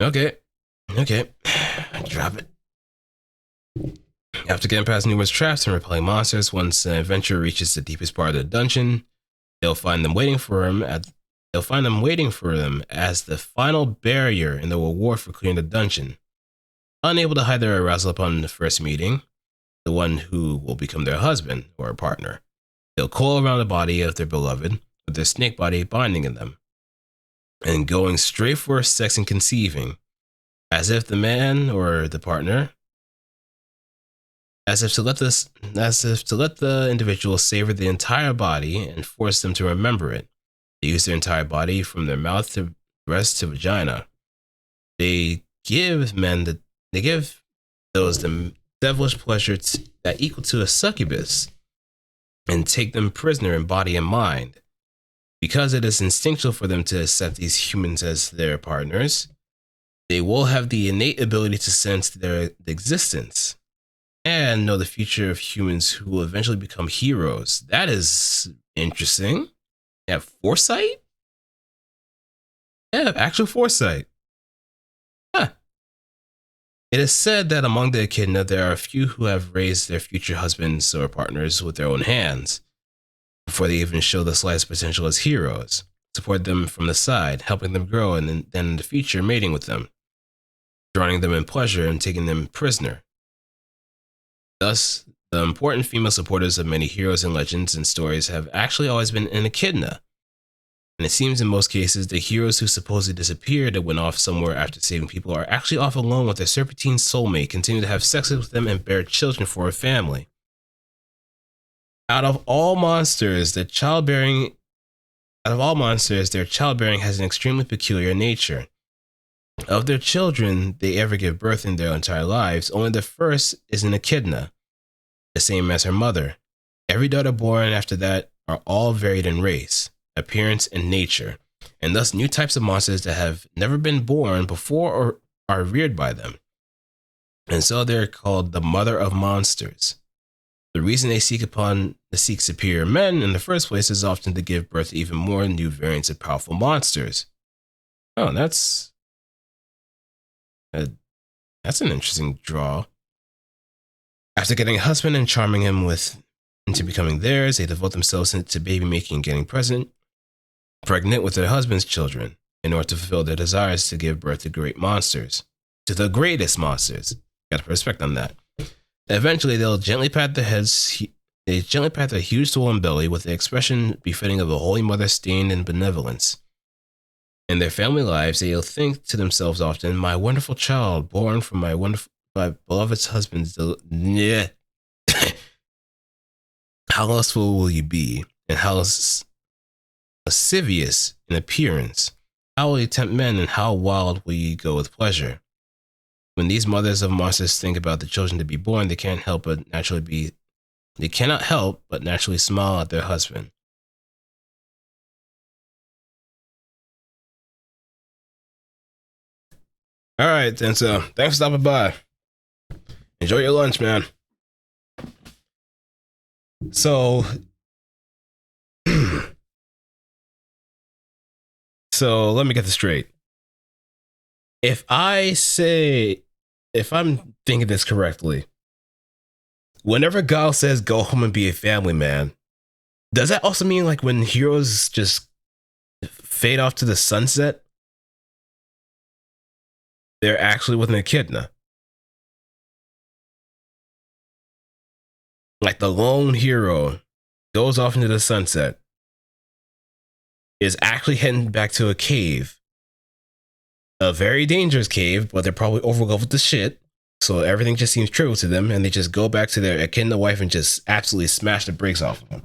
Speaker 1: Okay. Drop it. After getting past numerous traps and repelling monsters, once an adventurer reaches the deepest part of the dungeon, they'll find them waiting for them as the final barrier in the reward for clearing the dungeon. Unable to hide their arousal upon the first meeting, the one who will become their husband or partner, they'll coil around the body of their beloved, with their snake body binding in them, and going straight for sex and conceiving, as if the man or the partner, as if to let the individual savor the entire body and force them to remember it. They use their entire body from their mouth to breast to vagina. They give those the devilish pleasure that equal to a succubus. and take them prisoner in body and mind. Because it is instinctual for them to accept these humans as their partners, they will have the innate ability to sense their existence and know the future of humans who will eventually become heroes. That is interesting. They have foresight? Yeah, actual foresight. Huh. It is said that among the echidna, there are a few who have raised their future husbands or partners with their own hands before they even show the slightest potential as heroes, support them from the side, helping them grow, and then in the future mating with them, drowning them in pleasure and taking them prisoner. Thus, the important female supporters of many heroes and legends and stories have actually always been an echidna. And it seems in most cases, the heroes who supposedly disappeared and went off somewhere after saving people are actually off alone with their serpentine soulmate, continue to have sex with them and bear children for a family. Out of all monsters, their childbearing has an extremely peculiar nature. Of their children they ever give birth in their entire lives, only the first is an echidna, the same as her mother. Every daughter born after that are all varied in race, appearance, and nature, and thus new types of monsters that have never been born before or are reared by them. And so they're called the mother of monsters. The reason they seek superior men in the first place is often to give birth to even more new variants of powerful monsters. Oh, that's an interesting draw. After getting a husband and charming him into becoming theirs, they devote themselves to baby making and getting pregnant with their husband's children in order to fulfill their desires to give birth to great monsters, to the greatest monsters. Gotta put respect on that. Eventually, they'll gently pat their heads. They gently pat their huge swollen belly with the expression befitting of a holy mother stained in benevolence. In their family lives, they'll think to themselves often, "My wonderful child, born from my beloved husband's how lustful will you be, and how lascivious in appearance? How will you tempt men, and how wild will you go with pleasure?" When these mothers of monsters think about the children to be born, they cannot help but naturally smile at their husband. All right, then. So thanks for stopping by. Enjoy your lunch, man. So, so let me get this straight. If I'm thinking this correctly, whenever Guile says go home and be a family man, does that also mean like when heroes just fade off to the sunset, they're actually with an echidna? Like the lone hero goes off into the sunset, is actually heading back to a cave. A very dangerous cave, but they're probably overloved with the shit. So everything just seems trivial to them, and they just go back to their echidna wife and just absolutely smash the brakes off of them.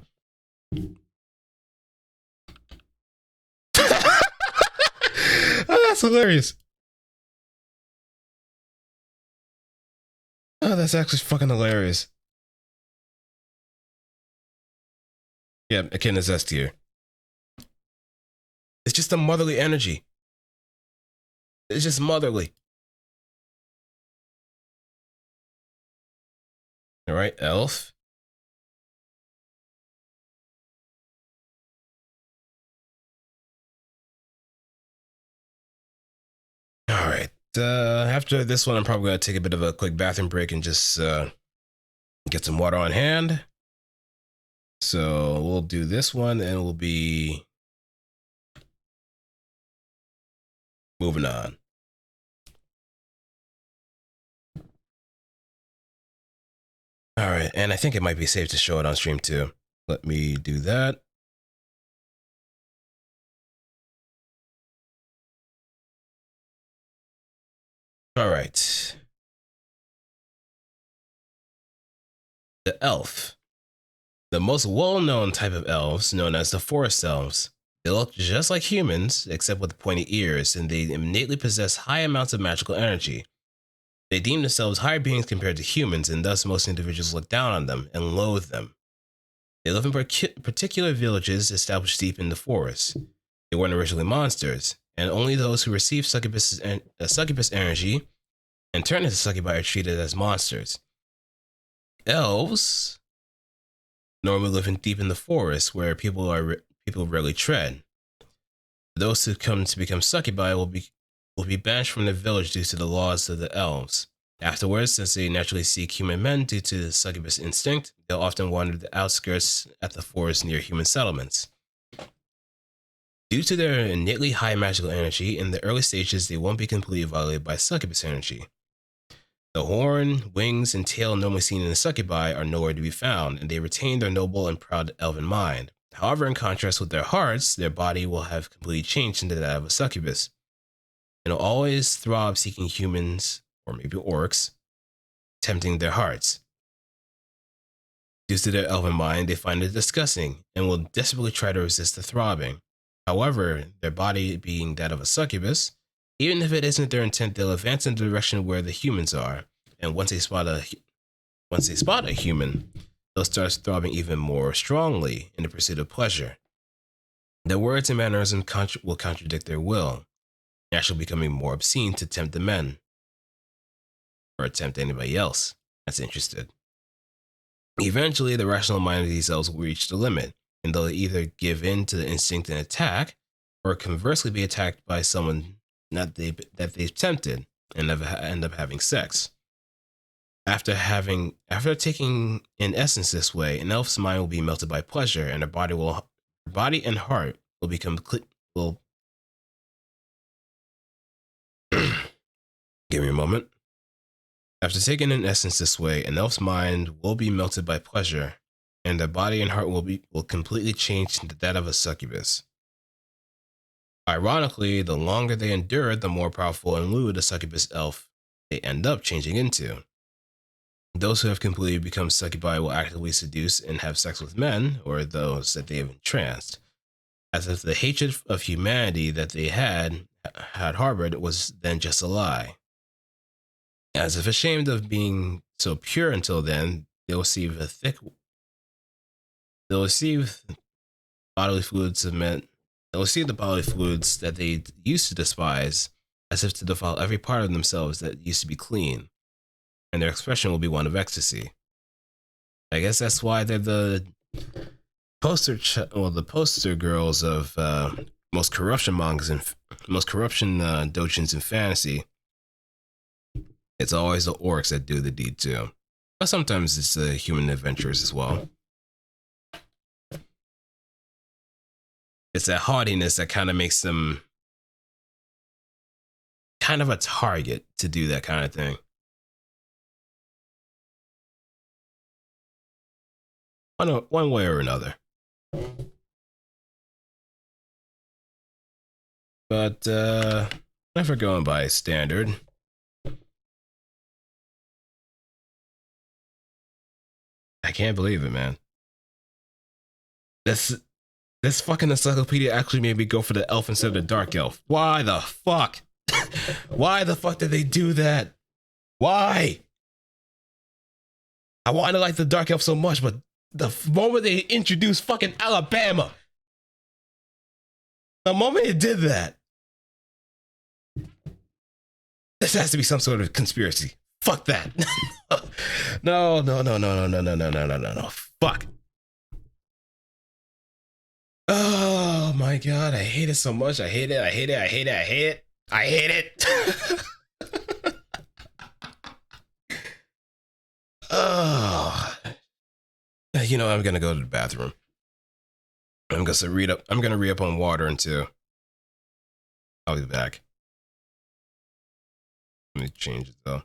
Speaker 1: Oh, that's hilarious. Oh, that's actually fucking hilarious. Yeah, echidna's S tier. It's just a motherly energy. It's just motherly. All right, elf. All right. After this one, I'm probably going to take a bit of a quick bathroom break and just get some water on hand. So we'll do this one and we'll be moving on. All right, and I think it might be safe to show it on stream too. Let me do that. All right. The elf. The most well-known type of elves, known as the forest elves. They look just like humans, except with pointy ears, and they innately possess high amounts of magical energy. They deem themselves higher beings compared to humans, and thus most individuals look down on them and loathe them. They live in particular villages established deep in the forest. They weren't originally monsters, and only those who receive succubus energy and turn into succubi are treated as monsters. Elves normally live deep in the forest where people rarely tread. Those who come to become succubi will be banished from their village due to the laws of the elves. Afterwards, since they naturally seek human men due to the succubus instinct, they'll often wander the outskirts at the forest near human settlements. Due to their innately high magical energy, in the early stages they won't be completely violated by succubus energy. The horn, wings, and tail normally seen in the succubi are nowhere to be found, and they retain their noble and proud elven mind. However, in contrast with their hearts, their body will have completely changed into that of a succubus. It'll always throb seeking humans, or maybe orcs, tempting their hearts. Due to their elven mind, they find it disgusting and will desperately try to resist the throbbing. However, their body being that of a succubus, even if it isn't their intent, they'll advance in the direction where the humans are, and once they spot a human, they'll start throbbing even more strongly in the pursuit of pleasure. Their words and mannerisms will contradict their will, naturally becoming more obscene to tempt the men, or tempt anybody else that's interested. Eventually, the rational mind of these elves will reach the limit, and they'll either give in to the instinct and attack, or conversely be attacked by someone that they've tempted and end up having sex. After taking in essence this way, an elf's mind will be melted by pleasure, and her body and heart will become will. Give me a moment. After taking in essence this way, an elf's mind will be melted by pleasure, and their body and heart will completely change into that of a succubus. Ironically, the longer they endure, the more powerful and lewd a succubus elf they end up changing into. Those who have completely become succubi will actively seduce and have sex with men, or those that they have entranced, as if the hatred of humanity that they had harbored was then just a lie. As if ashamed of being so pure until then, they'll receive bodily fluids of men. They'll receive the bodily fluids that they used to despise, as if to defile every part of themselves that used to be clean, and their expression will be one of ecstasy. I guess that's why they're the poster girls of most corruption mangas and most corruption dojins in fantasy. It's always the orcs that do the deed too, but sometimes it's the human adventurers as well. It's that haughtiness that kind of makes them kind of a target to do that kind of thing. One way or another. But never going by standard. I can't believe it, man. This fucking encyclopedia actually made me go for the elf instead of the dark elf. Why the fuck? Why the fuck did they do that? Why? I wanted to like the dark elf so much, but the moment they introduced fucking Alabama, the moment they did that, this has to be some sort of conspiracy. Fuck that. No. Fuck. Oh my god, I hate it so much. I hate it. Oh. You know, I'm gonna go to the bathroom. I'm gonna read up on water until I'll be back. Let me change it though.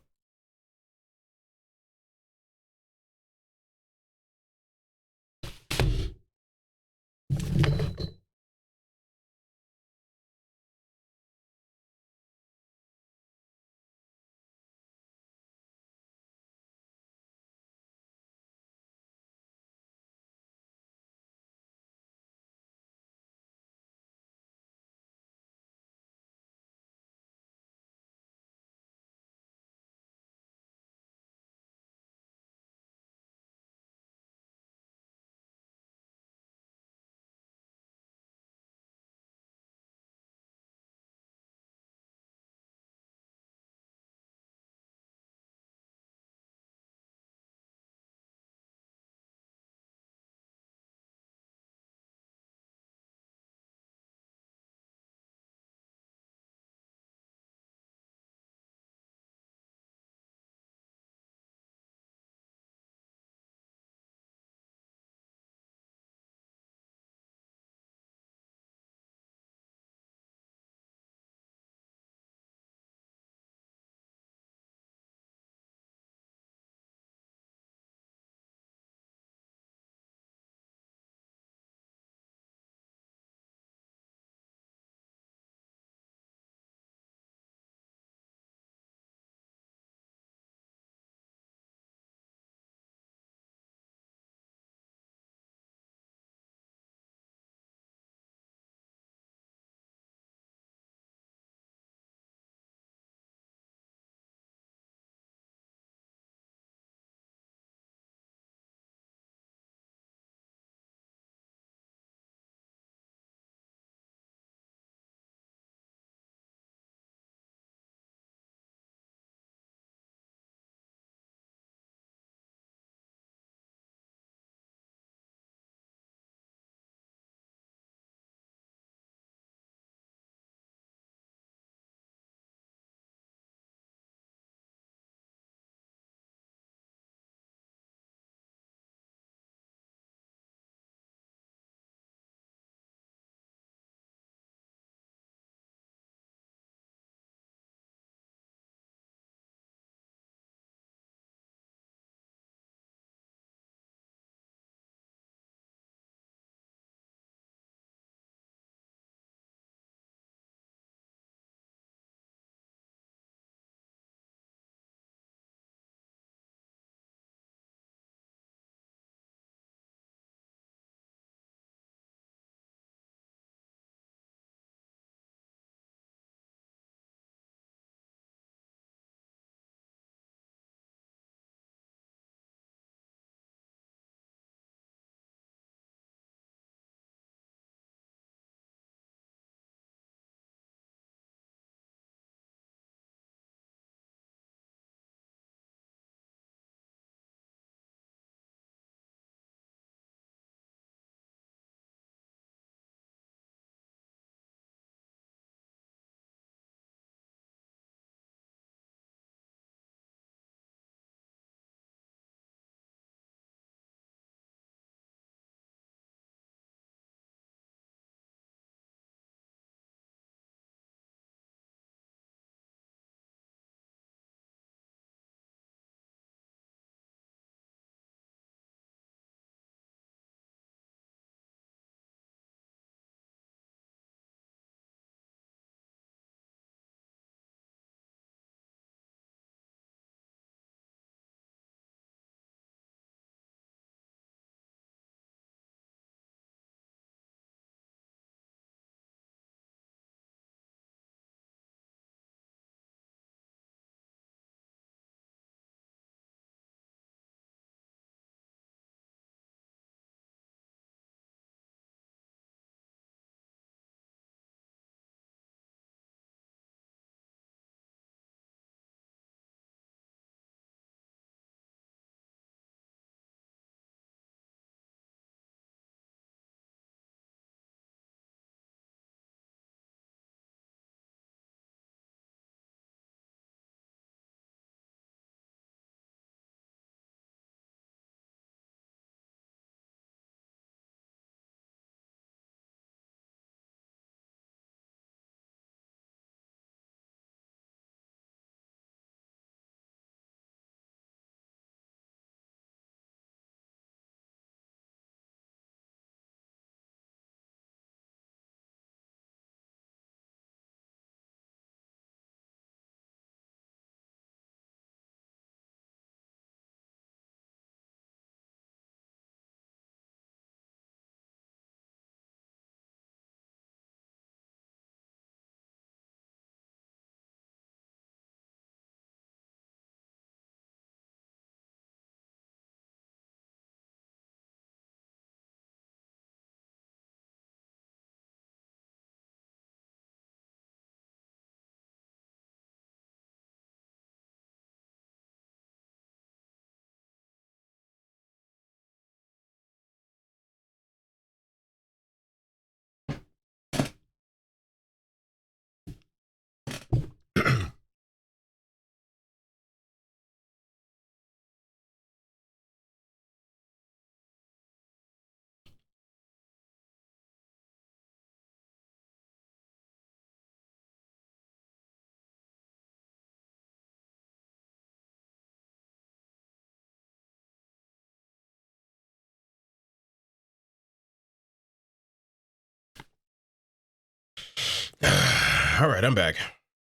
Speaker 1: All right, I'm back.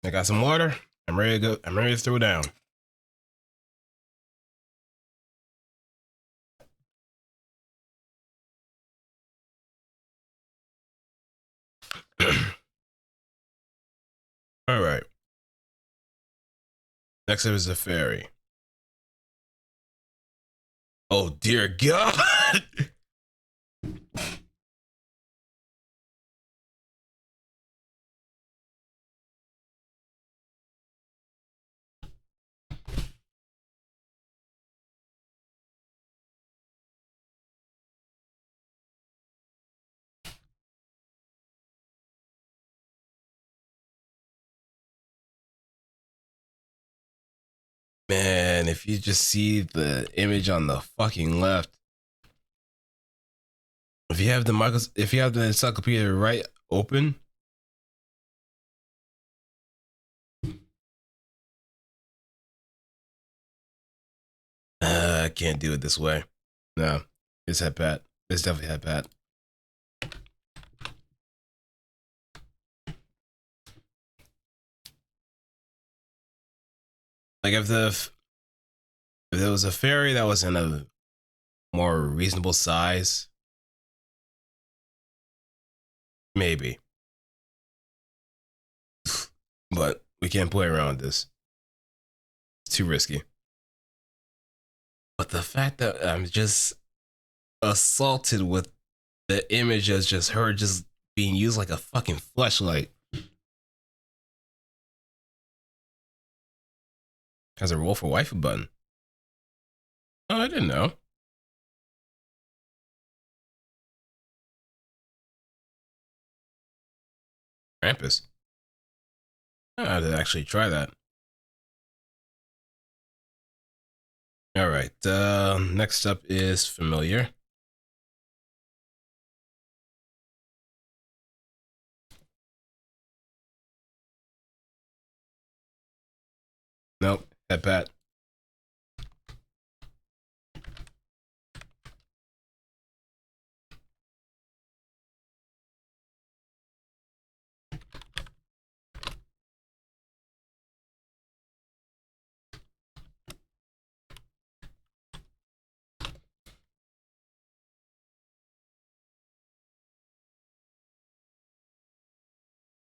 Speaker 1: I got some water. I'm ready to go. I'm ready to throw down. All right. Next up is the fairy. Oh dear God. Man, if you just see the image on the fucking left, if you have the encyclopedia right open, I can't do it this way. No, it's head pat. It's definitely head pat. Like if there was a fairy that was in a more reasonable size, maybe. But we can't play around with this. It's too risky. But the fact that I'm just assaulted with the image as just her just being used like a fucking fleshlight. Has a roll for waifu button. Oh, I didn't know. Krampus. I have to actually try that. All right. Next up is familiar. Nope. Head pat.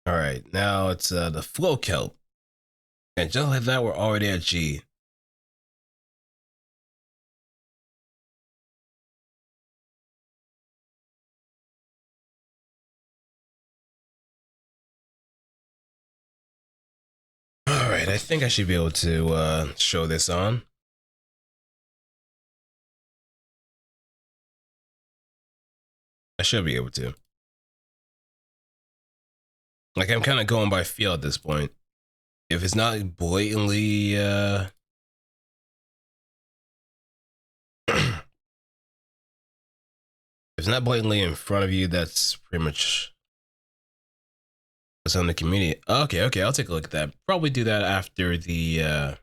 Speaker 1: All right. Now it's the flow kelp. And just like that, we're already at G. All right. I think I should be able to show this on. I should be able to. Like I'm kind of going by feel at this point. If it's not blatantly if it's not blatantly in front of you, that's pretty much what's on the community. Okay, I'll take a look at that. Probably do that after the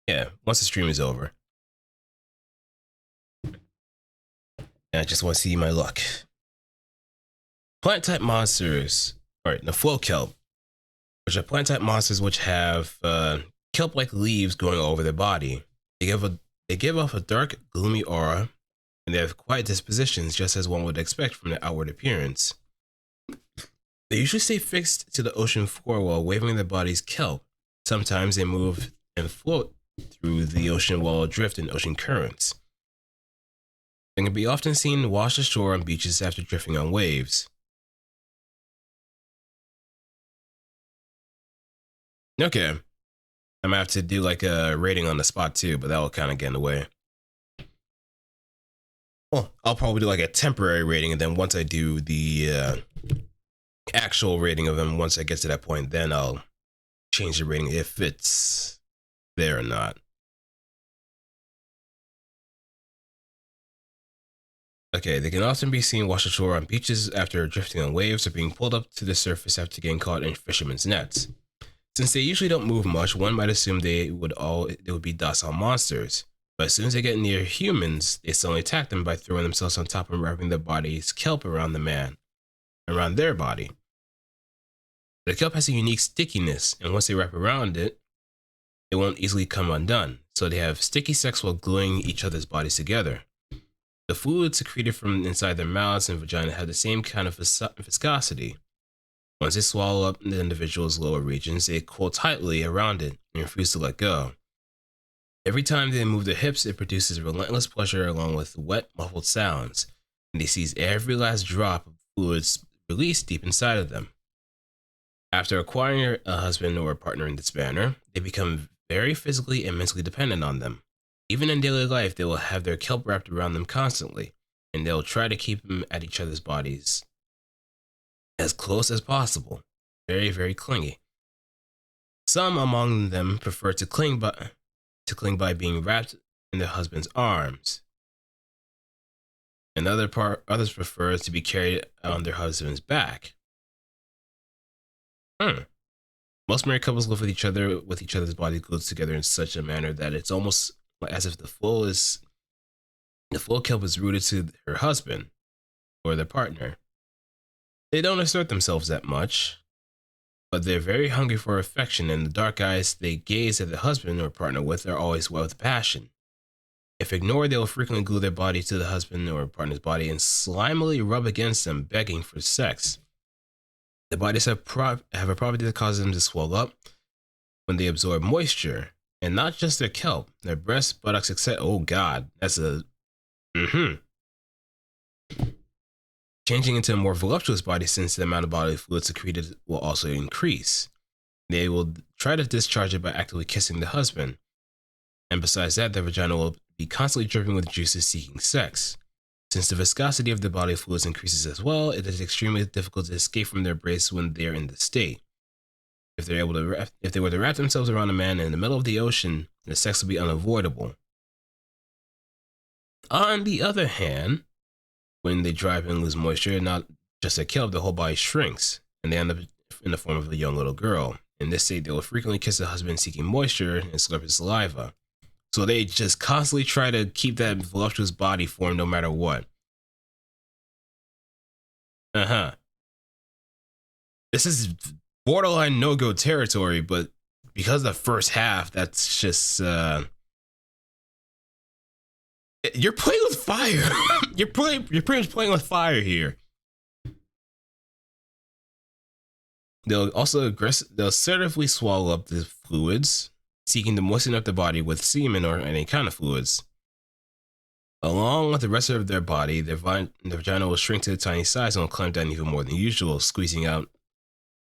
Speaker 1: yeah, once the stream is over. And I just want to see my luck. Plant type monsters. Alright, the flow kelp, which are plant type monsters which have kelp like leaves growing over their body. They give off a dark, gloomy aura, and they have quiet dispositions, just as one would expect from their outward appearance. They usually stay fixed to the ocean floor while waving their body's kelp. Sometimes they move and float through the ocean while adrift in ocean currents. They can be often seen washed ashore on beaches after drifting on waves. Okay. I'm gonna have to do like a rating on the spot too, but that will kind of get in the way. Well, I'll probably do like a temporary rating, and then once I do the actual rating of them, once I get to that point, then I'll change the rating if it's there or not. Okay, they can often be seen washed ashore on beaches after drifting on waves or being pulled up to the surface after getting caught in fishermen's nets. Since they usually don't move much, one might assume they would be docile monsters. But as soon as they get near humans, they suddenly attack them by throwing themselves on top and wrapping their body's kelp around their body. The kelp has a unique stickiness, and once they wrap around it, it won't easily come undone. So they have sticky sex while gluing each other's bodies together. The fluids secreted from inside their mouths and vagina have the same kind of viscosity. Once they swallow up the individual's lower regions, they coil tightly around it and refuse to let go. Every time they move their hips, it produces relentless pleasure along with wet, muffled sounds, and they seize every last drop of fluids released deep inside of them. After acquiring a husband or a partner in this manner, they become very physically and mentally dependent on them. Even in daily life, they will have their kelp wrapped around them constantly, and they'll try to keep them at each other's bodies as close as possible. Very, very clingy. Some among them prefer to cling by being wrapped in their husband's arms, and others prefer to be carried on their husband's back. Most married couples live with each other's bodies glued together in such a manner that it's almost as if the full kelp is rooted to her husband or their partner. They don't assert themselves that much, but they're very hungry for affection, and the dark eyes they gaze at the husband or partner with are always wet with passion. If ignored, they will frequently glue their body to the husband or partner's body and slimily rub against them, begging for sex. The bodies have a property that causes them to swell up when they absorb moisture, and not just their kelp, their breasts, buttocks, etc. Oh God, that's a Changing into a more voluptuous body, since the amount of bodily fluid secreted will also increase. They will try to discharge it by actively kissing the husband, and besides that, their vagina will be constantly dripping with juices seeking sex. Since the viscosity of the body fluids increases as well, it is extremely difficult to escape from their embrace when they are in this state. If they were to wrap themselves around a man in the middle of the ocean, the sex would be unavoidable. On the other hand, when they dry up and lose moisture, not just their kelp, the whole body shrinks, and they end up in the form of a young little girl. In this state, they will frequently kiss the husband seeking moisture and slurp his saliva. So they just constantly try to keep that voluptuous body form no matter what. This is borderline no-go territory, but because the first half, that's just you're playing with fire. You're pretty much playing with fire here. They'll assertively swallow up the fluids, seeking to moisten up the body with semen or any kind of fluids. Along with the rest of their body, their vagina will shrink to a tiny size and will clamp down even more than usual, squeezing out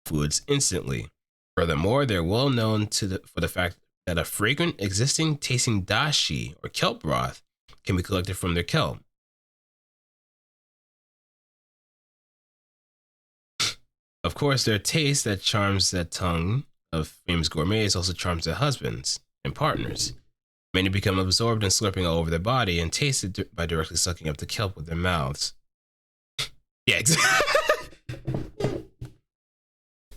Speaker 1: fluids instantly. Furthermore, they're well known for the fact that a fragrant, existing tasting dashi or kelp broth can be collected from their kelp. Of course, their taste that charms the tongue of famous gourmets also charms their husbands and partners. Many become absorbed in slurping all over their body and taste it by directly sucking up the kelp with their mouths. Yeah,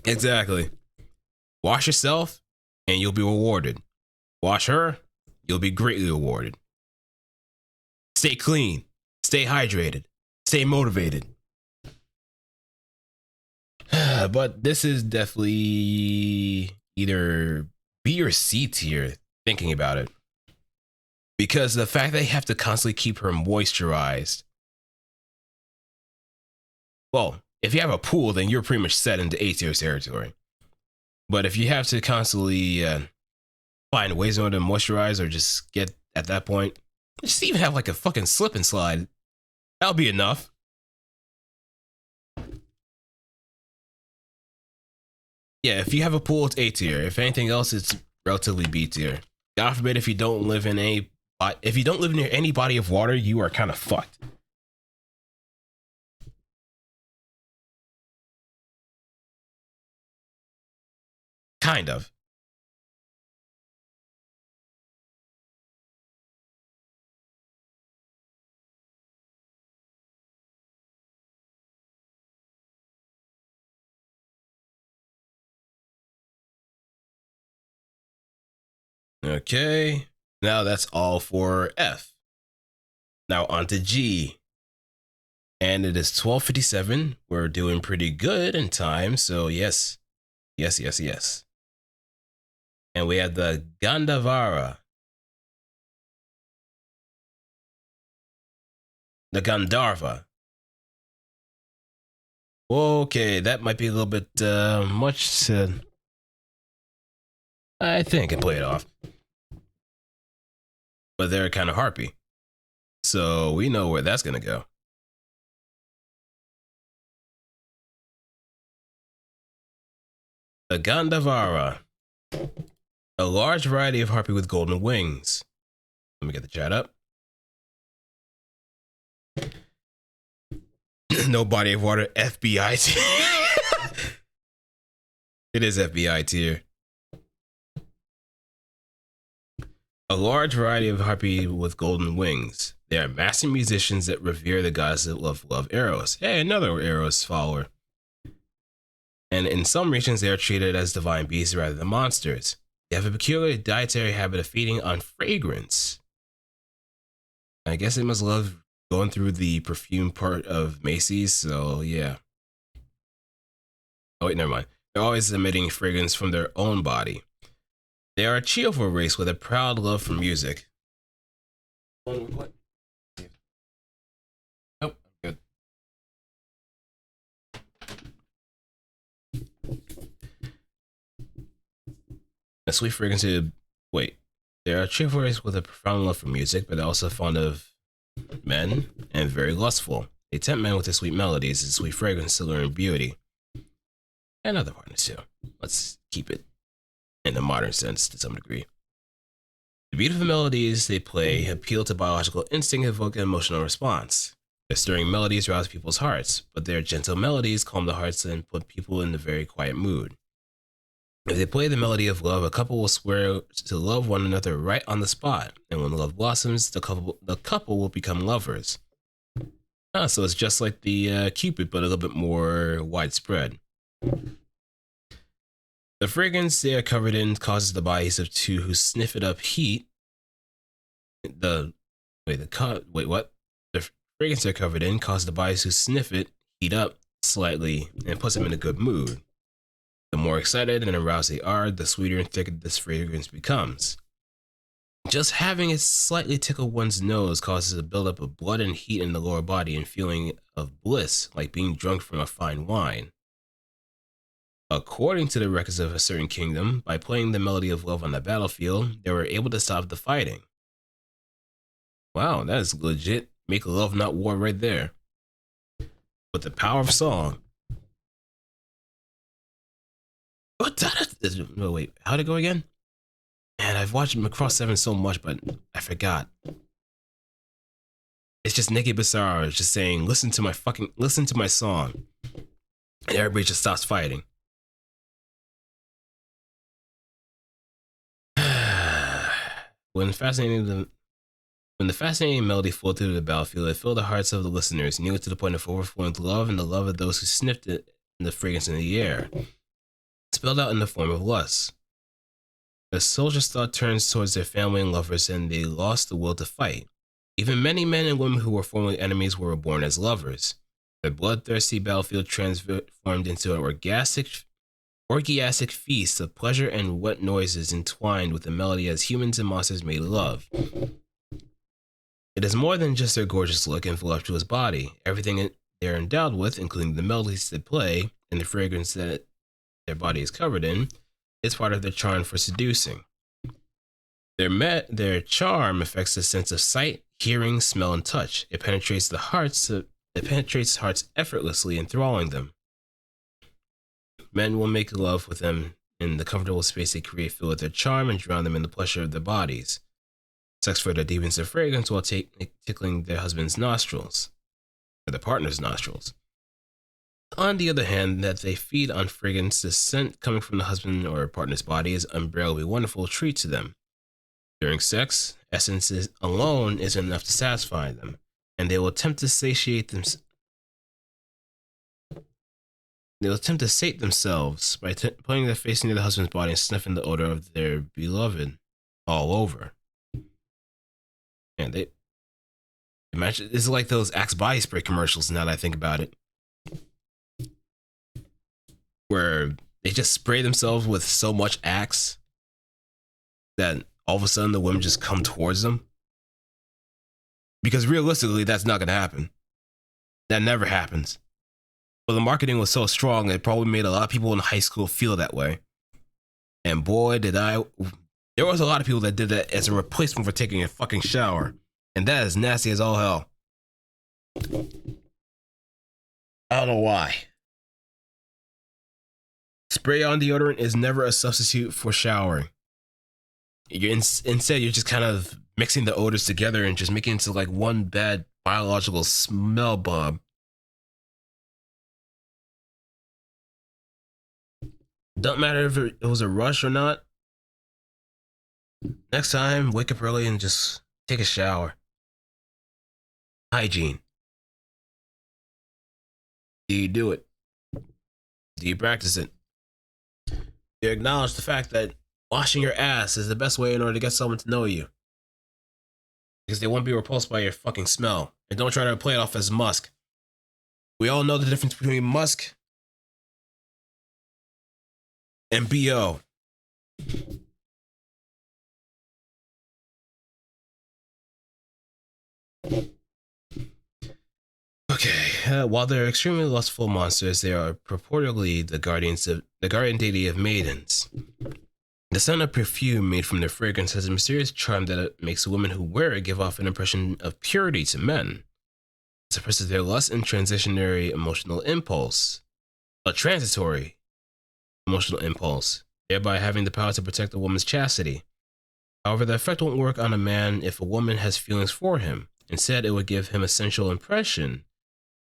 Speaker 1: exactly. Wash yourself, and you'll be rewarded. Wash her, you'll be greatly rewarded. Stay clean, stay hydrated, stay motivated. But this is definitely either B or C tier, thinking about it. Because the fact they have to constantly keep her moisturized. Well, if you have a pool, then you're pretty much set into A tier territory. But if you have to constantly find ways in order to moisturize or just get at that point, just even have like a fucking slip and slide, that'll be enough. Yeah, if you have a pool, it's A tier. If anything else, it's relatively B tier. God forbid if you don't live near any body of water, you are kind of fucked. Kind of. Okay, now that's all for F. Now on to G. And it is 12:57. We're doing pretty good in time, so yes, Yes, yes, yes. And we have the Gandhavara. The Gandharva. Okay, that might be a little bit much to. I think I can play it off. But they're kind of harpy. So we know where that's going to go. The Gandhavara. A large variety of harpy with golden wings. Let me get the chat up. No body of water, FBI tier. It is FBI tier. A large variety of harpy with golden wings. They are master musicians that revere the goddess of love, Eros. Hey, another Eros follower. And in some regions, they are treated as divine beasts rather than monsters. They have a peculiar dietary habit of feeding on fragrance. I guess they must love going through the perfume part of Macy's, so yeah. Oh wait, never mind. They're always emitting fragrance from their own body. They are a cheerful race with a proud love for music. What? Oh, good. A sweet fragrance of... Wait. They are a cheerful race with a profound love for music, but also fond of men and very lustful. They tempt men with their sweet melodies and sweet fragrance to learn beauty. And other partners too. Let's keep it in the modern sense to some degree. The beautiful melodies they play appeal to biological instinct and evoke an emotional response. Their stirring melodies rouse people's hearts, but their gentle melodies calm the hearts and put people in a very quiet mood. If they play the melody of love, a couple will swear to love one another right on the spot, and when love blossoms, the couple will become lovers. So it's just like the Cupid, but a little bit more widespread. The fragrance they are covered in causes the bodies of two who sniff it up heat. The fragrance they're covered in causes the bodies who sniff it heat up slightly and puts them in a good mood. The more excited and aroused they are, the sweeter and thicker this fragrance becomes. Just having it slightly tickle one's nose causes a buildup of blood and heat in the lower body and feeling of bliss, like being drunk from a fine wine. According to the records of a certain kingdom, by playing the melody of love on the battlefield, they were able to stop the fighting. Wow, that is legit. Make love, not war right there. With the power of song. No, wait, how'd it go again? Man, I've watched Macross 7 so much, but I forgot. It's just Nikki Bassara just saying, listen to my song. And everybody just stops fighting. When the fascinating melody flowed through the battlefield, it filled the hearts of the listeners, nearly to the point of overflowing with love and the love of those who sniffed it in the fragrance in the air. Spelled out in the form of lust. The soldiers' thought turns towards their family and lovers, and they lost the will to fight. Even many men and women who were formerly enemies were born as lovers. The bloodthirsty battlefield transformed into an orgiastic feast of pleasure and wet noises entwined with the melody as humans and monsters made love. It is more than just their gorgeous look and voluptuous body. Everything they're endowed with, including the melodies they play and the fragrance that their body is covered in, is part of their charm for seducing. Their charm affects the sense of sight, hearing, smell, and touch. It penetrates hearts effortlessly, enthralling them. Men will make love with them in the comfortable space they create, filled with their charm, and drown them in the pleasure of their bodies. Sex further deepens their fragrance while tickling their husband's nostrils, or their partner's nostrils. On the other hand, that they feed on fragrance, the scent coming from the husband or partner's body is an unbearably wonderful treat to them. During sex, essence alone isn't enough to satisfy them, and they will attempt to sate themselves by putting their face near the husband's body and sniffing the odor of their beloved all over. And they imagine it's like those Axe body spray commercials. Now that I think about it, where They just spray themselves with so much Axe that all of a sudden the women just come towards them. Because realistically, that's not going to happen. That never happens. But the marketing was so strong, it probably made a lot of people in high school feel that way. And boy, did I. There was a lot of people that did that as a replacement for taking a fucking shower. And that is nasty as all hell. I don't know why. Spray on deodorant is never a substitute for showering. Instead, you're just kind of mixing the odors together and just making it into like one bad biological smell bomb. Don't matter if it was a rush or not. Next time, wake up early and just take a shower. Hygiene. Do you do it? Do you practice it? Do you acknowledge the fact that washing your ass is the best way in order to get someone to know you? Because they won't be repulsed by your fucking smell. And don't try to play it off as musk. We all know the difference between musk and BO. Okay, while they're extremely lustful monsters, they are purportedly the guardian deity of maidens. The scent of perfume made from their fragrance has a mysterious charm that makes women who wear it give off an impression of purity to men. It suppresses their lust and transitory emotional impulse. A transitory emotional impulse, thereby having the power to protect a woman's chastity. However, the effect won't work on a man if a woman has feelings for him. Instead, it would give him a sensual impression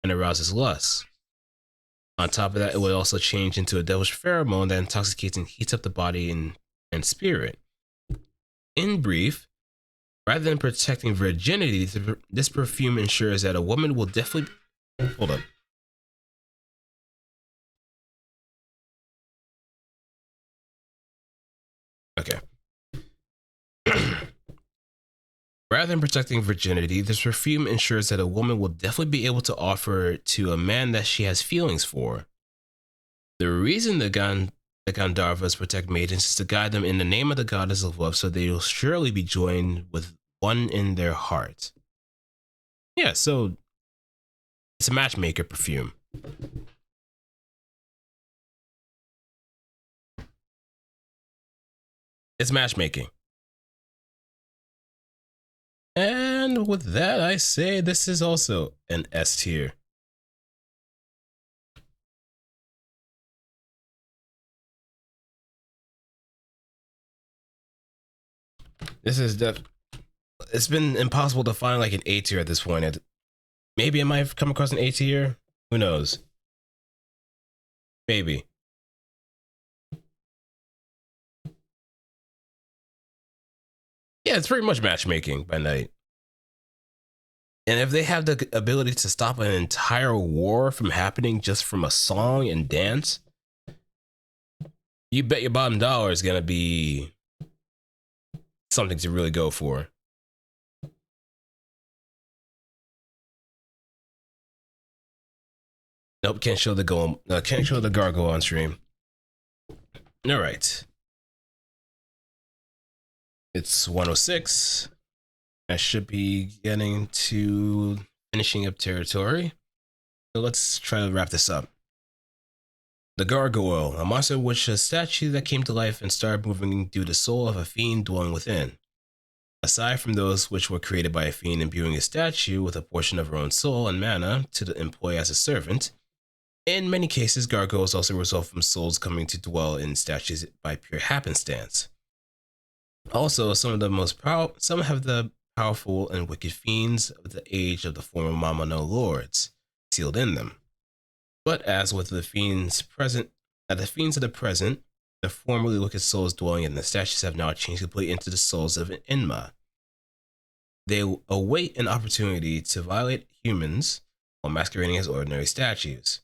Speaker 1: and arouse his lust. On top of that, it would also change into a devilish pheromone that intoxicates and heats up the body and spirit. In brief, rather than protecting virginity, this perfume ensures that a woman will definitely... Hold up. Okay. Rather than protecting virginity, this perfume ensures that a woman will definitely be able to offer to a man that she has feelings for. The reason the Gandharvas protect maidens is to guide them in the name of the goddess of love, so they will surely be joined with one in their heart. Yeah, so it's a matchmaker perfume. It's matchmaking. And with that, I say this is also an S tier. This is it's been impossible to find like an A tier at this point. Maybe I might have come across an A tier. Who knows? Maybe. Yeah, it's pretty much matchmaking by night. And if they have the ability to stop an entire war from happening just from a song and dance, you bet your bottom dollar is gonna be something to really go for. Nope, can't show the gargoyle on stream. All right. It's 106. I should be getting to finishing up territory. So let's try to wrap this up. The gargoyle, a monster which is a statue that came to life and started moving due to the soul of a fiend dwelling within. Aside from those which were created by a fiend imbuing a statue with a portion of her own soul and mana to employ as a servant, in many cases, gargoyles also result from souls coming to dwell in statues by pure happenstance. Also, some have the powerful and wicked fiends of the age of the former Mamano lords sealed in them. But as with the fiends of the present, the formerly wicked souls dwelling in the statues have now changed completely into the souls of Inma. They await an opportunity to violate humans while masquerading as ordinary statues.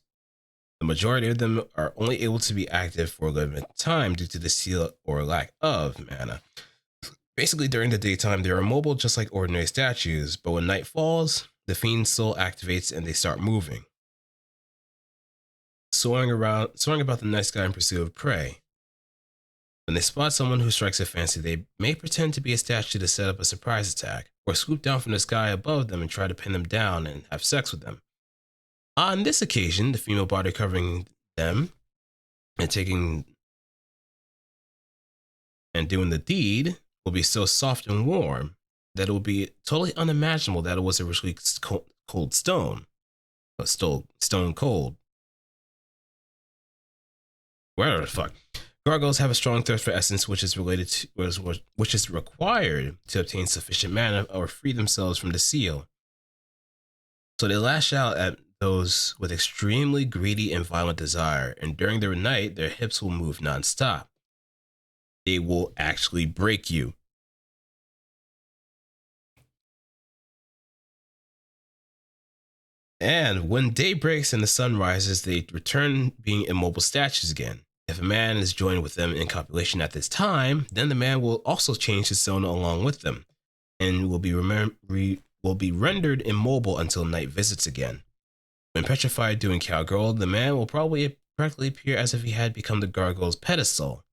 Speaker 1: The majority of them are only able to be active for a limited time due to the seal or lack of mana. Basically, during the daytime, they are immobile just like ordinary statues, but when night falls, the fiend's soul activates and they start moving. soaring about the night sky in pursuit of prey. When they spot someone who strikes a fancy, they may pretend to be a statue to set up a surprise attack, or swoop down from the sky above them and try to pin them down and have sex with them. On this occasion, the female body covering them and doing the deed will be so soft and warm that it will be totally unimaginable that it was originally cold stone. Stone cold. Whatever the fuck. Gargoyles have a strong thirst for essence, which is required to obtain sufficient mana or free themselves from the seal. So they lash out at those with extremely greedy and violent desire, and during their night, their hips will move non-stop. They will actually break you. And when day breaks and the sun rises, they return being immobile statues again. If a man is joined with them in copulation at this time, then the man will also change his zone along with them, and will be rendered immobile until night visits again. When petrified doing cowgirl, the man will probably practically appear as if he had become the gargoyle's pedestal.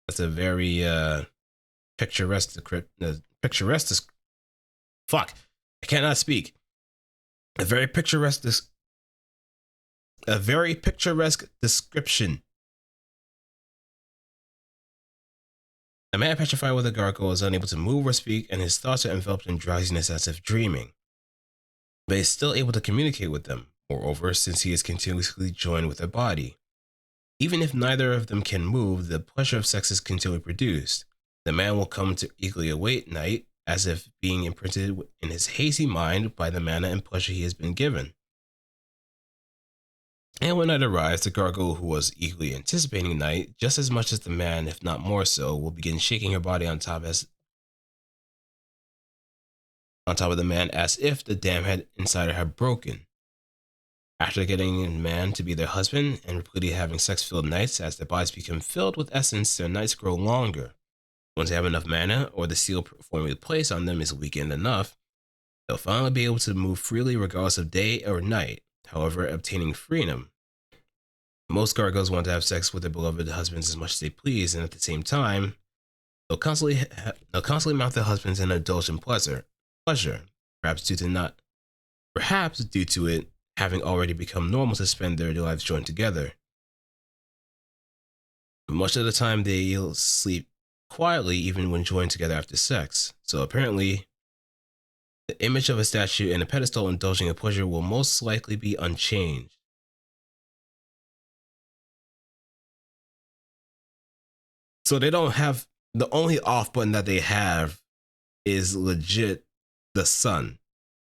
Speaker 1: That's a very picturesque. Fuck, I cannot speak. A very picturesque description. A man petrified with a gargoyle is unable to move or speak, and his thoughts are enveloped in drowsiness as if dreaming. But he is still able to communicate with them, moreover, since he is continuously joined with their body. Even if neither of them can move, the pleasure of sex is continually produced. The man will come to eagerly await night, as if being imprinted in his hazy mind by the mana and pleasure he has been given. And when night arrives, the gargoyle who was eagerly anticipating night, just as much as the man, if not more so, will begin shaking her body on top of the man as if the dam inside her had broken. After getting a man to be their husband and repeatedly having sex-filled nights, as their bodies become filled with essence, their nights grow longer. Once they have enough mana, or the seal formally placed on them is weakened enough, they'll finally be able to move freely regardless of day or night, however obtaining freedom. Most gargoyles want to have sex with their beloved husbands as much as they please, and at the same time, they'll constantly mount their husbands and indulge in pleasure, perhaps due to it having already become normal to spend their lives joined together. But much of the time, they'll sleep quietly even when joined together after sex. So apparently, the image of a statue and a pedestal indulging in pleasure will most likely be unchanged. So they don't have, the only off button that they have is legit the sun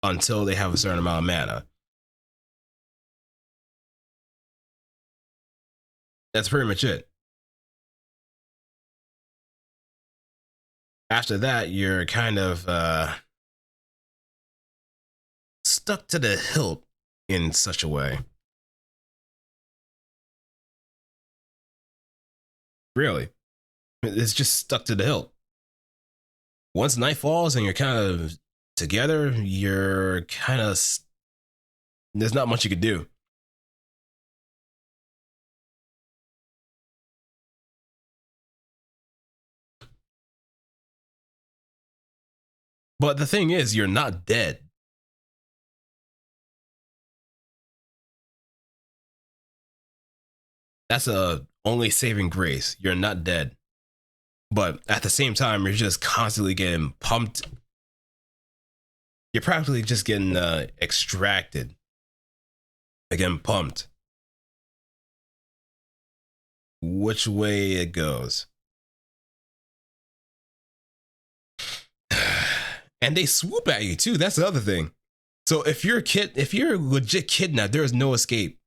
Speaker 1: until they have a certain amount of mana. That's pretty much it. After that, you're kind of stuck to the hilt in such a way. Really. It's just stuck to the hilt. Once night falls and you're kind of together, you're kind of, there's not much you could do. But the thing is, you're not dead. That's a only saving grace. You're not dead. But at the same time, you're just constantly getting pumped. You're practically just getting extracted. Again, pumped. Which way it goes. And they swoop at you too. That's the other thing. So if you're legit kidnapped, there is no escape.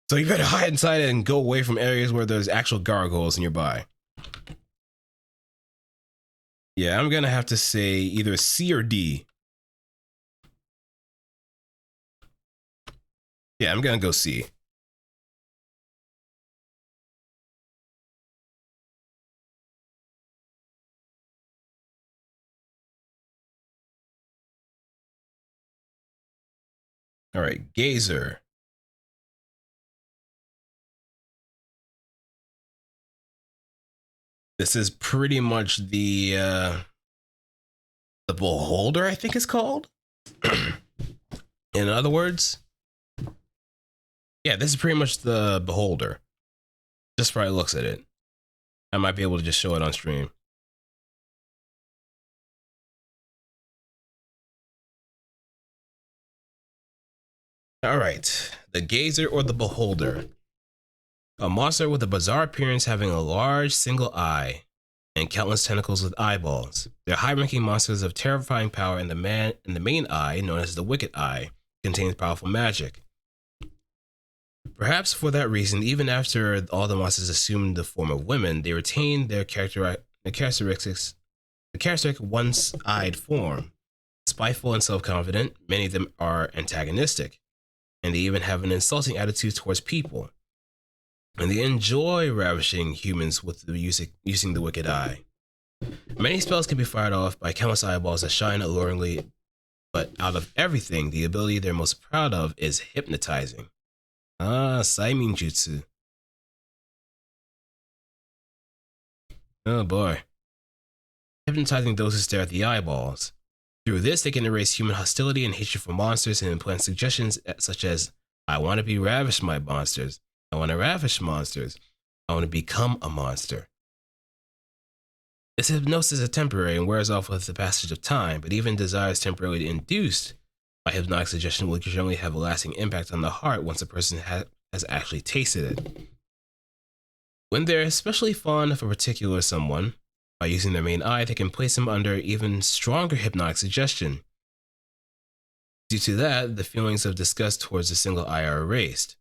Speaker 1: So you better hide inside it and go away from areas where there's actual gargoyles nearby. Yeah, I'm gonna have to say either C or D. Yeah, I'm gonna go C. All right, Gazer. This is pretty much the beholder, I think it's called. In other words, yeah, this is pretty much the beholder. Just probably looks at it. I might be able to just show it on stream. All right, the gazer or the beholder. A monster with a bizarre appearance having a large single eye and countless tentacles with eyeballs. They're high-ranking monsters of terrifying power, and the main eye, known as the Wicked Eye, contains powerful magic. Perhaps for that reason, even after all the monsters assumed the form of women, they retain their characteristic once-eyed form. Spiteful and self-confident, many of them are antagonistic, and they even have an insulting attitude towards people. And they enjoy ravishing humans with using the Wicked Eye. Many spells can be fired off by countless eyeballs that shine alluringly, but out of everything, the ability they're most proud of is hypnotizing. Saimin Jutsu. Oh boy. Hypnotizing those who stare at the eyeballs. Through this, they can erase human hostility and hatred for monsters and implant suggestions such as, I want to be ravished by monsters. I want to ravish monsters. I want to become a monster. This hypnosis is temporary and wears off with the passage of time, but even desires temporarily induced by hypnotic suggestion will generally have a lasting impact on the heart once a person has actually tasted it. When they're especially fond of a particular someone, by using their main eye, they can place them under even stronger hypnotic suggestion. Due to that, the feelings of disgust towards the single eye are erased.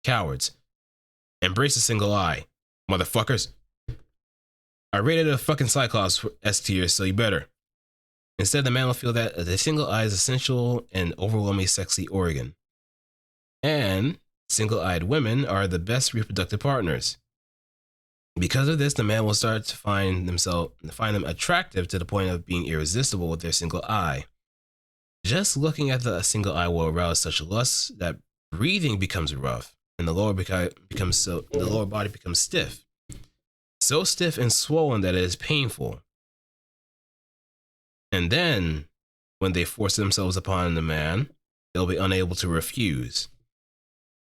Speaker 1: Cowards. Embrace the single eye, motherfuckers. I rated a fucking Cyclops for S tier, so you better. Instead, the man will feel that the single eye is essential and overwhelmingly sexy organ. And single-eyed women are the best reproductive partners. Because of this, the man will start to find them attractive to the point of being irresistible with their single eye. Just looking at the single eye will arouse such lust that breathing becomes rough, and the lower body becomes stiff. So stiff and swollen that it is painful. And then, when they force themselves upon the man, they'll be unable to refuse.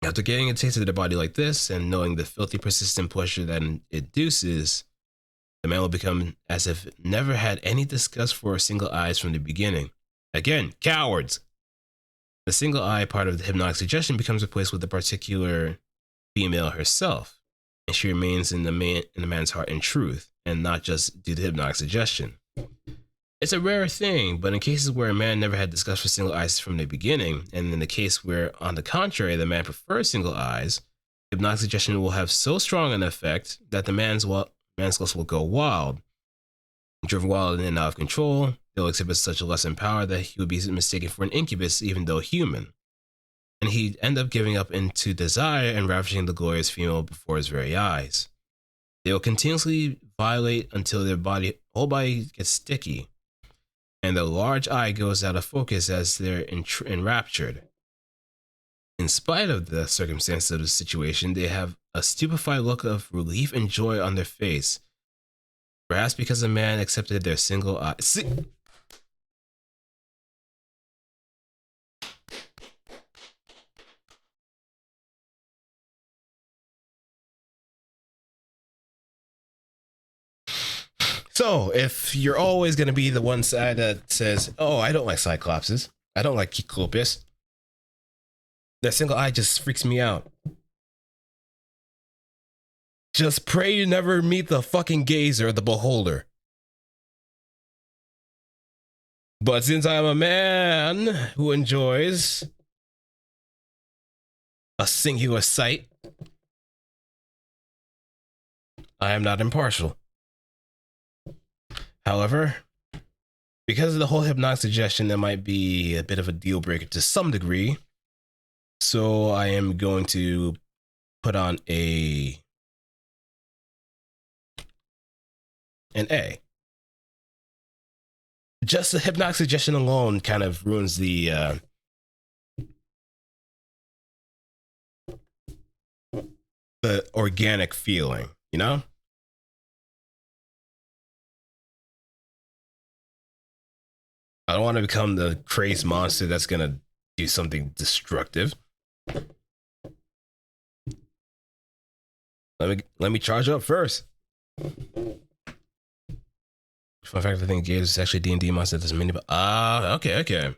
Speaker 1: After getting a taste of their body like this, and knowing the filthy persistent pleasure that it induces, the man will become as if never had any disgust for single eyes from the beginning. Again, cowards! The single eye part of the hypnotic suggestion becomes replaced with the particular female herself, and she remains in the man's heart in truth, and not just due to hypnotic suggestion. It's a rare thing, but in cases where a man never had disgust for single eyes from the beginning, and in the case where, on the contrary, the man prefers single eyes, hypnotic suggestion will have so strong an effect that the man's lust will go wild. Driven wild and out of control, they'll exhibit such a lust and power that he would be mistaken for an incubus, even though human. And he'd end up giving up into desire and ravishing the glorious female before his very eyes. They'll continuously violate until their whole body gets sticky, and the large eye goes out of focus as they're enraptured. In spite of the circumstances of the situation, they have a stupefied look of relief and joy on their face, perhaps because the man accepted their single eye. So, if you're always going to be the one side that says, oh, I don't like Cyclopses, I don't like Cyclops, that single eye just freaks me out. Just pray you never meet the fucking gazer or the beholder. But since I'm a man who enjoys a singular sight, I am not impartial. However, because of the whole hypnotic suggestion, that might be a bit of a deal breaker to some degree. So I am going to put on an A. Just the hypnotic suggestion alone kind of ruins the organic feeling, you know? I don't want to become the crazed monster that's gonna do something destructive. Let me charge up first. Fun fact: I think Jade is actually D&D monster. Doesn't mean about. Okay.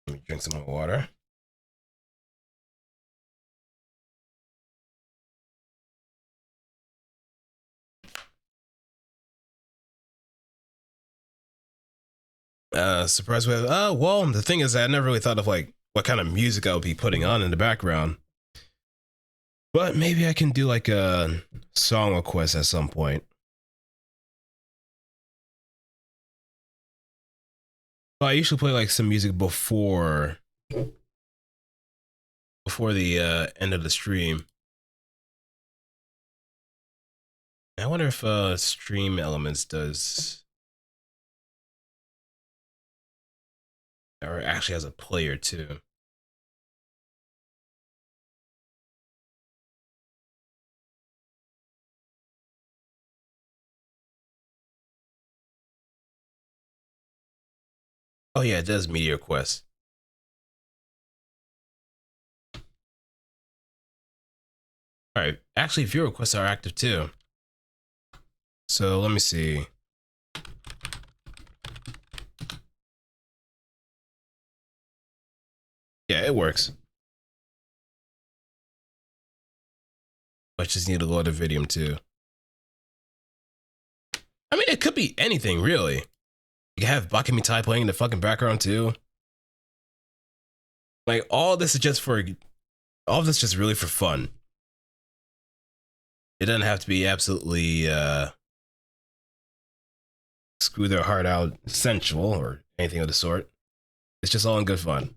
Speaker 1: Let me drink some more water. Surprised with well, the thing is I never really thought of like what kind of music I would be putting on in the background. But maybe I can do like a song request at some point. But I usually play like some music before the end of the stream. I wonder if Stream Elements does, or actually has a player too. Oh yeah, it does media requests. All right, actually viewer requests are active too. So let me see. Yeah, it works. I just need to load a video too. I mean, it could be anything really. You can have Bakami Tai playing in the fucking background too. Like all this is just really for fun. It doesn't have to be absolutely screw their heart out sensual or anything of the sort. It's just all in good fun.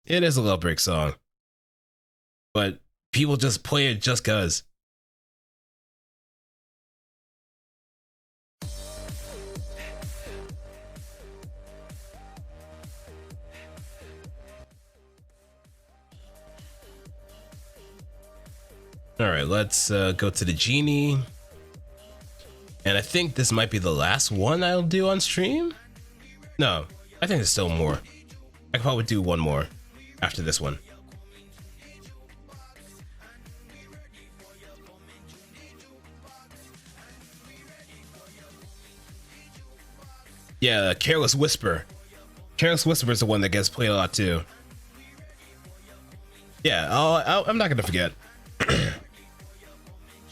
Speaker 1: It is a love break song, but people just play it just cause. All right, let's go to the genie. And I think this might be the last one I'll do on stream. No, I think there's still more. I could probably do one more after this one. Yeah, Careless Whisper. Careless Whisper is the one that gets played a lot too. Yeah, I'm not gonna forget. I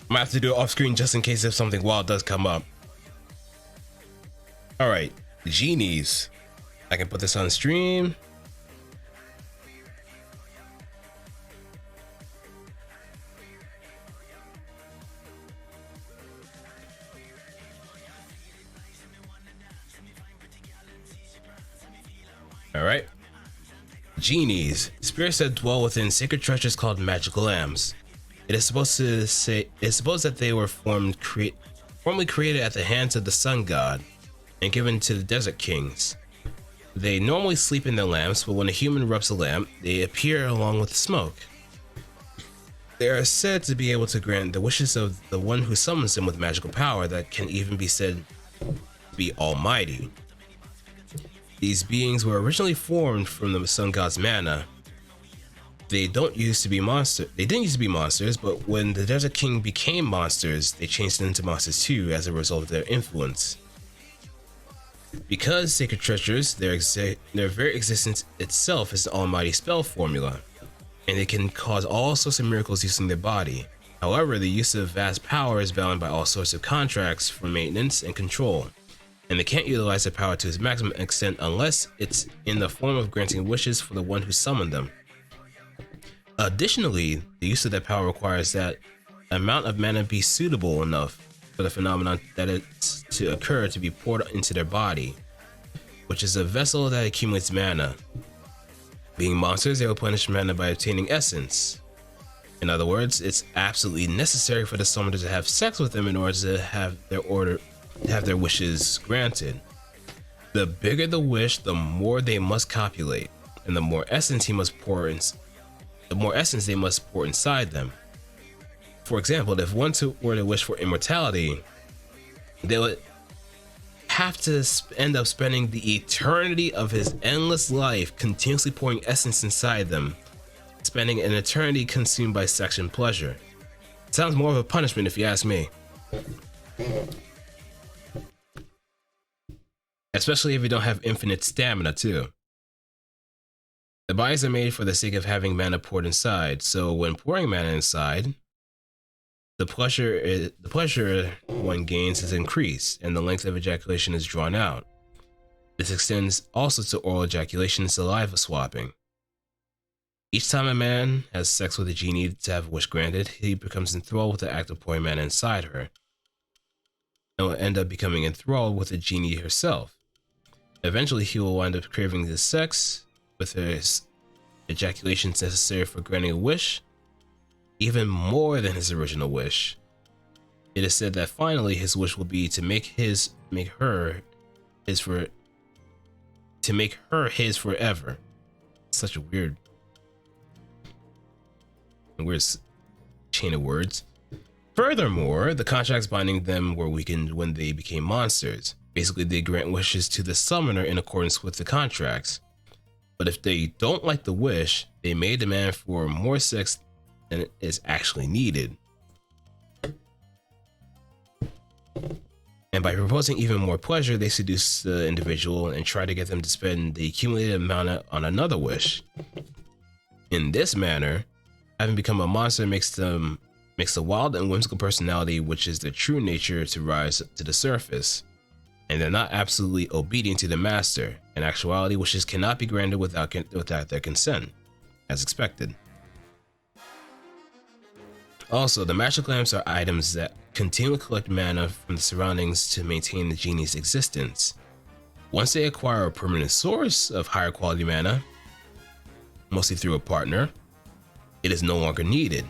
Speaker 1: might have to do it off screen just in case if something wild does come up. All right, genies. I can put this on stream. All right. Genies, spirits that dwell within sacred treasures called magical lamps. It is supposed that they were formerly created at the hands of the sun god and given to the desert kings. They normally sleep in their lamps, but when a human rubs a lamp, they appear along with the smoke. They are said to be able to grant the wishes of the one who summons them with magical power that can even be said to be almighty. These beings were originally formed from the sun god's mana. They didn't used to be monsters, but when the Desert King became monsters, they changed into monsters too as a result of their influence. Because sacred treasures, their very existence itself is an almighty spell formula, and they can cause all sorts of miracles using their body. However, the use of vast power is bound by all sorts of contracts for maintenance and control, and they can't utilize their power to its maximum extent unless it's in the form of granting wishes for the one who summoned them. Additionally, the use of that power requires that amount of mana be suitable enough for the phenomenon that it's to occur to be poured into their body, which is a vessel that accumulates mana. Being monsters, they replenish mana by obtaining essence. In other words, it's absolutely necessary for the summoner to have sex with them in order to have their wishes granted. The bigger the wish, the more they must copulate, and the more essence they must pour inside them. For example, if one were to wish for immortality, they would have to end up spending the eternity of his endless life continuously pouring essence inside them, spending an eternity consumed by sex and pleasure. Sounds more of a punishment if you ask me. Especially if you don't have infinite stamina too. The bodies are made for the sake of having mana poured inside, so when pouring mana inside, the pleasure one gains is increased, and the length of ejaculation is drawn out. This extends also to oral ejaculation and saliva swapping. Each time a man has sex with a genie to have a wish granted, he becomes enthralled with the act of pouring mana inside her, and will end up becoming enthralled with the genie herself. Eventually, he will wind up craving the sex with his ejaculations necessary for granting a wish, even more than his original wish. It is said that finally his wish will be to make her his forever. Such a weird chain of words. Furthermore, the contracts binding them were weakened when they became monsters. Basically, they grant wishes to the summoner in accordance with the contracts. But if they don't like the wish, they may demand for more sex than is actually needed. And by proposing even more pleasure, they seduce the individual and try to get them to spend the accumulated amount on another wish. In this manner, having become a monster makes the wild and whimsical personality, which is their true nature, to rise to the surface. And they're not absolutely obedient to the master. In actuality, wishes cannot be granted without their consent, as expected. Also, the magic lamps are items that continually collect mana from the surroundings to maintain the genie's existence. Once they acquire a permanent source of higher quality mana, mostly through a partner, it is no longer needed.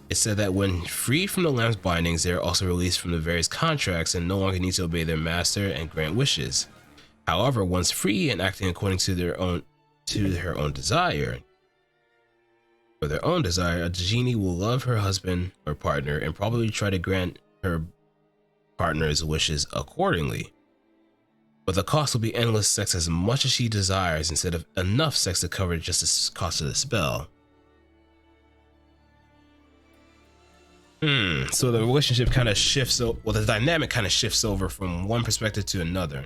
Speaker 1: It's said that when freed from the lamp's bindings, they are also released from the various contracts and no longer need to obey their master and grant wishes. However, once free and acting according to her own desire, a genie will love her husband or partner and probably try to grant her partner's wishes accordingly. But the cost will be endless sex as much as she desires instead of enough sex to cover just the cost of the spell. So the relationship kind of shifts, the dynamic kind of shifts over from one perspective to another.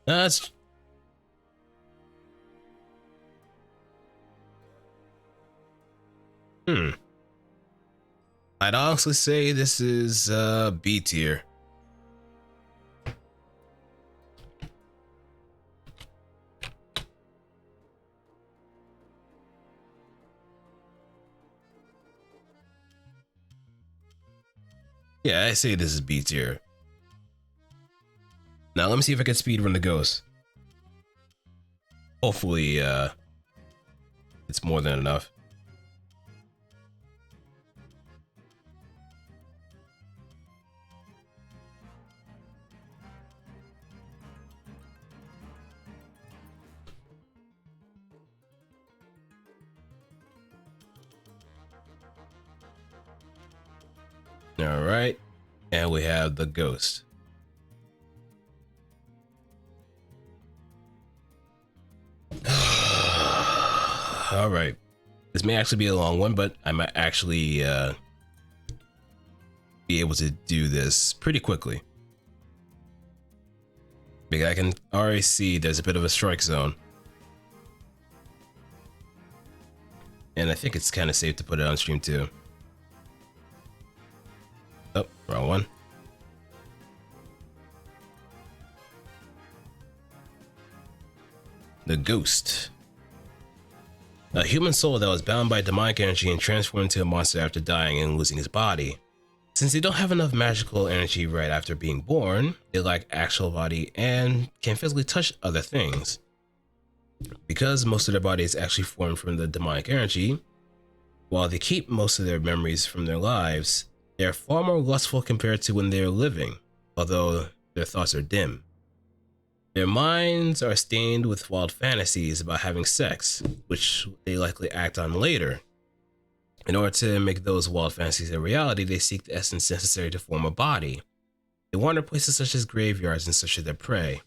Speaker 1: That's I'd honestly say this is B tier. Yeah, I say this is B tier. Now let me see if I can speedrun the ghost. Hopefully, it's more than enough. All right, and we have the ghost. All right, this may actually be a long one, but I might actually be able to do this pretty quickly. Because I can already see there's a bit of a strike zone. And I think it's kind of safe to put it on stream too. Oh, wrong one. The ghost. A human soul that was bound by demonic energy and transformed into a monster after dying and losing his body. Since they don't have enough magical energy right after being born, they lack actual body and can physically touch other things. Because most of their body is actually formed from the demonic energy, while they keep most of their memories from their lives, They are far more lustful compared to when they are living, although their thoughts are dim. Their minds are stained with wild fantasies about having sex, which they likely act on later. In order to make those wild fantasies a reality, they seek the essence necessary to form a body. They wander places such as graveyards in search of their prey.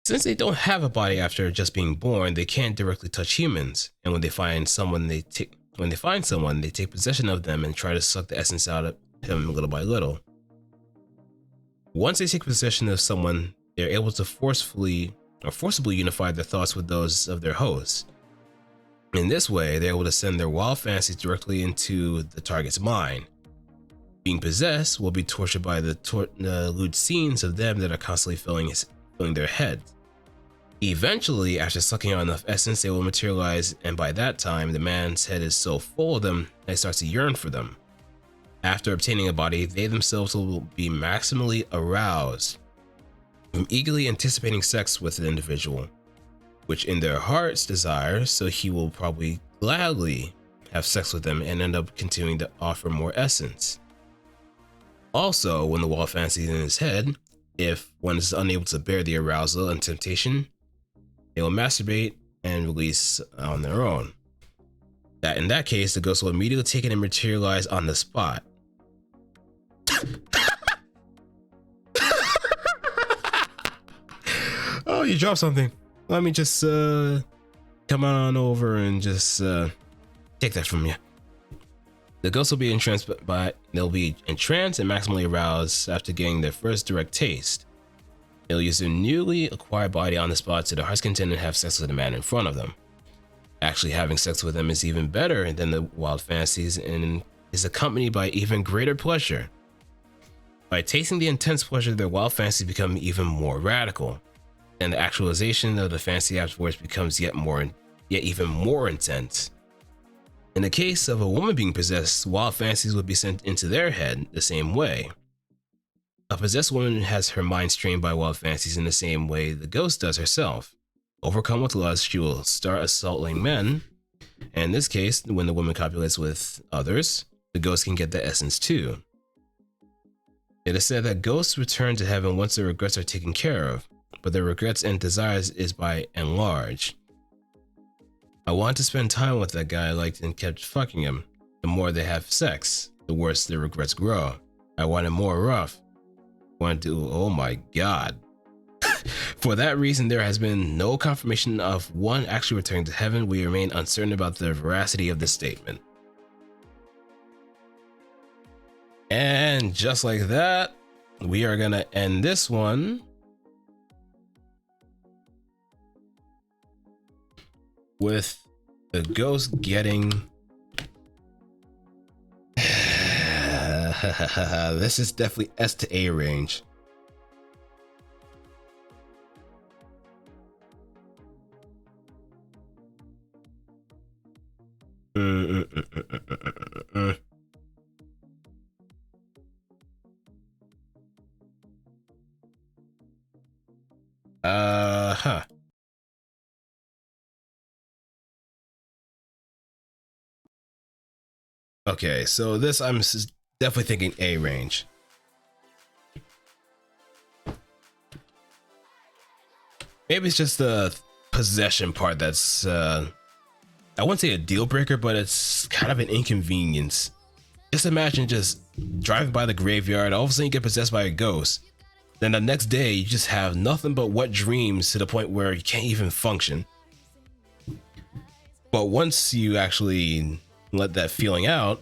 Speaker 1: Since they don't have a body after just being born, they can't directly touch humans, and when they find someone, they take possession of them and try to suck the essence out of him little by little. Once they take possession of someone, they're able to forcibly unify their thoughts with those of their hosts. In this way, they're able to send their wild fantasies directly into the target's mind. Being possessed will be tortured by the lewd scenes of them that are constantly filling their heads. Eventually, after sucking out enough essence, they will materialize, and by that time, the man's head is so full of them that he starts to yearn for them. After obtaining a body, they themselves will be maximally aroused from eagerly anticipating sex with the individual, which in their hearts desire, so he will probably gladly have sex with them and end up continuing to offer more essence. Also, when the wild fantasy is in his head, if one is unable to bear the arousal and temptation, they will masturbate and release on their own. In that case, the ghost will immediately take it and materialize on the spot. Oh, you dropped something. Let me just come on over and just take that from you. The ghost will be entranced, but they'll be entranced and maximally aroused after getting their first direct taste. They'll use their newly acquired body on the spot to their heart's content and have sex with the man in front of them. Actually, having sex with them is even better than the wild fantasies and is accompanied by even greater pleasure. By tasting the intense pleasure, their wild fantasies become even more radical, and the actualization of the fantasy afterwards becomes yet even more intense. In the case of a woman being possessed, wild fantasies would be sent into their head the same way. A possessed woman has her mind strained by wild fantasies in the same way the ghost does herself. Overcome with lust, she will start assaulting men, and in this case, when the woman copulates with others, the ghost can get the essence too. It is said that ghosts return to heaven once their regrets are taken care of, but their regrets and desires is by and large. I wanted to spend time with that guy I liked and kept fucking him. The more they have sex, the worse their regrets grow. I wanted more rough. Wanted to, oh my god. For that reason, there has been no confirmation of one actually returning to heaven. We remain uncertain about the veracity of this statement. And just like that, we are gonna end this one with the ghost getting this is definitely S to A range. Huh. Okay, so this I'm definitely thinking A range. Maybe it's just the possession part that's I wouldn't say a deal breaker, but it's kind of an inconvenience. Just imagine just driving by the graveyard, all of a sudden you get possessed by a ghost. Then the next day you just have nothing but wet dreams to the point where you can't even function. But once you actually let that feeling out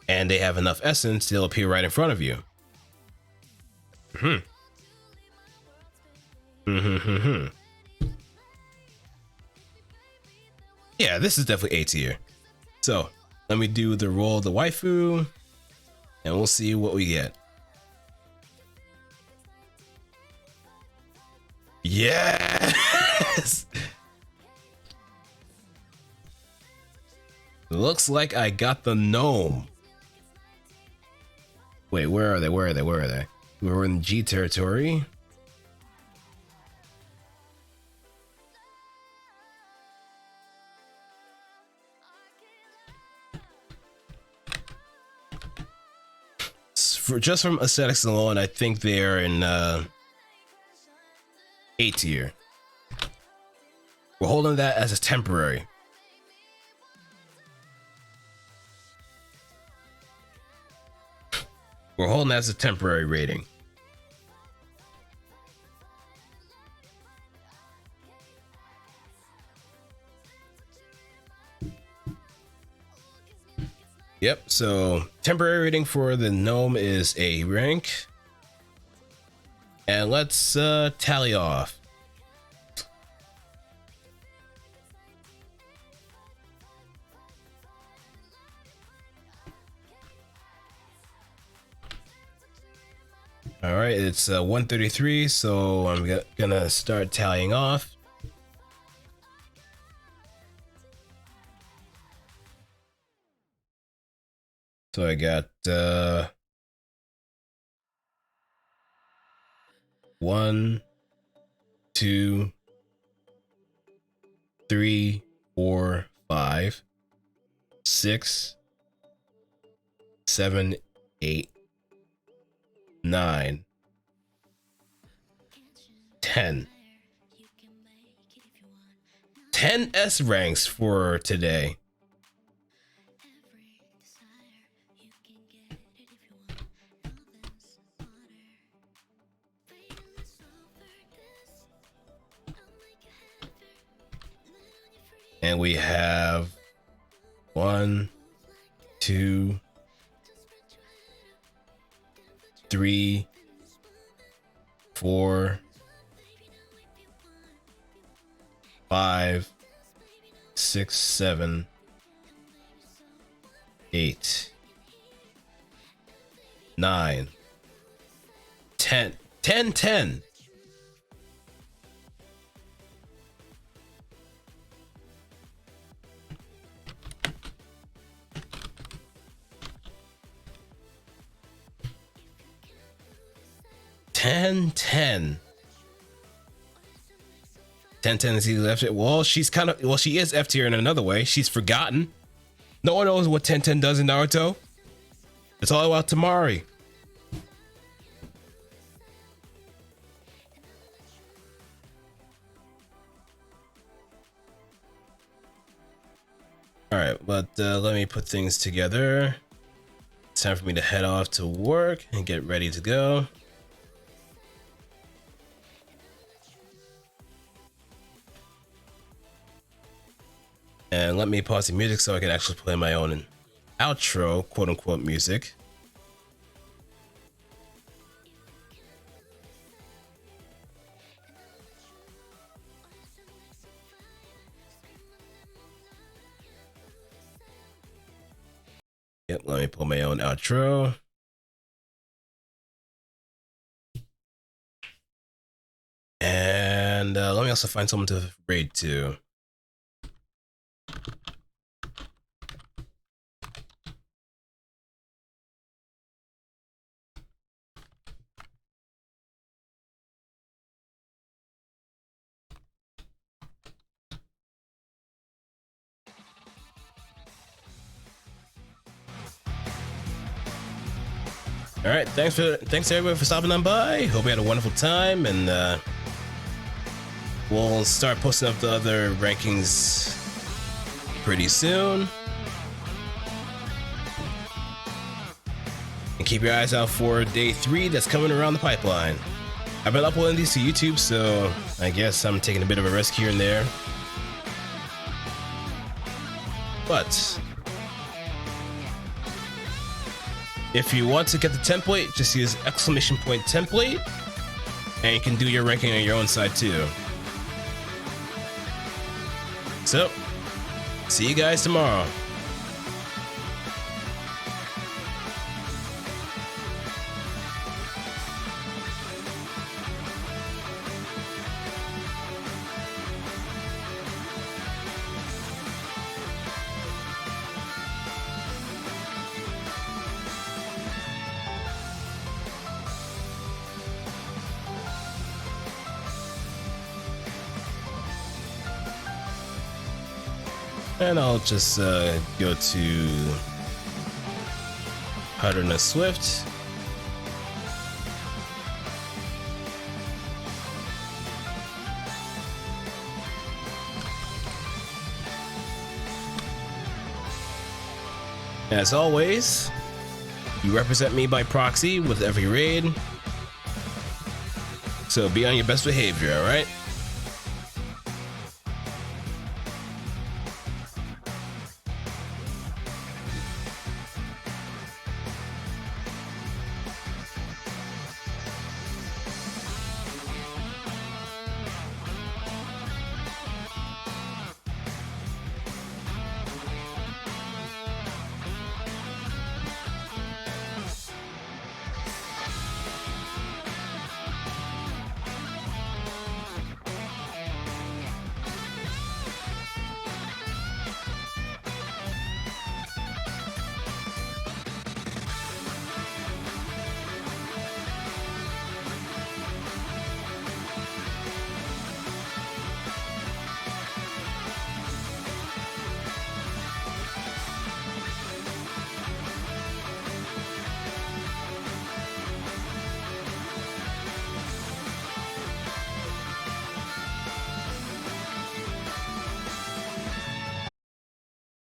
Speaker 1: and they have enough essence, they'll appear right in front of you. Yeah, this is definitely A tier. So let me do the roll of the waifu and we'll see what we get. Yes! Looks like I got the gnome. Wait, where are they? Where are they? Where are they? We're in G territory. for just from aesthetics alone, I think they're in A tier. We're holding that as a temporary. We're holding that as a temporary rating. Yep, so temporary rating for the gnome is A rank. And let's tally off. All right, it's 133, so I'm gonna start tallying off. So I got 1, 2, 3, 4, 5, 6, 7, 8, 9, 10. 10 S ranks for today. And we have 1, 2, 3, 4, 5, 6, 7, 8, 9, 10. 10, 10. Ten, 10. 10 is left. Well, she's kind of, well, she is F tier in another way. She's forgotten. No one knows what 10 does in Naruto. It's all about Tamari. All right, but let me put things together. It's time for me to head off to work and get ready to go. And let me pause the music so I can actually play my own outro, quote unquote, music. Yep, let me pull my own outro. And let me also find someone to raid to. All right, thanks everybody for stopping on by. Hope you had a wonderful time, and we'll start posting up the other rankings pretty soon. And keep your eyes out for day 3 that's coming around the pipeline. I've been uploading these to YouTube, so I guess I'm taking a bit of a risk here and there. But if you want to get the template, just use !template, and you can do your ranking on your own side too. So, see you guys tomorrow. And I'll just go to Pattern of Swift As always, you represent me by proxy with every raid. So be on your best behavior, alright?